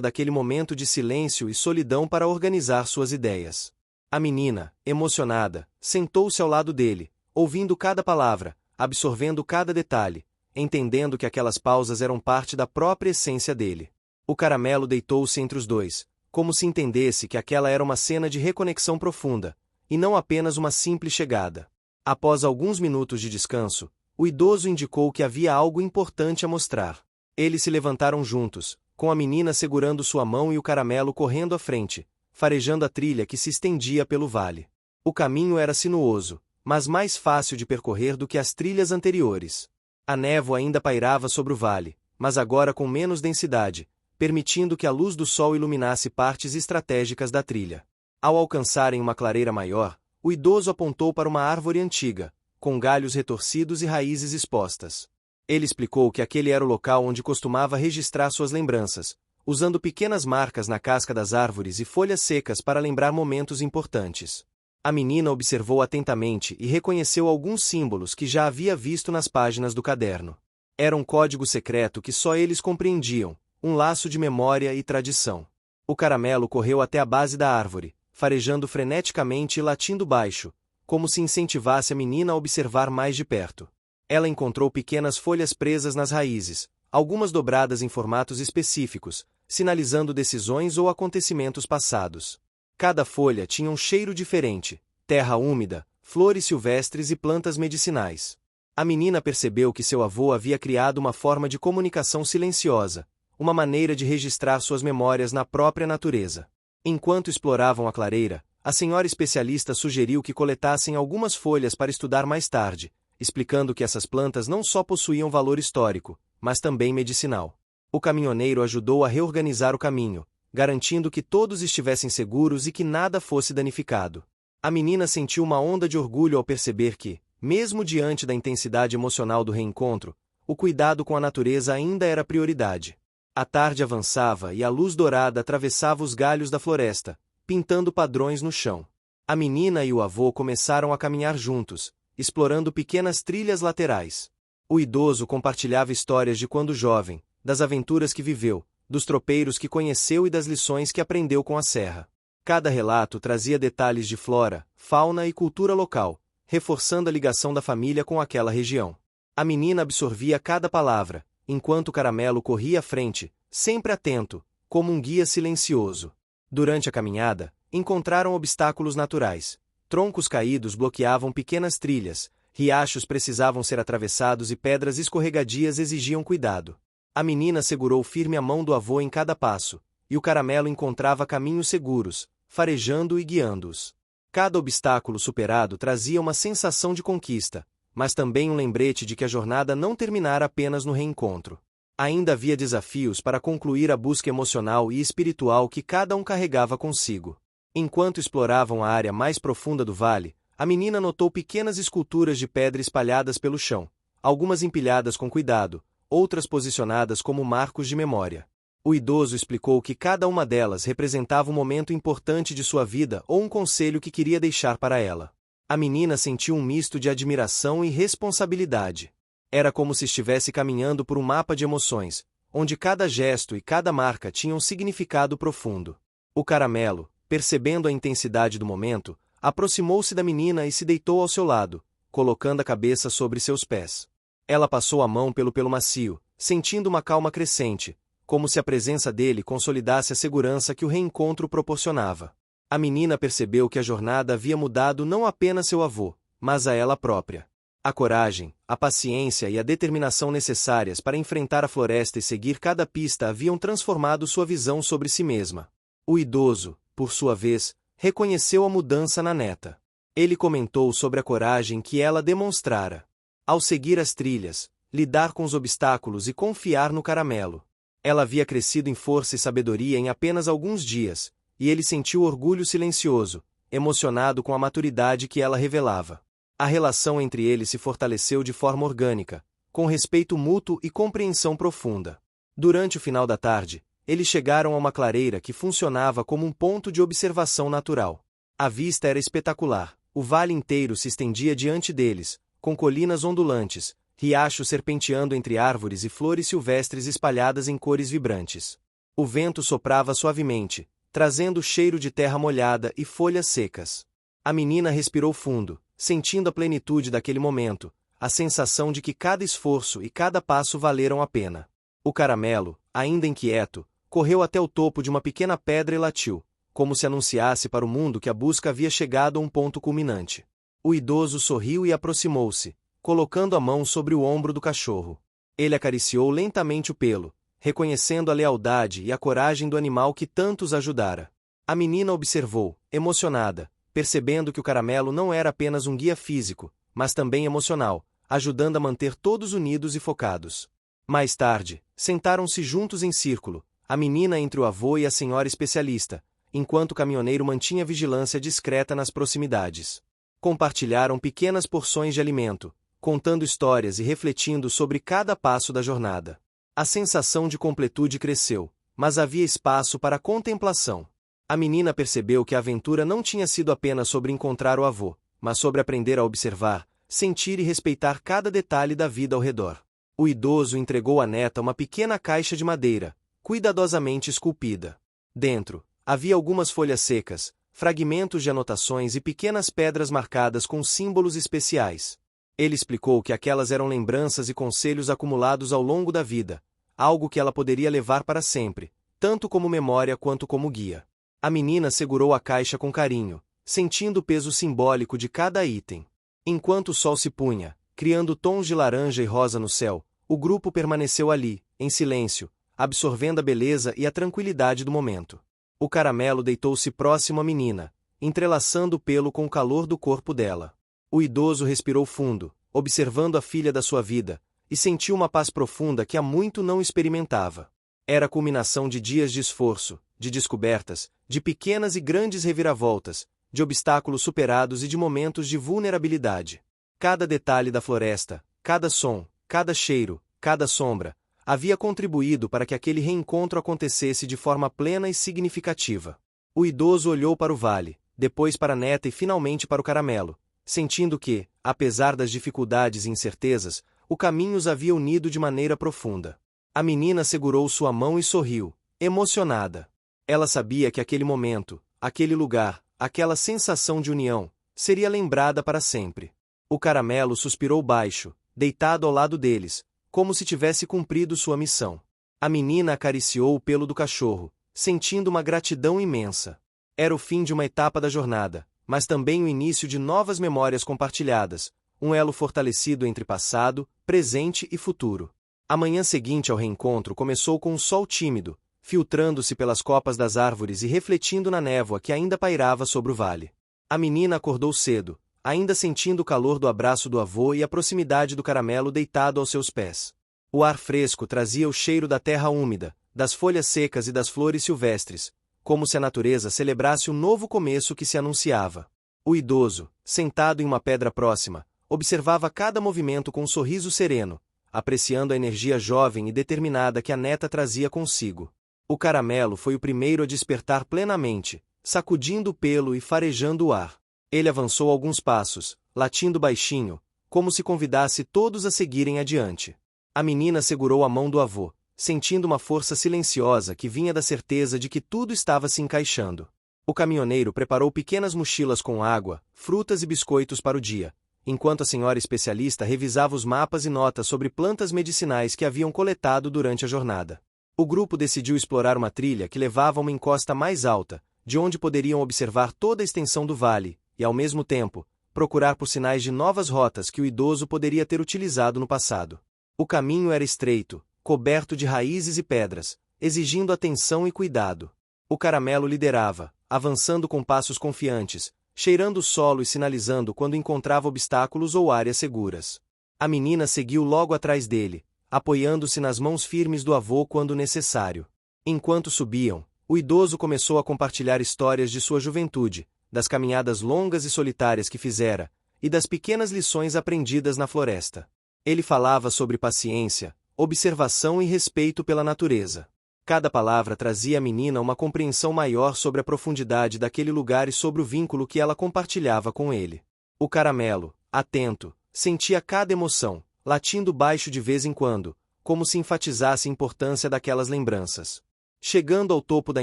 daquele momento de silêncio e solidão para organizar suas ideias. A menina, emocionada, sentou-se ao lado dele, ouvindo cada palavra, absorvendo cada detalhe, entendendo que aquelas pausas eram parte da própria essência dele. O caramelo deitou-se entre os dois, como se entendesse que aquela era uma cena de reconexão profunda, e não apenas uma simples chegada. Após alguns minutos de descanso, o idoso indicou que havia algo importante a mostrar. Eles se levantaram juntos, com a menina segurando sua mão e o caramelo correndo à frente, farejando a trilha que se estendia pelo vale. O caminho era sinuoso, mas mais fácil de percorrer do que as trilhas anteriores. A névoa ainda pairava sobre o vale, mas agora com menos densidade, permitindo que a luz do sol iluminasse partes estratégicas da trilha. Ao alcançarem uma clareira maior, o idoso apontou para uma árvore antiga, com galhos retorcidos e raízes expostas. Ele explicou que aquele era o local onde costumava registrar suas lembranças, usando pequenas marcas na casca das árvores e folhas secas para lembrar momentos importantes. A menina observou atentamente e reconheceu alguns símbolos que já havia visto nas páginas do caderno. Era um código secreto que só eles compreendiam, um laço de memória e tradição. O caramelo correu até a base da árvore, farejando freneticamente e latindo baixo, como se incentivasse a menina a observar mais de perto. Ela encontrou pequenas folhas presas nas raízes, algumas dobradas em formatos específicos, sinalizando decisões ou acontecimentos passados. Cada folha tinha um cheiro diferente, terra úmida, flores silvestres e plantas medicinais. A menina percebeu que seu avô havia criado uma forma de comunicação silenciosa, uma maneira de registrar suas memórias na própria natureza. Enquanto exploravam a clareira, a senhora especialista sugeriu que coletassem algumas folhas para estudar mais tarde, explicando que essas plantas não só possuíam valor histórico, mas também medicinal. O caminhoneiro ajudou a reorganizar o caminho, garantindo que todos estivessem seguros e que nada fosse danificado. A menina sentiu uma onda de orgulho ao perceber que, mesmo diante da intensidade emocional do reencontro, o cuidado com a natureza ainda era prioridade. A tarde avançava e a luz dourada atravessava os galhos da floresta, pintando padrões no chão. A menina e o avô começaram a caminhar juntos, explorando pequenas trilhas laterais. O idoso compartilhava histórias de quando jovem, das aventuras que viveu, dos tropeiros que conheceu e das lições que aprendeu com a serra. Cada relato trazia detalhes de flora, fauna e cultura local, reforçando a ligação da família com aquela região. A menina absorvia cada palavra, enquanto o caramelo corria à frente, sempre atento, como um guia silencioso. Durante a caminhada, encontraram obstáculos naturais. Troncos caídos bloqueavam pequenas trilhas, riachos precisavam ser atravessados e pedras escorregadias exigiam cuidado. A menina segurou firme a mão do avô em cada passo, e o caramelo encontrava caminhos seguros, farejando e guiando-os. Cada obstáculo superado trazia uma sensação de conquista, mas também um lembrete de que a jornada não terminara apenas no reencontro. Ainda havia desafios para concluir a busca emocional e espiritual que cada um carregava consigo. Enquanto exploravam a área mais profunda do vale, a menina notou pequenas esculturas de pedra espalhadas pelo chão, algumas empilhadas com cuidado, outras posicionadas como marcos de memória. O idoso explicou que cada uma delas representava um momento importante de sua vida ou um conselho que queria deixar para ela. A menina sentiu um misto de admiração e responsabilidade. Era como se estivesse caminhando por um mapa de emoções, onde cada gesto e cada marca tinham um significado profundo. O caramelo, percebendo a intensidade do momento, aproximou-se da menina e se deitou ao seu lado, colocando a cabeça sobre seus pés. Ela passou a mão pelo macio, sentindo uma calma crescente, como se a presença dele consolidasse a segurança que o reencontro proporcionava. A menina percebeu que a jornada havia mudado não apenas seu avô, mas a ela própria. A coragem, a paciência e a determinação necessárias para enfrentar a floresta e seguir cada pista haviam transformado sua visão sobre si mesma. O idoso, por sua vez, reconheceu a mudança na neta. Ele comentou sobre a coragem que ela demonstrara. Ao seguir as trilhas, lidar com os obstáculos e confiar no caramelo. Ela havia crescido em força e sabedoria em apenas alguns dias, e ele sentiu orgulho silencioso, emocionado com a maturidade que ela revelava. A relação entre eles se fortaleceu de forma orgânica, com respeito mútuo e compreensão profunda. Durante o final da tarde, eles chegaram a uma clareira que funcionava como um ponto de observação natural. A vista era espetacular, o vale inteiro se estendia diante deles, com colinas ondulantes, riachos serpenteando entre árvores e flores silvestres espalhadas em cores vibrantes. O vento soprava suavemente, trazendo cheiro de terra molhada e folhas secas. A menina respirou fundo, sentindo a plenitude daquele momento, a sensação de que cada esforço e cada passo valeram a pena. O caramelo, ainda inquieto, correu até o topo de uma pequena pedra e latiu, como se anunciasse para o mundo que a busca havia chegado a um ponto culminante. O idoso sorriu e aproximou-se, colocando a mão sobre o ombro do cachorro. Ele acariciou lentamente o pelo, reconhecendo a lealdade e a coragem do animal que tanto os ajudara. A menina observou, emocionada, percebendo que o caramelo não era apenas um guia físico, mas também emocional, ajudando a manter todos unidos e focados. Mais tarde, sentaram-se juntos em círculo, a menina entre o avô e a senhora especialista, enquanto o caminhoneiro mantinha vigilância discreta nas proximidades. Compartilharam pequenas porções de alimento, contando histórias e refletindo sobre cada passo da jornada. A sensação de completude cresceu, mas havia espaço para a contemplação. A menina percebeu que a aventura não tinha sido apenas sobre encontrar o avô, mas sobre aprender a observar, sentir e respeitar cada detalhe da vida ao redor. O idoso entregou à neta uma pequena caixa de madeira, cuidadosamente esculpida. Dentro, havia algumas folhas secas, fragmentos de anotações e pequenas pedras marcadas com símbolos especiais. Ele explicou que aquelas eram lembranças e conselhos acumulados ao longo da vida, algo que ela poderia levar para sempre, tanto como memória quanto como guia. A menina segurou a caixa com carinho, sentindo o peso simbólico de cada item. Enquanto o sol se punha, criando tons de laranja e rosa no céu, o grupo permaneceu ali, em silêncio, absorvendo a beleza e a tranquilidade do momento. O caramelo deitou-se próximo à menina, entrelaçando o pelo com o calor do corpo dela. O idoso respirou fundo, observando a filha da sua vida, e sentiu uma paz profunda que há muito não experimentava. Era a culminação de dias de esforço, de descobertas, de pequenas e grandes reviravoltas, de obstáculos superados e de momentos de vulnerabilidade. Cada detalhe da floresta, cada som, cada cheiro, cada sombra, havia contribuído para que aquele reencontro acontecesse de forma plena e significativa. O idoso olhou para o vale, depois para a neta e finalmente para o caramelo, sentindo que, apesar das dificuldades e incertezas, o caminho os havia unido de maneira profunda. A menina segurou sua mão e sorriu, emocionada. Ela sabia que aquele momento, aquele lugar, aquela sensação de união, seria lembrada para sempre. O caramelo suspirou baixo, deitado ao lado deles, como se tivesse cumprido sua missão. A menina acariciou o pelo do cachorro, sentindo uma gratidão imensa. Era o fim de uma etapa da jornada, mas também o início de novas memórias compartilhadas, um elo fortalecido entre passado, presente e futuro. A manhã seguinte ao reencontro começou com um sol tímido, filtrando-se pelas copas das árvores e refletindo na névoa que ainda pairava sobre o vale. A menina acordou cedo, ainda sentindo o calor do abraço do avô e a proximidade do caramelo deitado aos seus pés. O ar fresco trazia o cheiro da terra úmida, das folhas secas e das flores silvestres, como se a natureza celebrasse um novo começo que se anunciava. O idoso, sentado em uma pedra próxima, observava cada movimento com um sorriso sereno, apreciando a energia jovem e determinada que a neta trazia consigo. O caramelo foi o primeiro a despertar plenamente, sacudindo o pelo e farejando o ar. Ele avançou alguns passos, latindo baixinho, como se convidasse todos a seguirem adiante. A menina segurou a mão do avô, sentindo uma força silenciosa que vinha da certeza de que tudo estava se encaixando. O caminhoneiro preparou pequenas mochilas com água, frutas e biscoitos para o dia, enquanto a senhora especialista revisava os mapas e notas sobre plantas medicinais que haviam coletado durante a jornada. O grupo decidiu explorar uma trilha que levava a uma encosta mais alta, de onde poderiam observar toda a extensão do vale, e, ao mesmo tempo, procurar por sinais de novas rotas que o idoso poderia ter utilizado no passado. O caminho era estreito, coberto de raízes e pedras, exigindo atenção e cuidado. O Caramelo liderava, avançando com passos confiantes, cheirando o solo e sinalizando quando encontrava obstáculos ou áreas seguras. A menina seguiu logo atrás dele, apoiando-se nas mãos firmes do avô quando necessário. Enquanto subiam, o idoso começou a compartilhar histórias de sua juventude, das caminhadas longas e solitárias que fizera, e das pequenas lições aprendidas na floresta. Ele falava sobre paciência, observação e respeito pela natureza. Cada palavra trazia à menina uma compreensão maior sobre a profundidade daquele lugar e sobre o vínculo que ela compartilhava com ele. O Caramelo, atento, sentia cada emoção, latindo baixo de vez em quando, como se enfatizasse a importância daquelas lembranças. Chegando ao topo da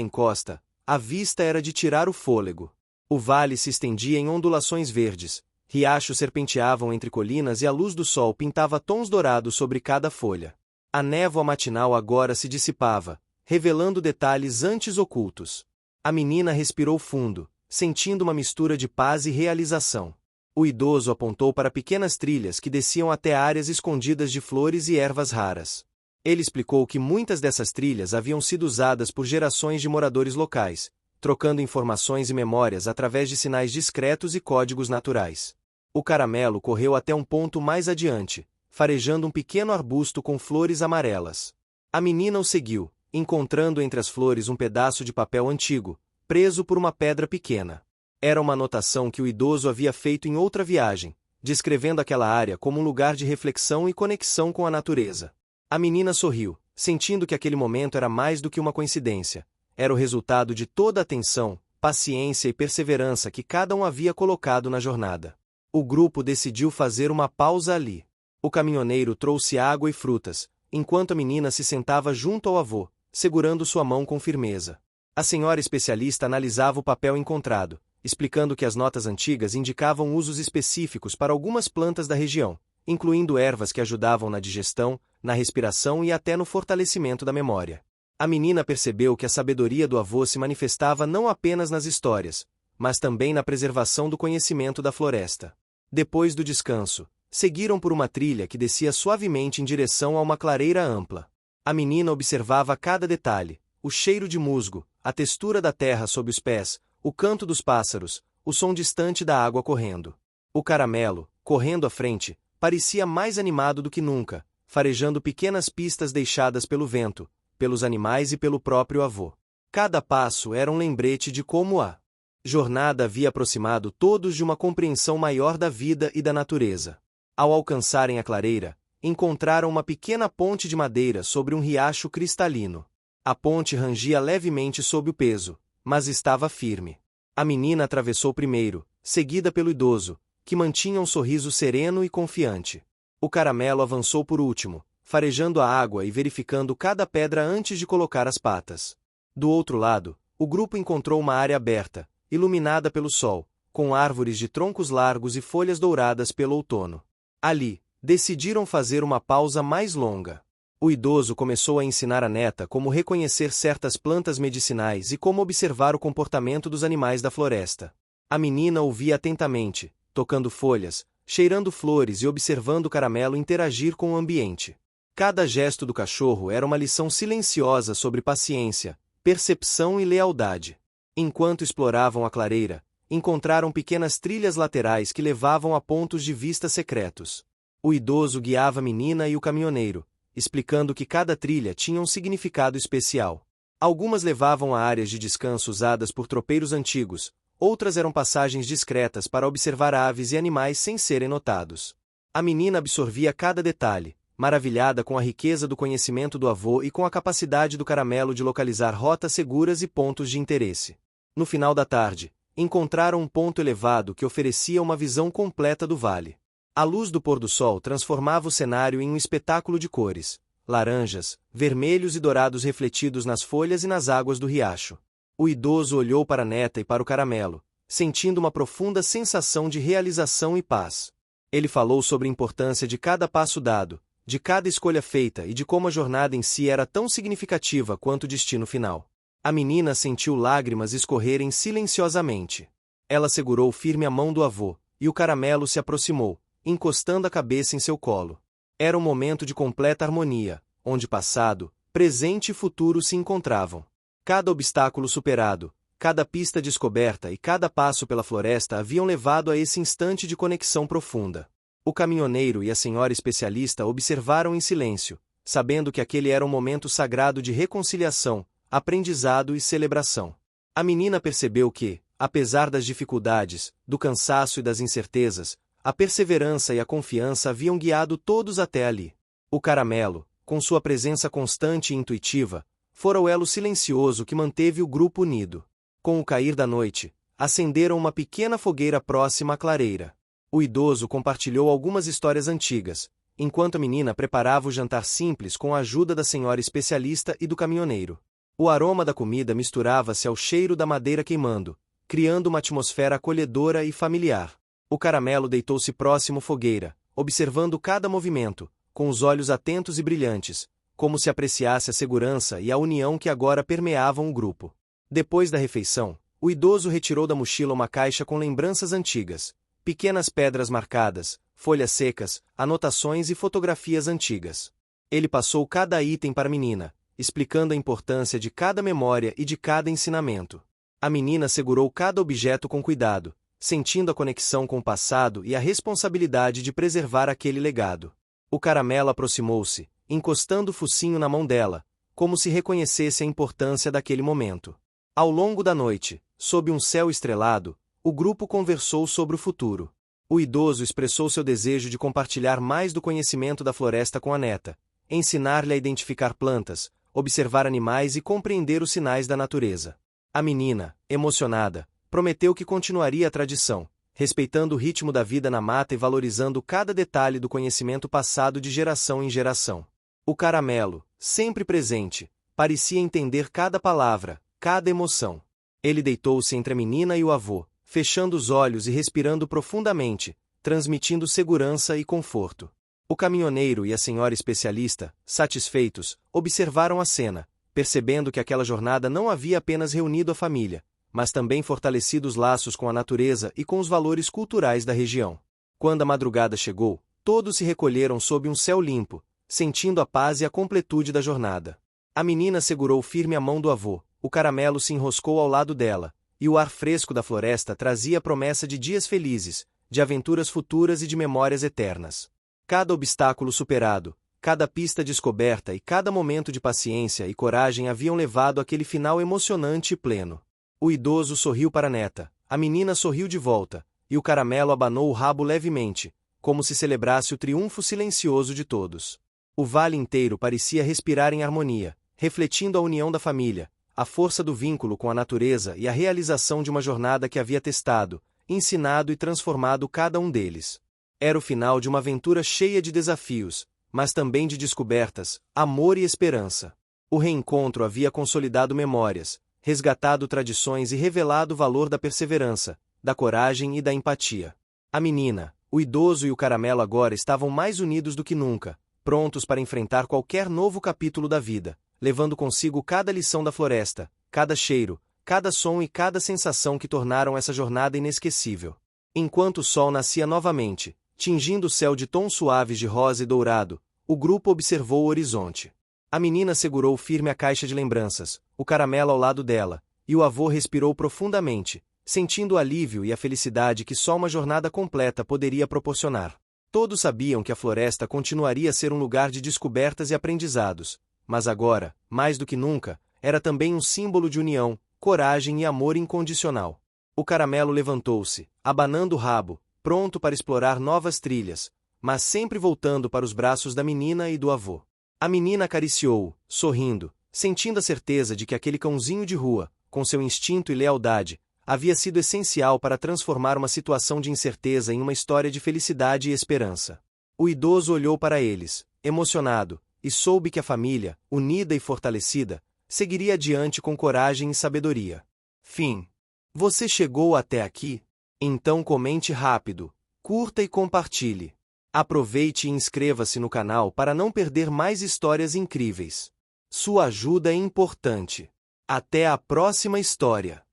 encosta, a vista era de tirar o fôlego. O vale se estendia em ondulações verdes, riachos serpenteavam entre colinas e a luz do sol pintava tons dourados sobre cada folha. A névoa matinal agora se dissipava, revelando detalhes antes ocultos. A menina respirou fundo, sentindo uma mistura de paz e realização. O idoso apontou para pequenas trilhas que desciam até áreas escondidas de flores e ervas raras. Ele explicou que muitas dessas trilhas haviam sido usadas por gerações de moradores locais, trocando informações e memórias através de sinais discretos e códigos naturais. O Caramelo correu até um ponto mais adiante, farejando um pequeno arbusto com flores amarelas. A menina o seguiu, encontrando entre as flores um pedaço de papel antigo, preso por uma pedra pequena. Era uma anotação que o idoso havia feito em outra viagem, descrevendo aquela área como um lugar de reflexão e conexão com a natureza. A menina sorriu, sentindo que aquele momento era mais do que uma coincidência. Era o resultado de toda a atenção, paciência e perseverança que cada um havia colocado na jornada. O grupo decidiu fazer uma pausa ali. O caminhoneiro trouxe água e frutas, enquanto a menina se sentava junto ao avô, segurando sua mão com firmeza. A senhora especialista analisava o papel encontrado, explicando que as notas antigas indicavam usos específicos para algumas plantas da região, incluindo ervas que ajudavam na digestão, na respiração e até no fortalecimento da memória. A menina percebeu que a sabedoria do avô se manifestava não apenas nas histórias, mas também na preservação do conhecimento da floresta. Depois do descanso, seguiram por uma trilha que descia suavemente em direção a uma clareira ampla. A menina observava cada detalhe, o cheiro de musgo, a textura da terra sob os pés, o canto dos pássaros, o som distante da água correndo. O Caramelo, correndo à frente, parecia mais animado do que nunca, farejando pequenas pistas deixadas pelo vento, pelos animais e pelo próprio avô. Cada passo era um lembrete de como a jornada havia aproximado todos de uma compreensão maior da vida e da natureza. Ao alcançarem a clareira, encontraram uma pequena ponte de madeira sobre um riacho cristalino. A ponte rangia levemente sob o peso, mas estava firme. A menina atravessou primeiro, seguida pelo idoso, que mantinha um sorriso sereno e confiante. O Caramelo avançou por último, farejando a água e verificando cada pedra antes de colocar as patas. Do outro lado, o grupo encontrou uma área aberta, iluminada pelo sol, com árvores de troncos largos e folhas douradas pelo outono. Ali, decidiram fazer uma pausa mais longa. O idoso começou a ensinar a neta como reconhecer certas plantas medicinais e como observar o comportamento dos animais da floresta. A menina ouvia atentamente, tocando folhas, cheirando flores e observando o Caramelo interagir com o ambiente. Cada gesto do cachorro era uma lição silenciosa sobre paciência, percepção e lealdade. Enquanto exploravam a clareira, encontraram pequenas trilhas laterais que levavam a pontos de vista secretos. O idoso guiava a menina e o caminhoneiro, explicando que cada trilha tinha um significado especial. Algumas levavam a áreas de descanso usadas por tropeiros antigos, outras eram passagens discretas para observar aves e animais sem serem notados. A menina absorvia cada detalhe, maravilhada com a riqueza do conhecimento do avô e com a capacidade do Caramelo de localizar rotas seguras e pontos de interesse. No final da tarde, encontraram um ponto elevado que oferecia uma visão completa do vale. A luz do pôr do sol transformava o cenário em um espetáculo de cores, laranjas, vermelhos e dourados refletidos nas folhas e nas águas do riacho. O idoso olhou para a neta e para o Caramelo, sentindo uma profunda sensação de realização e paz. Ele falou sobre a importância de cada passo dado, de cada escolha feita e de como a jornada em si era tão significativa quanto o destino final. A menina sentiu lágrimas escorrerem silenciosamente. Ela segurou firme a mão do avô, e o caramelo se aproximou, encostando a cabeça em seu colo. Era um momento de completa harmonia, onde passado, presente e futuro se encontravam. Cada obstáculo superado, cada pista descoberta e cada passo pela floresta haviam levado a esse instante de conexão profunda. O caminhoneiro e a senhora especialista observaram em silêncio, sabendo que aquele era um momento sagrado de reconciliação, aprendizado e celebração. A menina percebeu que, apesar das dificuldades, do cansaço e das incertezas, a perseverança e a confiança haviam guiado todos até ali. O caramelo, com sua presença constante e intuitiva, fora o elo silencioso que manteve o grupo unido. Com o cair da noite, acenderam uma pequena fogueira próxima à clareira. O idoso compartilhou algumas histórias antigas, enquanto a menina preparava o jantar simples com a ajuda da senhora especialista e do caminhoneiro. O aroma da comida misturava-se ao cheiro da madeira queimando, criando uma atmosfera acolhedora e familiar. O caramelo deitou-se próximo à fogueira, observando cada movimento, com os olhos atentos e brilhantes, como se apreciasse a segurança e a união que agora permeavam o grupo. Depois da refeição, o idoso retirou da mochila uma caixa com lembranças antigas, pequenas pedras marcadas, folhas secas, anotações e fotografias antigas. Ele passou cada item para a menina, explicando a importância de cada memória e de cada ensinamento. A menina segurou cada objeto com cuidado, sentindo a conexão com o passado e a responsabilidade de preservar aquele legado. O caramelo aproximou-se, encostando o focinho na mão dela, como se reconhecesse a importância daquele momento. Ao longo da noite, sob um céu estrelado, o grupo conversou sobre o futuro. O idoso expressou seu desejo de compartilhar mais do conhecimento da floresta com a neta, ensinar-lhe a identificar plantas, observar animais e compreender os sinais da natureza. A menina, emocionada, prometeu que continuaria a tradição, respeitando o ritmo da vida na mata e valorizando cada detalhe do conhecimento passado de geração em geração. O caramelo, sempre presente, parecia entender cada palavra, cada emoção. Ele deitou-se entre a menina e o avô, fechando os olhos e respirando profundamente, transmitindo segurança e conforto. O caminhoneiro e a senhora especialista, satisfeitos, observaram a cena, percebendo que aquela jornada não havia apenas reunido a família, mas também fortalecido os laços com a natureza e com os valores culturais da região. Quando a madrugada chegou, todos se recolheram sob um céu limpo, sentindo a paz e a completude da jornada. A menina segurou firme a mão do avô, o caramelo se enroscou ao lado dela, e o ar fresco da floresta trazia a promessa de dias felizes, de aventuras futuras e de memórias eternas. Cada obstáculo superado, cada pista descoberta e cada momento de paciência e coragem haviam levado àquele final emocionante e pleno. O idoso sorriu para a neta, a menina sorriu de volta, e o caramelo abanou o rabo levemente, como se celebrasse o triunfo silencioso de todos. O vale inteiro parecia respirar em harmonia, refletindo a união da família, a força do vínculo com a natureza e a realização de uma jornada que havia testado, ensinado e transformado cada um deles. Era o final de uma aventura cheia de desafios, mas também de descobertas, amor e esperança. O reencontro havia consolidado memórias, resgatado tradições e revelado o valor da perseverança, da coragem e da empatia. A menina, o idoso e o caramelo agora estavam mais unidos do que nunca, prontos para enfrentar qualquer novo capítulo da vida, levando consigo cada lição da floresta, cada cheiro, cada som e cada sensação que tornaram essa jornada inesquecível. Enquanto o sol nascia novamente, tingindo o céu de tons suaves de rosa e dourado, o grupo observou o horizonte. A menina segurou firme a caixa de lembranças, o caramelo ao lado dela, e o avô respirou profundamente, sentindo o alívio e a felicidade que só uma jornada completa poderia proporcionar. Todos sabiam que a floresta continuaria a ser um lugar de descobertas e aprendizados, mas agora, mais do que nunca, era também um símbolo de união, coragem e amor incondicional. O caramelo levantou-se, abanando o rabo, pronto para explorar novas trilhas, mas sempre voltando para os braços da menina e do avô. A menina acariciou-o, sorrindo, sentindo a certeza de que aquele cãozinho de rua, com seu instinto e lealdade, havia sido essencial para transformar uma situação de incerteza em uma história de felicidade e esperança. O idoso olhou para eles, emocionado, e soube que a família, unida e fortalecida, seguiria adiante com coragem e sabedoria. Fim. Você chegou até aqui? Então comente rápido, curta e compartilhe. Aproveite e inscreva-se no canal para não perder mais histórias incríveis. Sua ajuda é importante. Até a próxima história!